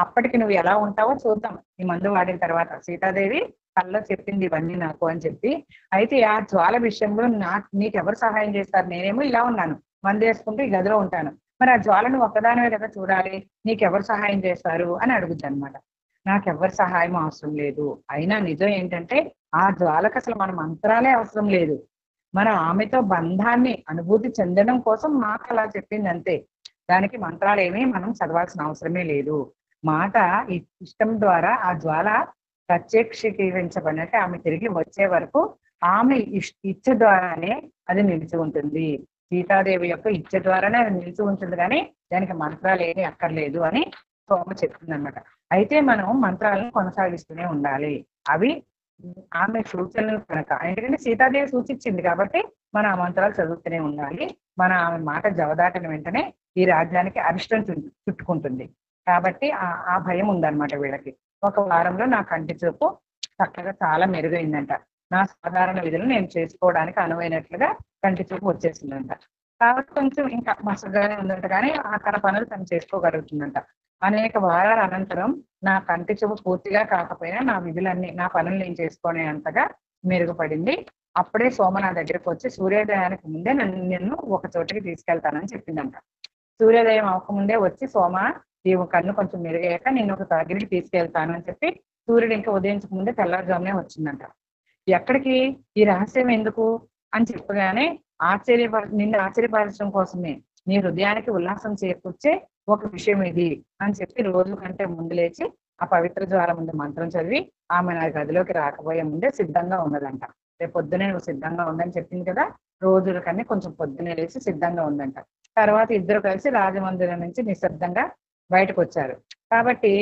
అప్పటికి నువ్వు ఎలా ఉంటావో చూద్దాం ఈ మందు వాడిన తర్వాత. సీతాదేవి కళ్ళలో చెప్పింది ఇవన్నీ నాకు అని చెప్పి. అయితే ఆ జ్వాల విషయంలో నీకెవరు సహాయం చేస్తారు? నేనేమో ఇలా ఉన్నాను, మందు వేసుకుంటూ ఈ గదిలో ఉంటాను, మరి ఆ జ్వాలను ఒక్కదానివే కదా చూడాలి, నీకెవరు సహాయం చేస్తారు అని అడుగుద్ది అనమాట. నాకెవరి సహాయం అవసరం లేదు. అయినా నిజం ఏంటంటే ఆ జ్వాలకు అసలు మన మంత్రాలే అవసరం లేదు. మనం ఆమెతో బంధాన్ని అనుభూతి చెందడం కోసం మాట అలా చెప్పింది అంతే. దానికి మంత్రాలు ఏమీ మనం చదవాల్సిన అవసరమే లేదు. మాట ఇష్టం ద్వారా ఆ జ్వాల ప్రత్యక్షీకరించబడినట్టు ఆమె తిరిగి వచ్చే వరకు ఆమె ఇచ్చ ద్వారానే అది నిలిచి ఉంటుంది. సీతాదేవి యొక్క ఇచ్చ ద్వారానే అది నిలిచి ఉంటుంది, కానీ దానికి మంత్రాలు ఏమీ అక్కర్లేదు అని సోమ చెప్తుంది అనమాట. అయితే మనం మంత్రాలను కొనసాగిస్తూనే ఉండాలి. అవి ఆమె సూచనలు కనుక, ఎందుకంటే సీతాదేవి సూచించింది కాబట్టి మనం ఆ మంత్రాలు చదువుతూనే ఉండాలి. మన ఆమె మాట జవదాటిన వెంటనే ఈ రాజ్యానికి అరిష్టం చుట్టుకుంటుంది. కాబట్టి ఆ భయం ఉందన్నమాట వీళ్ళకి. ఒక వారంలో నా కంటి చూపు చక్కగా చాలా మెరుగైందంట. నా సాధారణ విధులు నేను చేసుకోవడానికి అనువైనట్లుగా కంటి చూపు వచ్చేసిందంట. కాబట్టి కొంచెం ఇంకా మసగానే ఉందంట, కానీ తన పనులు తను చేసుకోగలుగుతుందంట. అనేక వారాల అనంతరం నా కంటి చూపు పూర్తిగా కాకపోయినా నా విధులన్నీ, నా పనులు నేను చేసుకునే అంతగా మెరుగుపడింది. అప్పుడే సోమ నా దగ్గరకు వచ్చి సూర్యోదయానికి ముందే నిన్ను ఒక చోటికి తీసుకెళ్తానని చెప్పిందంట. సూర్యోదయం అవ్వకముందే వచ్చి సోమ ఈ కన్ను కొంచెం మెరుగయ్యాక నేను ఒక దగ్గరికి తీసుకెళ్తాను అని చెప్పి సూర్యుడు ఇంకా ఉదయించక ముందే తెల్లారుజామునే వచ్చిందంట. ఎక్కడికి, ఈ రహస్యం ఎందుకు అని చెప్పగానే నిన్ను ఆశ్చర్యపరచడం కోసమే, నీ హృదయానికి ఉల్లాసం చేకూర్చే ఒక విషయం ఇది అని చెప్పి రోజు కంటే ముందు లేచి ఆ పవిత్ర జ్వాల ముందు మంత్రం చదివి ఆమె నా గదిలోకి రాకపోయే ముందే సిద్ధంగా ఉన్నదంట. రేపు పొద్దునే నువ్వు సిద్ధంగా ఉందని చెప్పింది కదా, రోజుల కన్నా కొంచెం పొద్దునే లేచి సిద్ధంగా ఉందంట. తర్వాత ఇద్దరు కలిసి రాజమందిరం నుంచి నిశ్శబ్దంగా బయటకు వచ్చారు. కాబట్టి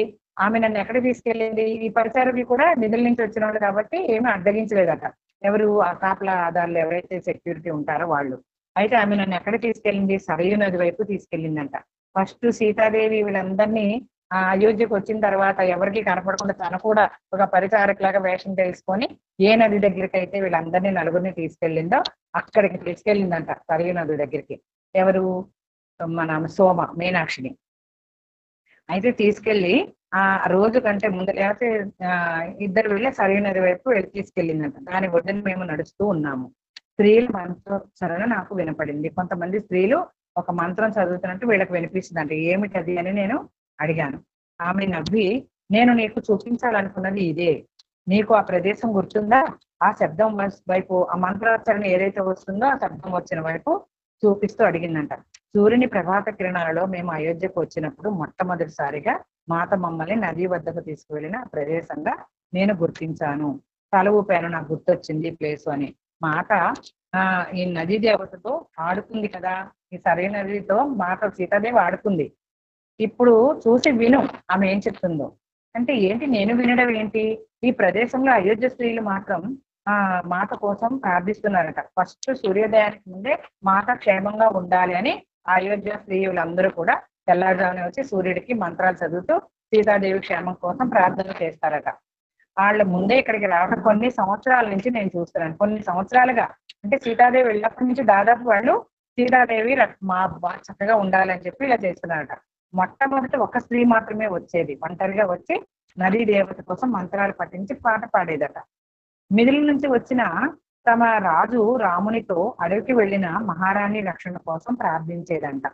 ఆమె నన్ను ఎక్కడికి తీసుకెళ్ళింది, ఈ పరిచారకులు కూడా నిధుల నుంచి వచ్చిన వాళ్ళు కాబట్టి ఏమీ అడ్డగించలేదట. ఎవరు ఆ కాపలా ఆధార్లు ఎవరైతే సెక్యూరిటీ ఉంటారో వాళ్ళు. అయితే ఆమె నన్ను ఎక్కడ తీసుకెళ్ళింది, సరయూ నది వైపు తీసుకెళ్ళిందంట. ఫస్ట్ సీతాదేవి వీళ్ళందరినీ అయోధ్యకు వచ్చిన తర్వాత ఎవరికి కనపడకుండా తను కూడా ఒక పరిచారకులాగా వేషం తెలుసుకొని ఏ నది దగ్గరికి అయితే వీళ్ళందరినీ నలుగురిని తీసుకెళ్ళిందో అక్కడికి తీసుకెళ్ళిందంట, సరయూ నది దగ్గరికి. ఎవరు, మన సోమ మీనాక్షిని. అయితే తీసుకెళ్లి ఆ రోజు కంటే ముందు, లేకపోతే ఇద్దరు వెళ్ళి సరయూ నది వైపు వెళ్ళి తీసుకెళ్ళిందంట. దాని ఒడ్డున మేము నడుస్తూ ఉన్నాము. స్త్రీల మంత్రోచ్చరణ నాకు వినపడింది. కొంతమంది స్త్రీలు ఒక మంత్రం చదువుతున్నట్టు వీళ్ళకి వినిపిస్తుందంట. ఏమిటది అని నేను అడిగాను. ఆమె నవ్వి, నేను నీకు చూపించాలనుకున్నది ఇదే. నీకు ఆ ప్రదేశం గుర్తుందా? ఆ శబ్దం వైపు, ఆ మంత్రోచ్చరణ ఏదైతే వస్తుందో ఆ శబ్దం వచ్చిన వైపు చూపిస్తూ అడిగిందంట. సూర్యుని ప్రభాత కిరణాలలో మేము అయోధ్యకు వచ్చినప్పుడు మొట్టమొదటిసారిగా మాత మమ్మల్ని నది వద్దకు తీసుకువెళ్ళిన ప్రదేశంగా నేను గుర్తించాను. తల ఊపాను, నాకు గుర్తొచ్చింది ప్లేసు అని. మాత ఈ నదీ దేవతతో ఆడుకుంది కదా, ఈ సరైన నదితో మాత సీతాదేవి ఆడుకుంది. ఇప్పుడు చూసి విను ఆమె ఏం చెప్తుందో. అంటే ఏంటి నేను వినడం ఏంటి, ఈ ప్రదేశంలో అయోధ్య స్త్రీలు మాత్రం మాత కోసం ప్రార్థిస్తున్నారట. ఫస్ట్ సూర్యోదయానికి ముందే మాత క్షేమంగా ఉండాలి అని అయోధ్య స్త్రీలందరూ కూడా తెల్లారుజామునే వచ్చి సూర్యుడికి మంత్రాలు చదువుతూ సీతాదేవి క్షేమం కోసం ప్రార్థన చేస్తారట. వాళ్ళ ముందే ఇక్కడికి రావడం కొన్ని సంవత్సరాల నుంచి నేను చూస్తున్నాను. కొన్ని సంవత్సరాలుగా, అంటే సీతాదేవి వెళ్ళినప్పటి నుంచి దాదాపు వాళ్ళు సీతాదేవి చక్కగా ఉండాలని చెప్పి ఇలా చేస్తున్నారట. మొట్టమొదటి ఒక స్త్రీ మాత్రమే వచ్చేది, ఒంటరిగా వచ్చి నదీ దేవత కోసం మంత్రాలు పఠించి పాట పాడేదట. మిదిలి నుంచి వచ్చిన తమ రాజు రామునితో అడవికి వెళ్ళిన మహారాణి రక్షణ కోసం ప్రార్థించేదంట.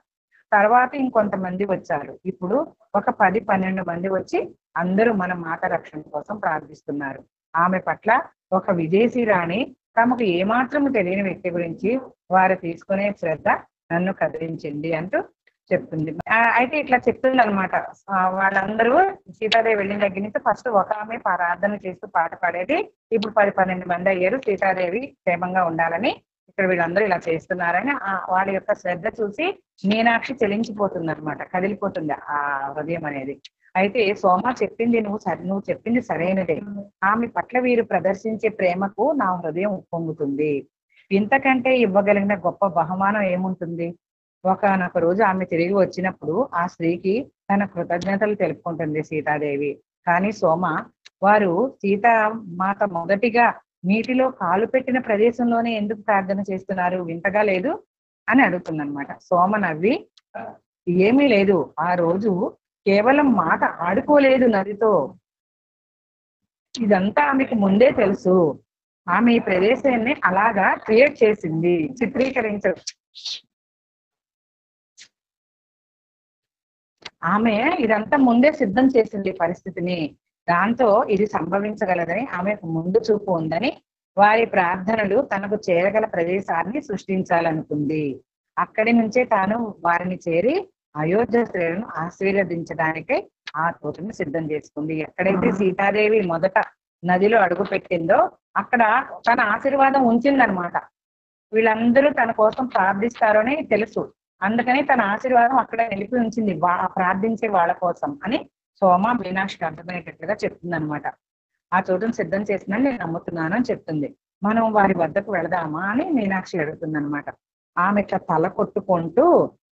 తర్వాత ఇంకొంతమంది వచ్చారు. ఇప్పుడు ఒక 10-12 మంది వచ్చి అందరూ మన మాత రక్షణ కోసం ప్రార్థిస్తున్నారు. ఆమె పట్ల ఒక విదేశీ రాణి తమకు ఏమాత్రము తెలియని వ్యక్తి గురించి వారు తీసుకునే శ్రద్ధ నన్ను కదిలించింది అంటూ చెప్తుంది. అయితే ఇట్లా చెప్తుంది అనమాట. వాళ్ళందరూ సీతాదేవి వెళ్ళిన దగ్గర నుంచి ఫస్ట్ ఒక ఆమె ప్రార్థన చేస్తూ పాట పాడేది. ఇప్పుడు 10-12 మంది అయ్యారు. సీతాదేవి క్షేమంగా ఉండాలని ఇక్కడ వీళ్ళందరూ ఇలా చేస్తున్నారని వాళ్ళ యొక్క శ్రద్ధ చూసి మీనాక్షి చెలించిపోతుంది అనమాట, కదిలిపోతుంది ఆ హృదయం అనేది. అయితే సోమ చెప్పింది నువ్వు చెప్పింది సరైనదే. ఆమె పట్ల వీరు ప్రదర్శించే ప్రేమకు నా హృదయం ఉప్పొంగుతుంది. ఇంతకంటే ఇవ్వగలిగిన గొప్ప బహుమానం ఏముంటుంది? ఒకనొక రోజు ఆమె తిరిగి వచ్చినప్పుడు ఆ స్త్రీకి తన కృతజ్ఞతలు తెలుపుకుంటుంది సీతాదేవి. కానీ సోమ, వారు సీతామాత మొదటిగా నీటిలో కాలు పెట్టిన ప్రదేశంలోనే ఎందుకు ప్రార్థన చేస్తున్నారు, వింతగా లేదు అని అడుగుతుందన్నమాట. సోమ నవ్వి, ఏమీ లేదు, ఆ రోజు కేవలం మాత ఆడుకోలేదు నదితో, ఇదంతా ఆమెకు ముందే తెలుసు. ఆమె ఈ ప్రదేశాన్ని అలాగా క్రియేట్ చేసింది, చిత్రీకరించదు. ఆమె ఇదంతా ముందే సిద్ధం చేసింది పరిస్థితిని. దాంతో ఇది సంభవించగలదని ఆమెకు ముందు చూపు ఉందని వారి ప్రార్థనలు తనకు చేరగల ప్రదేశాన్ని సృష్టించాలనుకుంది. అక్కడి నుంచే తాను వారిని చేరి అయోధ్య స్త్రీలను ఆశీర్వదించడానికై ఆ తోటను సిద్ధం చేసుకుంది. ఎక్కడైతే సీతాదేవి మొదట నదిలో అడుగు పెట్టిందో అక్కడ తన ఆశీర్వాదం ఉంచిందనమాట. వీళ్ళందరూ తన కోసం ప్రార్థిస్తారని తెలుసు, అందుకని తన ఆశీర్వాదం అక్కడ నిలిపి ఉంచింది ప్రార్థించే వాళ్ళ కోసం అని సోమ మీనాక్షికి అర్థమయ్యేటట్లుగా చెప్తుంది అనమాట. ఆ చోటును సిద్ధం చేసిందని నేను నమ్ముతున్నాను అని చెప్తుంది. మనం వారి వద్దకు వెళదామా అని మీనాక్షి అడుగుతుంది అనమాట. ఆమె ఇట్లా తల కొట్టుకుంటూ,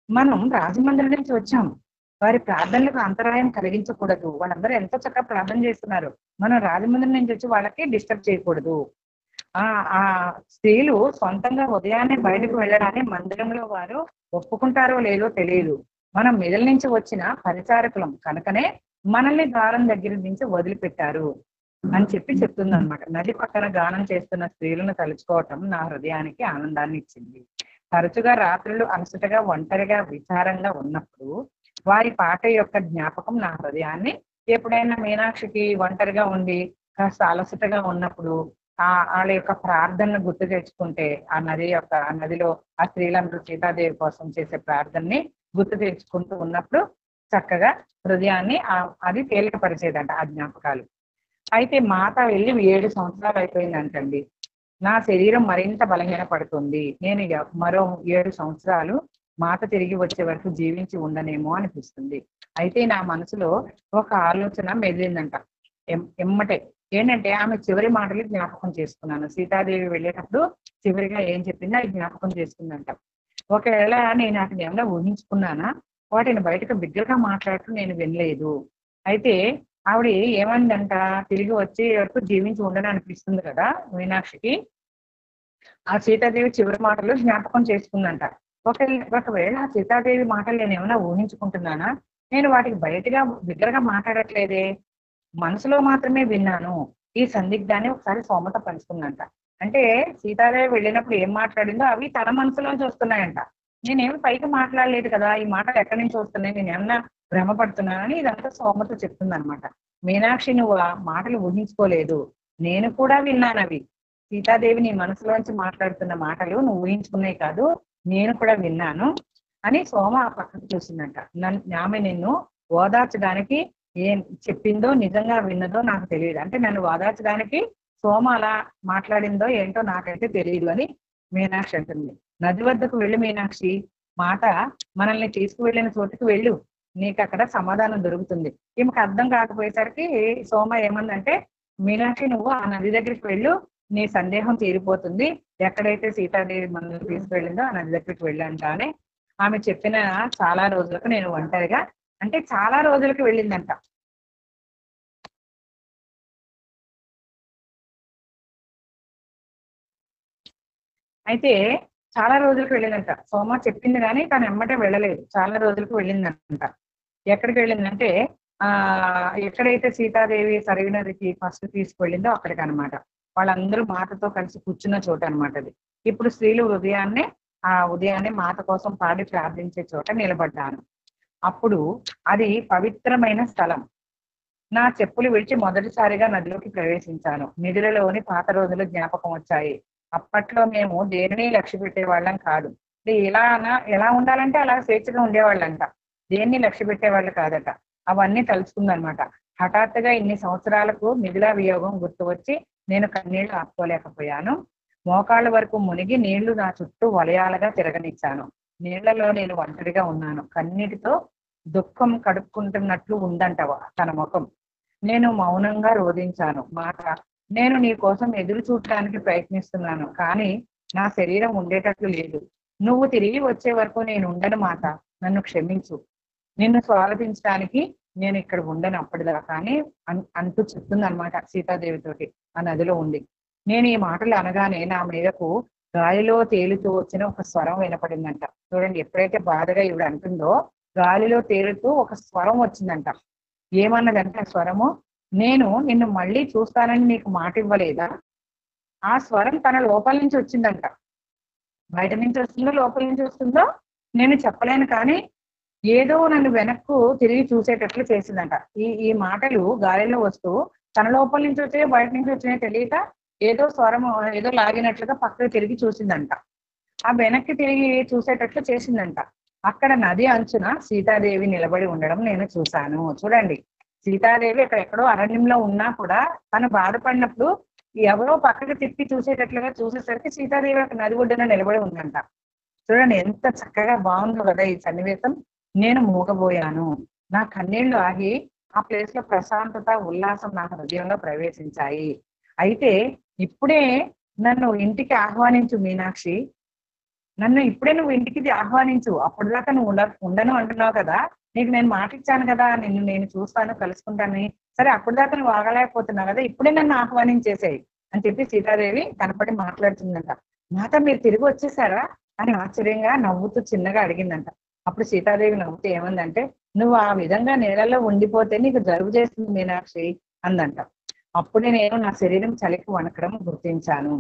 మనం రాజమండ్రి నుంచి వచ్చాం, వారి ప్రార్థనలకు అంతరాయం కలిగించకూడదు, వాళ్ళందరూ ఎంతో చక్కగా ప్రార్థన చేస్తున్నారు, మనం రాజమండ్రి నుంచి వచ్చి వాళ్ళకి డిస్టర్బ్ చేయకూడదు. ఆ స్త్రీలు సొంతంగా ఉదయాన్నే బయటకు వెళ్ళడాన్ని మందిరంలో వారు ఒప్పుకుంటారో లేదో తెలియదు. మనం మిడిల్ నుంచి వచ్చిన పరిచారకులం కనుకనే మనల్ని ద్వారం దగ్గర నుంచి వదిలిపెట్టారు అని చెప్తుంది అనమాట. నది పక్కన గానం చేస్తున్న స్త్రీలను తలుచుకోవటం నా హృదయానికి ఆనందాన్ని ఇచ్చింది. తరచుగా రాత్రులు అలసటగా ఒంటరిగా విచారంగా ఉన్నప్పుడు వారి పాట యొక్క జ్ఞాపకం నా హృదయాన్ని, ఎప్పుడైనా మీనాక్షికి ఒంటరిగా ఉండి కాస్త అలసటగా ఉన్నప్పుడు వాళ్ళ యొక్క ప్రార్థనను గుర్తు తెచ్చుకుంటే, ఆ నదిలో ఆ స్త్రీలందరూ సీతాదేవి కోసం చేసే ప్రార్థనని గుర్తు తెచ్చుకుంటూ ఉన్నప్పుడు చక్కగా హృదయాన్ని అది తేలికపరిచేదంట ఆ జ్ఞాపకాలు. అయితే మాత వెళ్ళి 7 సంవత్సరాలు అయిపోయిందంటండి. నా శరీరం మరింత బలహీన పడుతుంది, నేను మరో 7 సంవత్సరాలు మాత తిరిగి వచ్చే వరకు జీవించి ఉండనేమో అనిపిస్తుంది. అయితే నా మనసులో ఒక ఆలోచన మెదిలిందంట ఎమ్మటే. ఏంటంటే ఆమె చివరి మాటలు జ్ఞాపకం చేసుకున్నాను. సీతాదేవి వెళ్ళేటప్పుడు చివరిగా ఏం చెప్పిందో అది జ్ఞాపకం చేసుకుందంట. ఒకవేళ నేను వాటిని ఏమైనా ఊహించుకున్నానా, వాటిని బయటకు బిగ్గరగా మాట్లాడుతూ నేను వినలేదు. అయితే ఆవిడ ఏమందంట, తిరిగి వచ్చే వరకు జీవించి ఉండని అనిపిస్తుంది కదా మీనాక్షికి. ఆ సీతాదేవి చివరి మాటలు జ్ఞాపకం చేసుకుందంట. ఒకవేళ ఆ సీతాదేవి మాటలు నేను ఏమైనా ఊహించుకుంటున్నానా, నేను వాటికి బయటగా బిగ్గరగా మాట్లాడట్లేదే, మనసులో మాత్రమే విన్నాను. ఈ సందిగ్ధాన్ని ఒకసారి సోమత పంచుకుందంట. అంటే సీతాదేవి వెళ్ళినప్పుడు ఏం మాట్లాడిందో అవి తన మనసులోంచి వస్తున్నాయంట. నేనేమి పైకి మాట్లాడలేదు కదా, ఈ మాటలు ఎక్కడి నుంచి వస్తున్నాయి, నేను ఏమన్నా భ్రమపడుతున్నానని ఇదంతా సోమత చెప్తుంది అనమాట. మీనాక్షి, నువ్వు ఆ మాటలు ఊహించుకోలేదు, నేను కూడా విన్నాను అవి. సీతాదేవి నీ మనసులోంచి మాట్లాడుతున్న మాటలు నువ్వు ఊహించుకున్నాయి కాదు, నేను కూడా విన్నాను అని సోమ ఆ పక్కకు చూసిందంట. ఆమె నిన్ను ఓదార్చడానికి ఏం చెప్పిందో నిజంగా విన్నదో నాకు తెలియదు. అంటే నన్ను ఓదార్చడానికి సోమ అలా మాట్లాడిందో ఏంటో నాకైతే తెలియదు అని మీనాక్షి అంటుంది. నది వద్దకు వెళ్ళు మీనాక్షి, మాట మనల్ని తీసుకువెళ్ళిన చోటుకు వెళ్ళు, నీకు అక్కడ సమాధానం దొరుకుతుంది. ఈమెకు అర్థం కాకపోయేసరికి సోమ ఏమందంటే, మీనాక్షి నువ్వు ఆ నది దగ్గరికి వెళ్ళు, నీ సందేహం తీరిపోతుంది, ఎక్కడైతే సీతాదేవి మనల్ని తీసుకువెళ్ళిందో ఆ నది దగ్గరికి వెళ్ళంట అని ఆమె చెప్పిన చాలా రోజులకు నేను ఒంటరిగా, అంటే చాలా రోజులకు వెళ్ళిందంట. అయితే చాలా రోజులకు వెళ్ళిందంట. సోమ చెప్పింది కానీ తను ఎమ్మటే వెళ్ళలేదు, చాలా రోజులకు వెళ్ళిందంట. ఎక్కడికి వెళ్ళిందంటే ఎక్కడైతే సీతాదేవి సరయూ నదికి ఫస్ట్ తీసుకువెళ్ళిందో అక్కడికి అనమాట. వాళ్ళందరూ మాతతో కలిసి కూర్చున్న చోట అనమాట అది. ఇప్పుడు స్త్రీలు ఉదయాన్నే మాత కోసం పాడి ప్రార్థించే చోట నిలబడ్డాను. అప్పుడు అది పవిత్రమైన స్థలం. నా చెప్పులు విడిచి మొదటిసారిగా నదిలోకి ప్రవేశించాను. నిధులలోని పాత రోజులు జ్ఞాపకం వచ్చాయి. అప్పట్లో మేము దేనిని లక్ష్య పెట్టేవాళ్ళం కాదు. ఎలా ఉండాలంటే అలా స్వేచ్ఛగా ఉండేవాళ్ళంట, దేన్ని లక్ష్య పెట్టేవాళ్ళు కాదట. అవన్నీ తలుచుకుందనమాట. హఠాత్తుగా ఇన్ని సంవత్సరాలకు మిథిలా వియోగం గుర్తు వచ్చి నేను కన్నీళ్లు ఆపుకోలేకపోయాను. మోకాళ్ళ వరకు మునిగి నీళ్లు నా చుట్టూ వలయాలుగా తిరగనిచ్చాను. నీళ్లలో నేను ఒంటరిగా ఉన్నాను. కన్నీటితో దుఃఖం కడుక్కుంటున్నట్లు ఉందంట తన ముఖం. నేను మౌనంగా రోధించాను. మాట, నేను నీ కోసం ఎదురు చూడటానికి ప్రయత్నిస్తున్నాను, కానీ నా శరీరం ఉండేటట్లు లేదు. నువ్వు తిరిగి వచ్చే వరకు నేను ఉండను మాట, నన్ను క్షమించు. నిన్ను స్వాగతించడానికి నేను ఇక్కడ ఉండను అప్పటిదాకా అని అంటూ చెప్తుంది అనమాట సీతాదేవితోటి ఆ నదిలో ఉంది. నేను ఈ మాటలు అనగానే నా మీదకు గాలిలో తేలుతూ వచ్చిన ఒక స్వరం వినపడిందంట. చూడండి, ఎప్పుడైతే బాధగా ఇవిడ అంటుందో గాలిలో తేలుతూ ఒక స్వరం వచ్చిందంట. ఏమన్నదంటే ఆ స్వరము, నేను నిన్ను మళ్ళీ చూస్తానని నీకు మాట ఇవ్వలేదా? ఆ స్వరం తన లోపల నుంచి వచ్చిందంట. బయట నుంచి వస్తుందో లోపల నుంచి వస్తుందో నేను చెప్పలేను, కానీ ఏదో నన్ను వెనక్కు తిరిగి చూసేటట్లు చేసిందంట. ఈ మాటలు గాలిలో వస్తూ తన లోపల నుంచి వచ్చాయో బయట నుంచి వచ్చినాయో తెలియక ఏదో స్వరం ఏదో లాగినట్లుగా పక్కకు తిరిగి చూసిందంట. ఆ వెనక్కి తిరిగి చూసేటట్లు చేసిందంట. అక్కడ నది అంచున సీతాదేవి నిలబడి ఉండడం నేను చూశాను. చూడండి, సీతాదేవి ఎక్కడెక్కడో అరణ్యంలో ఉన్నా కూడా తను బాధపడినప్పుడు ఎవరో పక్కకు తిప్పి చూసేటట్లుగా చూసేసరికి సీతాదేవి అక్కడ నది ఒడ్డున నిలబడి ఉందంట. చూడండి ఎంత చక్కగా బాగుందో కదా ఈ సన్నివేశం. నేను మూగబోయాను. నా కన్నీళ్లు ఆగి ఆ ప్లేస్ లో ప్రశాంతత, ఉల్లాసం నా హృదయంలో ప్రవేశించాయి. అయితే ఇప్పుడే నన్ను ఇంటికి ఆహ్వానించు మీనాక్షి, నన్ను ఇప్పుడే నువ్వు ఇంటికి ఆహ్వానించు. అప్పటిదాకా నువ్వు ఉండను అంటున్నావు కదా, నీకు నేను మాట ఇచ్చాను కదా, నిన్ను నేను చూస్తాను, కలుసుకుంటాను. సరే అప్పటిదాకా నువ్వు ఆగలేకపోతున్నావు కదా, ఇప్పుడే నన్ను ఆహ్వానించేసేయి అని చెప్పి సీతాదేవి కనపడి మాట్లాడుతుందంట. మాత మీరు తిరిగి వచ్చేసారా అని ఆశ్చర్యంగా నవ్వుతూ చిన్నగా అడిగిందంట. అప్పుడు సీతాదేవి నవ్వుతూ ఏమందంటే, నువ్వు ఆ విధంగా నీళ్ళలో ఉండిపోతే నీకు జరుగు చేస్తుంది మీనాక్షి అందంట. అప్పుడే నేను నా శరీరం చలికి వణకడం గుర్తించాను.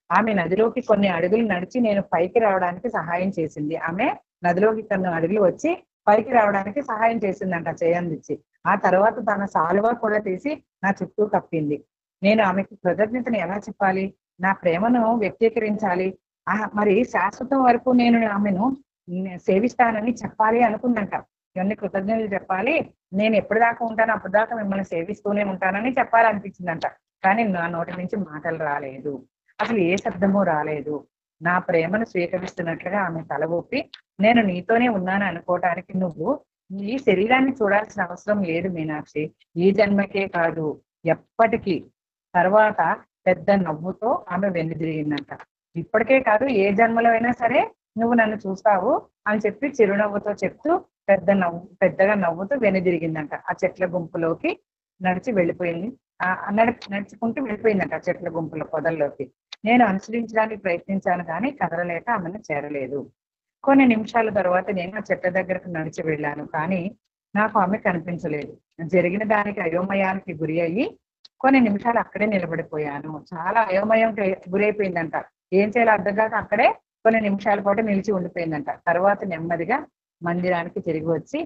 ఆమె నదిలోకి కొన్ని అడుగులు నడిచి నేను పైకి రావడానికి సహాయం చేసింది. ఆమె నదిలోకి కొన్ని అడుగులు వచ్చి పైకి రావడానికి సహాయం చేసిందంట చేయందిచ్చి. ఆ తర్వాత తన సాలువ కూడా తీసి నా చుట్టూ కప్పింది. నేను ఆమెకు కృతజ్ఞతను ఎలా చెప్పాలి, నా ప్రేమను వ్యక్తీకరించాలి, మరి శాశ్వతం వరకు నేను ఆమెను సేవిస్తానని చెప్పాలి అనుకుందంట. ఇవన్నీ కృతజ్ఞతలు చెప్పాలి, నేను ఎప్పటిదాకా ఉంటానో అప్పటిదాకా మిమ్మల్ని సేవిస్తూనే ఉంటానని చెప్పాలనిపించిందంట. కానీ నా నోటి నుంచి మాటలు రాలేదు, అసలు ఏ శబ్దము రాలేదు. నా ప్రేమను స్వీకరిస్తున్నట్లుగా ఆమె తల ఊపి, నేను నీతోనే ఉన్నాను అనుకోవటానికి నువ్వు ఈ శరీరాన్ని చూడాల్సిన అవసరం లేదు మీనాక్షి, ఈ జన్మకే కాదు ఎప్పటికీ. తర్వాత పెద్ద నవ్వుతో ఆమె వెనుదిరిగిందంట. ఇప్పటికే కాదు ఏ జన్మలో అయినా సరే నువ్వు నన్ను చూస్తావు అని చెప్పి చిరునవ్వుతో చెప్తూ పెద్దగా నవ్వుతూ వెనుదిరిగిందంట. ఆ చెట్ల గుంపులోకి నడిచి వెళ్ళిపోయింది. నడుచుకుంటూ వెళ్ళిపోయిందంట ఆ చెట్ల గుంపుల పొదల్లోకి. నేను అనుసరించడానికి ప్రయత్నించాను కానీ కదలలేక ఆమెను చేరలేదు. కొన్ని నిమిషాల తర్వాత నేను ఆ చెట్ల దగ్గరకు నడిచి వెళ్ళాను, కానీ నాకు ఆమె కనిపించలేదు. జరిగిన దానికి అయోమయానికి గురి అయ్యి కొన్ని నిమిషాలు అక్కడే నిలబడిపోయాను. చాలా అయోమయం గురైపోయిందంట. ఏం చేయాలో అర్థం కాక అక్కడే కొన్ని నిమిషాల పాటు నిలిచి ఉండిపోయిందంట. తర్వాత నెమ్మదిగా మందిరానికి తిరిగి వచ్చి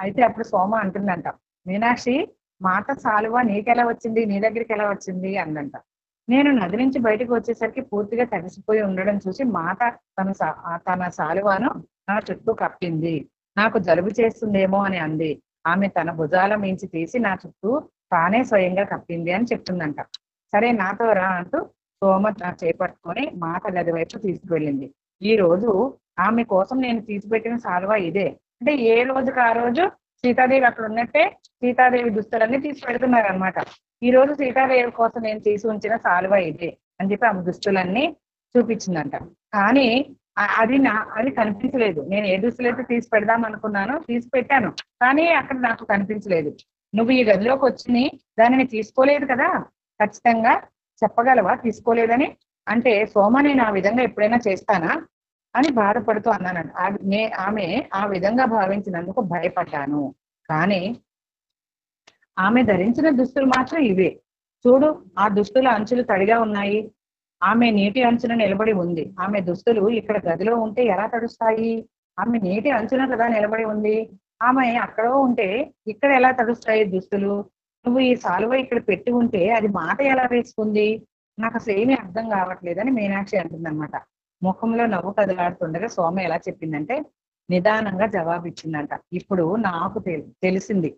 అయితే అప్పుడు సోమ అంటుందంట, మీనాక్షి మాత సాలువ నీకెలా వచ్చింది, నీ దగ్గరికి ఎలా వచ్చింది అందంట. నేను నది నుంచి బయటకు వచ్చేసరికి పూర్తిగా తడిసిపోయి ఉండడం చూసి మాత తన సాలువాను నా చుట్టూ కప్పింది. నాకు జలుబు చేస్తుందేమో అని అంది. ఆమె తన భుజాల మించి తీసి నా చుట్టూ తానే స్వయంగా కప్పింది అని చెప్తుందంట. సరే నాతో రా అంటూ సోమ చేపట్టుకొని మాత గది వైపు తీసుకువెళ్ళింది. ఈ రోజు ఆమె కోసం నేను తీసిపెట్టిన సాలువా ఇదే. అంటే ఏ రోజుకి ఆ రోజు సీతాదేవి అక్కడ ఉన్నట్టే సీతాదేవి దుస్తులన్నీ తీసి పెడుతున్నారు అనమాట. ఈ రోజు సీతాదేవి కోసం నేను తీసి ఉంచిన సాలువా ఇదే అని చెప్పి ఆమె దుస్తులన్నీ చూపించిందంట. కానీ అది కనిపించలేదు. నేను ఏ దుస్తులైతే తీసి పెడదాం అనుకున్నానో తీసి పెట్టాను, కానీ అక్కడ నాకు కనిపించలేదు. నువ్వు ఈ గదిలోకి వచ్చి దానిని తీసుకోలేదు కదా, ఖచ్చితంగా చెప్పగలవా తీసుకోలేదని? అంటే సోమ నేను ఆ విధంగా ఎప్పుడైనా చేస్తానా అని బాధపడుతూ అన్నానంట. ఆమె ఆ విధంగా భావించినందుకు భయపడ్డాను. కానీ ఆమె ధరించిన దుస్తులు మాత్రం ఇవే. చూడు, ఆ దుస్తుల అంచులు తడిగా ఉన్నాయి. ఆమె నీటి అంచున నిలబడి ఉంది. ఆమె దుస్తులు ఇక్కడ గదిలో ఉంటే ఎలా తడుస్తాయి? ఆమె నీటి అంచున కదా నిలబడి ఉంది. ఆమె అక్కడో ఉంటే ఇక్కడ ఎలా తడుస్తాయి దుస్తులు? నువ్వు ఈ సాలువ ఇక్కడ పెట్టి ఉంటే అది మాట ఎలా వేసుకుంది? నాకు అసలు ఏమీ అర్థం కావట్లేదని మీనాక్షి అంటుందన్నమాట. ముఖంలో నవ్వు కదలాడుతుండగా సోమ ఎలా చెప్పిందంటే నిదానంగా జవాబిచ్చిందంట. ఇప్పుడు నాకు తెలిసింది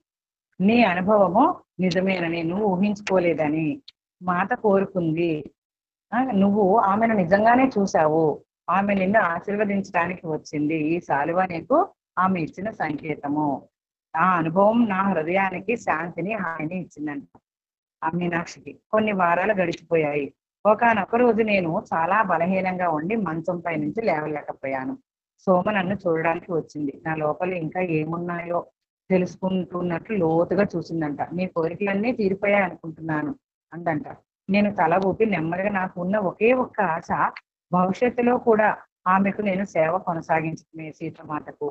నీ అనుభవము నిజమేనని, నువ్వు ఊహించుకోలేదని. మాత కోరుకుంది, నువ్వు ఆమెను నిజంగానే చూసావు. ఆమె నిన్ను ఆశీర్వదించడానికి వచ్చింది. ఈ సాలువ నీకు ఆమె ఇచ్చిన సంకేతము. ఆ అనుభవం నా హృదయానికి శాంతిని, హాయిని ఇచ్చిందంట. ఆ మీనాక్షికి కొన్ని వారాలు గడిచిపోయాయి. ఒకానొక రోజు నేను చాలా బలహీనంగా ఉండి మంచంపై నుంచి లేవలేకపోయాను. సోమ నన్ను చూడడానికి వచ్చింది. నా లోపల ఇంకా ఏమున్నాయో తెలుసుకుంటున్నట్లు లోతుగా చూసిందంట. నీ కోరికలన్నీ తీరిపోయాయి అనుకుంటున్నాను అందంట. నేను తల ఊపి నెమ్మదిగా నాకు ఉన్న ఒకే ఒక్క ఆశ భవిష్యత్తులో కూడా ఆమెకు నేను సేవ కొనసాగించుకునే సీతమాతకు.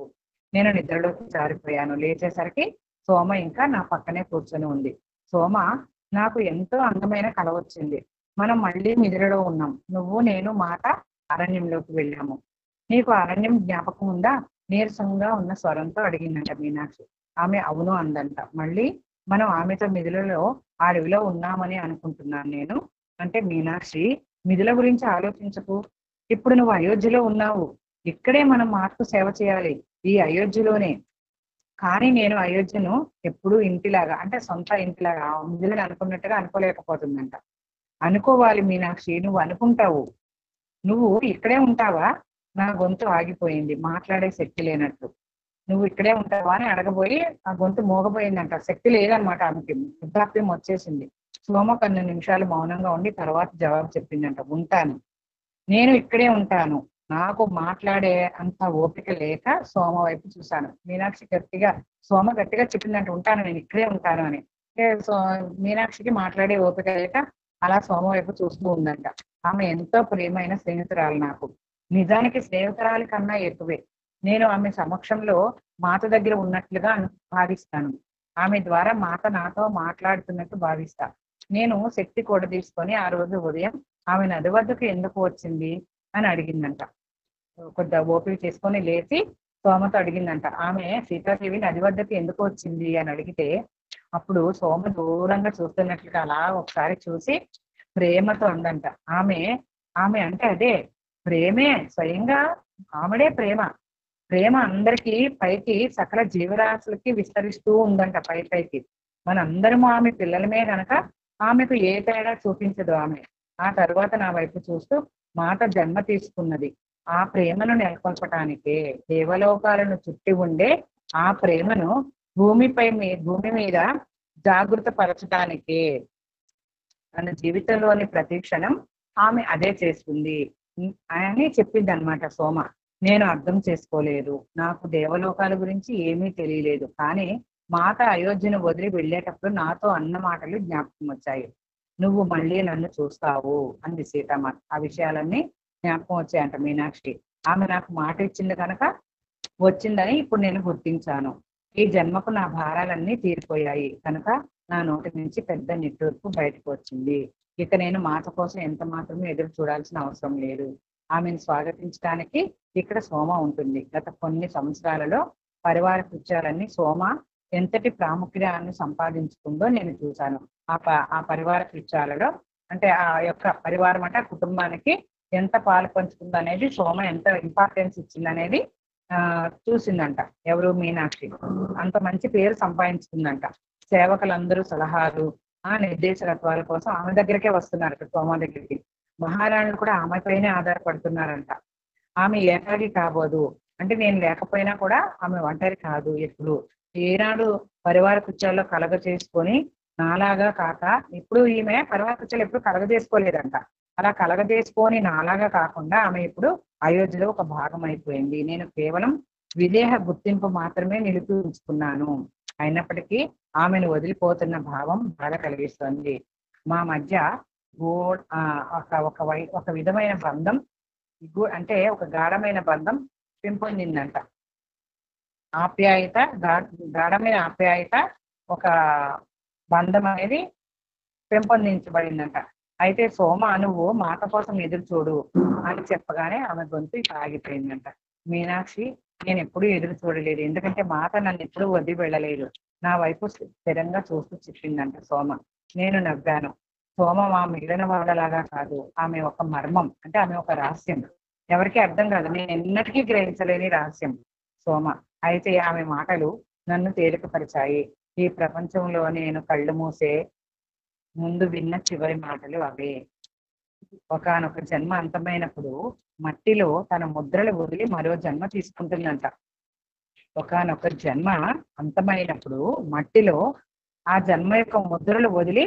నేను నిద్రలోకి జారిపోయాను. లేచేసరికి సోమ ఇంకా నా పక్కనే కూర్చొని ఉంది. సోమ, నాకు ఎంతో అందమైన కల వచ్చింది. మనం మళ్ళీ నిద్రలో ఉన్నాం. నువ్వు నేను మాట అరణ్యంలోకి వెళ్ళాము. నీకు అరణ్యం జ్ఞాపకం ఉందా? నీరసంగా ఉన్న స్వరంతో అడిగిందంట మీనాక్షి. ఆమె అవును అందంట. మళ్ళీ మనం ఆమెతో మిదిలలో అడవిలో ఉన్నామని అనుకుంటున్నాను నేను. అంటే మీనాక్షి, నిధుల గురించి ఆలోచించకు. ఇప్పుడు నువ్వు అయోధ్యలో ఉన్నావు. ఇక్కడే మనం మాతకు సేవ చేయాలి, ఈ అయోధ్యలోనే. కానీ నేను అయోధ్యను ఎప్పుడూ ఇంటిలాగా, అంటే సొంత ఇంటిలాగా నిధులను అనుకున్నట్టుగా అనుకోలేకపోతుందంట. అనుకోవాలి మీనాక్షి, నువ్వు అనుకుంటావు. నువ్వు ఇక్కడే ఉంటావా? నా గొంతు ఆగిపోయింది, మాట్లాడే శక్తి లేనట్టు. నువ్వు ఇక్కడే ఉంటావా అని అడగబోయి ఆ గొంతు మోగపోయిందంట. శక్తి లేదనమాట ఆమెకి, వృద్ధాప్యం వచ్చేసింది. సోమ కొన్ని నిమిషాలు మౌనంగా ఉండి తర్వాత జవాబు చెప్పిందంట, ఉంటాను, నేను ఇక్కడే ఉంటాను. నాకు మాట్లాడే అంత ఓపిక లేక సోమ వైపు చూశాను. మీనాక్షి గట్టిగా, సోమ గట్టిగా చెప్పిందంట, ఉంటాను, నేను ఇక్కడే ఉంటాను అని. సో మీనాక్షికి మాట్లాడే ఓపిక లేక అలా సోమ వైపు చూస్తూ ఉందంట. ఆమె ఎంతో ప్రియమైన స్నేహితురాలు నాకు. నిజానికి స్నేహితురాలి కన్నా ఎక్కువే. నేను ఆమె సమక్షంలో మాత దగ్గర ఉన్నట్లుగా భావిస్తాను. ఆమె ద్వారా మాత నాతో మాట్లాడుతున్నట్టు భావిస్తా. నేను శక్తి కూడా తీసుకొని ఆ రోజు ఉదయం ఆమె నది వద్దకు ఎందుకు వచ్చింది అని అడిగిందంట. కొద్దిగా ఓపిక చేసుకొని లేచి సోమతో అడిగిందంట. ఆమె సీతాదేవి నది వద్దకు ఎందుకు వచ్చింది అని అడిగితే, అప్పుడు సోమ దూరంగా చూస్తున్నట్లుగా అలా ఒకసారి చూసి ప్రేమతో అందంట. ఆమె ఆమె అంటే అదే ప్రేమే, స్వయంగా ఆమెడే ప్రేమ. ప్రేమ అందరికీ పైకి సకల జీవరాశులకి విస్తరిస్తూ ఉందంట, పై పైకి. మనందరము ఆమె పిల్లలమే గనక ఆమెకు ఏ తేడా చూపించదు ఆమె. ఆ తర్వాత నా వైపు చూస్తూ, మాత జన్మ తీసుకున్నది ఆ ప్రేమను నెలకొల్పటానికే, దేవలోకాలను చుట్టి ఉండే ఆ ప్రేమను భూమి మీద జాగృత పరచటానికే. తన జీవితంలోని ప్రతి క్షణం ఆమె అదే చేస్తుంది అని చెప్పింది అనమాట సోమ. నేను అర్థం చేసుకోలేదు, నాకు దేవలోకాల గురించి ఏమీ తెలియలేదు, కానీ మాత అయోధ్యను వదిలి వెళ్ళేటప్పుడు నాతో అన్న మాటలు జ్ఞాపకం వచ్చాయి. నువ్వు మళ్ళీ నన్ను చూస్తావు అంది సీతమ్మ. ఆ విషయాలన్నీ జ్ఞాపకం వచ్చాయంట మీనాక్షి. ఆమె నాకు మాట ఇచ్చింది కనుక వచ్చిందని ఇప్పుడు నేను గుర్తించాను. ఈ జన్మకు నా భారాలన్నీ తీరిపోయాయి కనుక నా నోటి నుంచి పెద్ద నిట్టూర్పు బయటకు వచ్చింది. ఇక నేను మాట కోసం ఎంత మాత్రమే ఎదురు చూడాల్సిన అవసరం లేదు. ఆమెను స్వాగతించడానికి ఇక్కడ సోమ ఉంటుంది. గత కొన్ని సంవత్సరాలలో పరివార కృత్యాలన్నీ సోమ ఎంతటి ప్రాముఖ్యాన్ని సంపాదించుకుందో నేను చూశాను. ఆ పరివార కృత్యాలలో, అంటే ఆ యొక్క పరివారం అంటే ఆ కుటుంబానికి ఎంత పాలు పంచుకుందో అనేది, సోమ ఎంత ఇంపార్టెన్స్ ఇచ్చింది అనేది చూసిందంట. ఎవరు? మీనాక్షి. అంత మంచి పేరు సంపాదించుకుందంట. సేవకులందరూ సలహాలు నిర్దేశకత్వాల కోసం ఆమె దగ్గరికే వస్తున్నారట, సోమ దగ్గరికి. మహారాణులు కూడా ఆమె పైనే ఆధారపడుతున్నారంట. ఆమె ఏకాగి కాబోదు, అంటే నేను లేకపోయినా కూడా ఆమె ఒంటరి కాదు. ఎప్పుడు ఏనాడు పరివార కృత్యాల్లో కలగ చేసుకొని నాలాగా కాక, ఇప్పుడు ఈమె పరివార కృత్యాలు ఎప్పుడు కలగ చేసుకోలేదంట. అలా కలగజేసుకొని నాలాగా కాకుండా ఆమె ఇప్పుడు అయోధ్యలో ఒక భాగం అయిపోయింది. నేను కేవలం విదేహ గుర్తింపు మాత్రమే నిలిపి ఉంచుకున్నాను. అయినప్పటికీ ఆమెను వదిలిపోతున్న భావం బాధ కలిగిస్తుంది. మా మధ్య ఒక విధమైన బంధం, అంటే ఒక గాఢమైన బంధం పెంపొందిందంట. ఆప్యాయత, గాఢమైన ఆప్యాయత, ఒక బంధం అనేది పెంపొందించబడిందంట. అయితే సోమ, నువ్వు మాత కోసం ఎదురు చూడు అని చెప్పగానే ఆమె గొంతు ఇక ఆగిపోయిందంట. మీనాక్షి, నేను ఎప్పుడూ ఎదురు చూడలేదు, ఎందుకంటే మాత నన్ను ఎప్పుడూ వదిలి వెళ్ళలేదు. నా వైపు స్థిరంగా చూస్తూ చెప్పిందంట సోమ. నేను నవ్వాను. సోమ మా మిగిలిన వాళ్ళలాగా కాదు, ఆమె ఒక మర్మం, అంటే ఆమె ఒక రహస్యం. ఎవరికి అర్థం కాదు, నేను ఎన్నటికీ గ్రహించలేని రహస్యం సోమ. అయితే ఆమె మాటలు నన్ను తేలికపరిచాయి. ఈ ప్రపంచంలో నేను కళ్ళు మూసే ముందు విన్న చివరి మాటలు అవే. ఒకానొక జన్మ అంతమైనప్పుడు మట్టిలో తన ముద్రలు వదిలి మరో జన్మ తీసుకుంటుందంట. ఒకానొక జన్మ అంతమైనప్పుడు మట్టిలో ఆ జన్మ యొక్క ముద్రలు వదిలి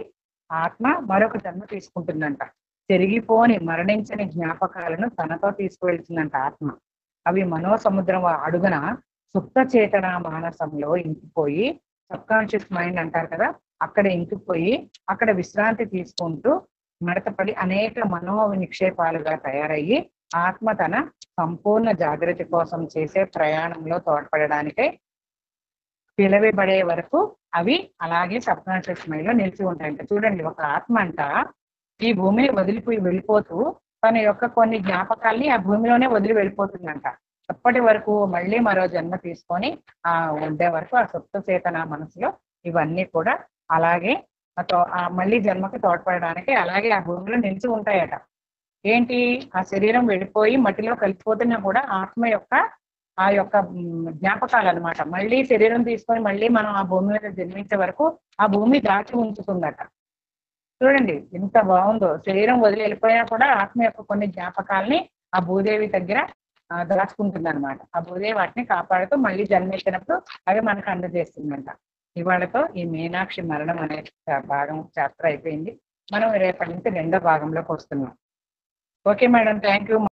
ఆత్మ మరొక జన్మ తీసుకుంటుందంట. చెరిగిపోని మరణించని జ్ఞాపకాలను తనతో తీసుకువెళ్తుందంట ఆత్మ. అవి మనోసముద్రం అడుగున సుప్త చేతన మానసంలో ఇంకిపోయి, సబ్ కాన్షియస్ మైండ్ అంటారు కదా, అక్కడ ఇంకిపోయి అక్కడ విశ్రాంతి తీసుకుంటూ మడతపడి అనేక మనో నిక్షేపాలుగా తయారయ్యి ఆత్మ తన సంపూర్ణ జాగ్రత్త కోసం చేసే ప్రయాణంలో తోడ్పడడానికై పిలవబడే వరకు అవి అలాగే సబ్ కాన్షియస్ మైండ్ లో నిలిచి ఉంటాయంట. చూడండి, ఒక ఆత్మ అంట ఈ భూమిని వదిలిపోయి వెళ్ళిపోతూ తన యొక్క కొన్ని జ్ఞాపకాల్ని ఆ భూమిలోనే వదిలి వెళ్ళిపోతుందంట. అప్పటి వరకు మళ్ళీ మరో జన్మ తీసుకొని ఉండే వరకు ఆ సుప్త చేతన మనసులో ఇవన్నీ కూడా అలాగే మళ్ళీ జన్మకి తోడ్పడడానికి, అలాగే ఆ భూమిలో నిలిచి ఉంటాయట. ఏంటి, ఆ శరీరం వెళ్ళిపోయి మట్టిలో కలిసిపోతున్నా కూడా ఆత్మ యొక్క ఆ యొక్క జ్ఞాపకాలు అనమాట మళ్ళీ శరీరం తీసుకొని మళ్ళీ మనం ఆ భూమి మీద జన్మించే వరకు ఆ భూమి దాచి ఉంచుతుందట. చూడండి ఎంత బాగుందో, శరీరం వదిలి వెళ్ళిపోయినా కూడా ఆత్మ యొక్క కొన్ని జ్ఞాపకాలని ఆ భూదేవి దగ్గర దాచుకుంటుంది అనమాట. ఆ భూదేవి వాటిని కాపాడుతూ మళ్ళీ జన్మెత్తినప్పుడు అవి మనకు అందజేస్తుందంట. ఇవాళతో ఈ మీనాక్షి మరణం అనే భాగం చాప్టర్ అయిపోయింది. మనం రేపటి నుంచి రెండో భాగంలోకి వస్తున్నాం. Okay madam, thank you.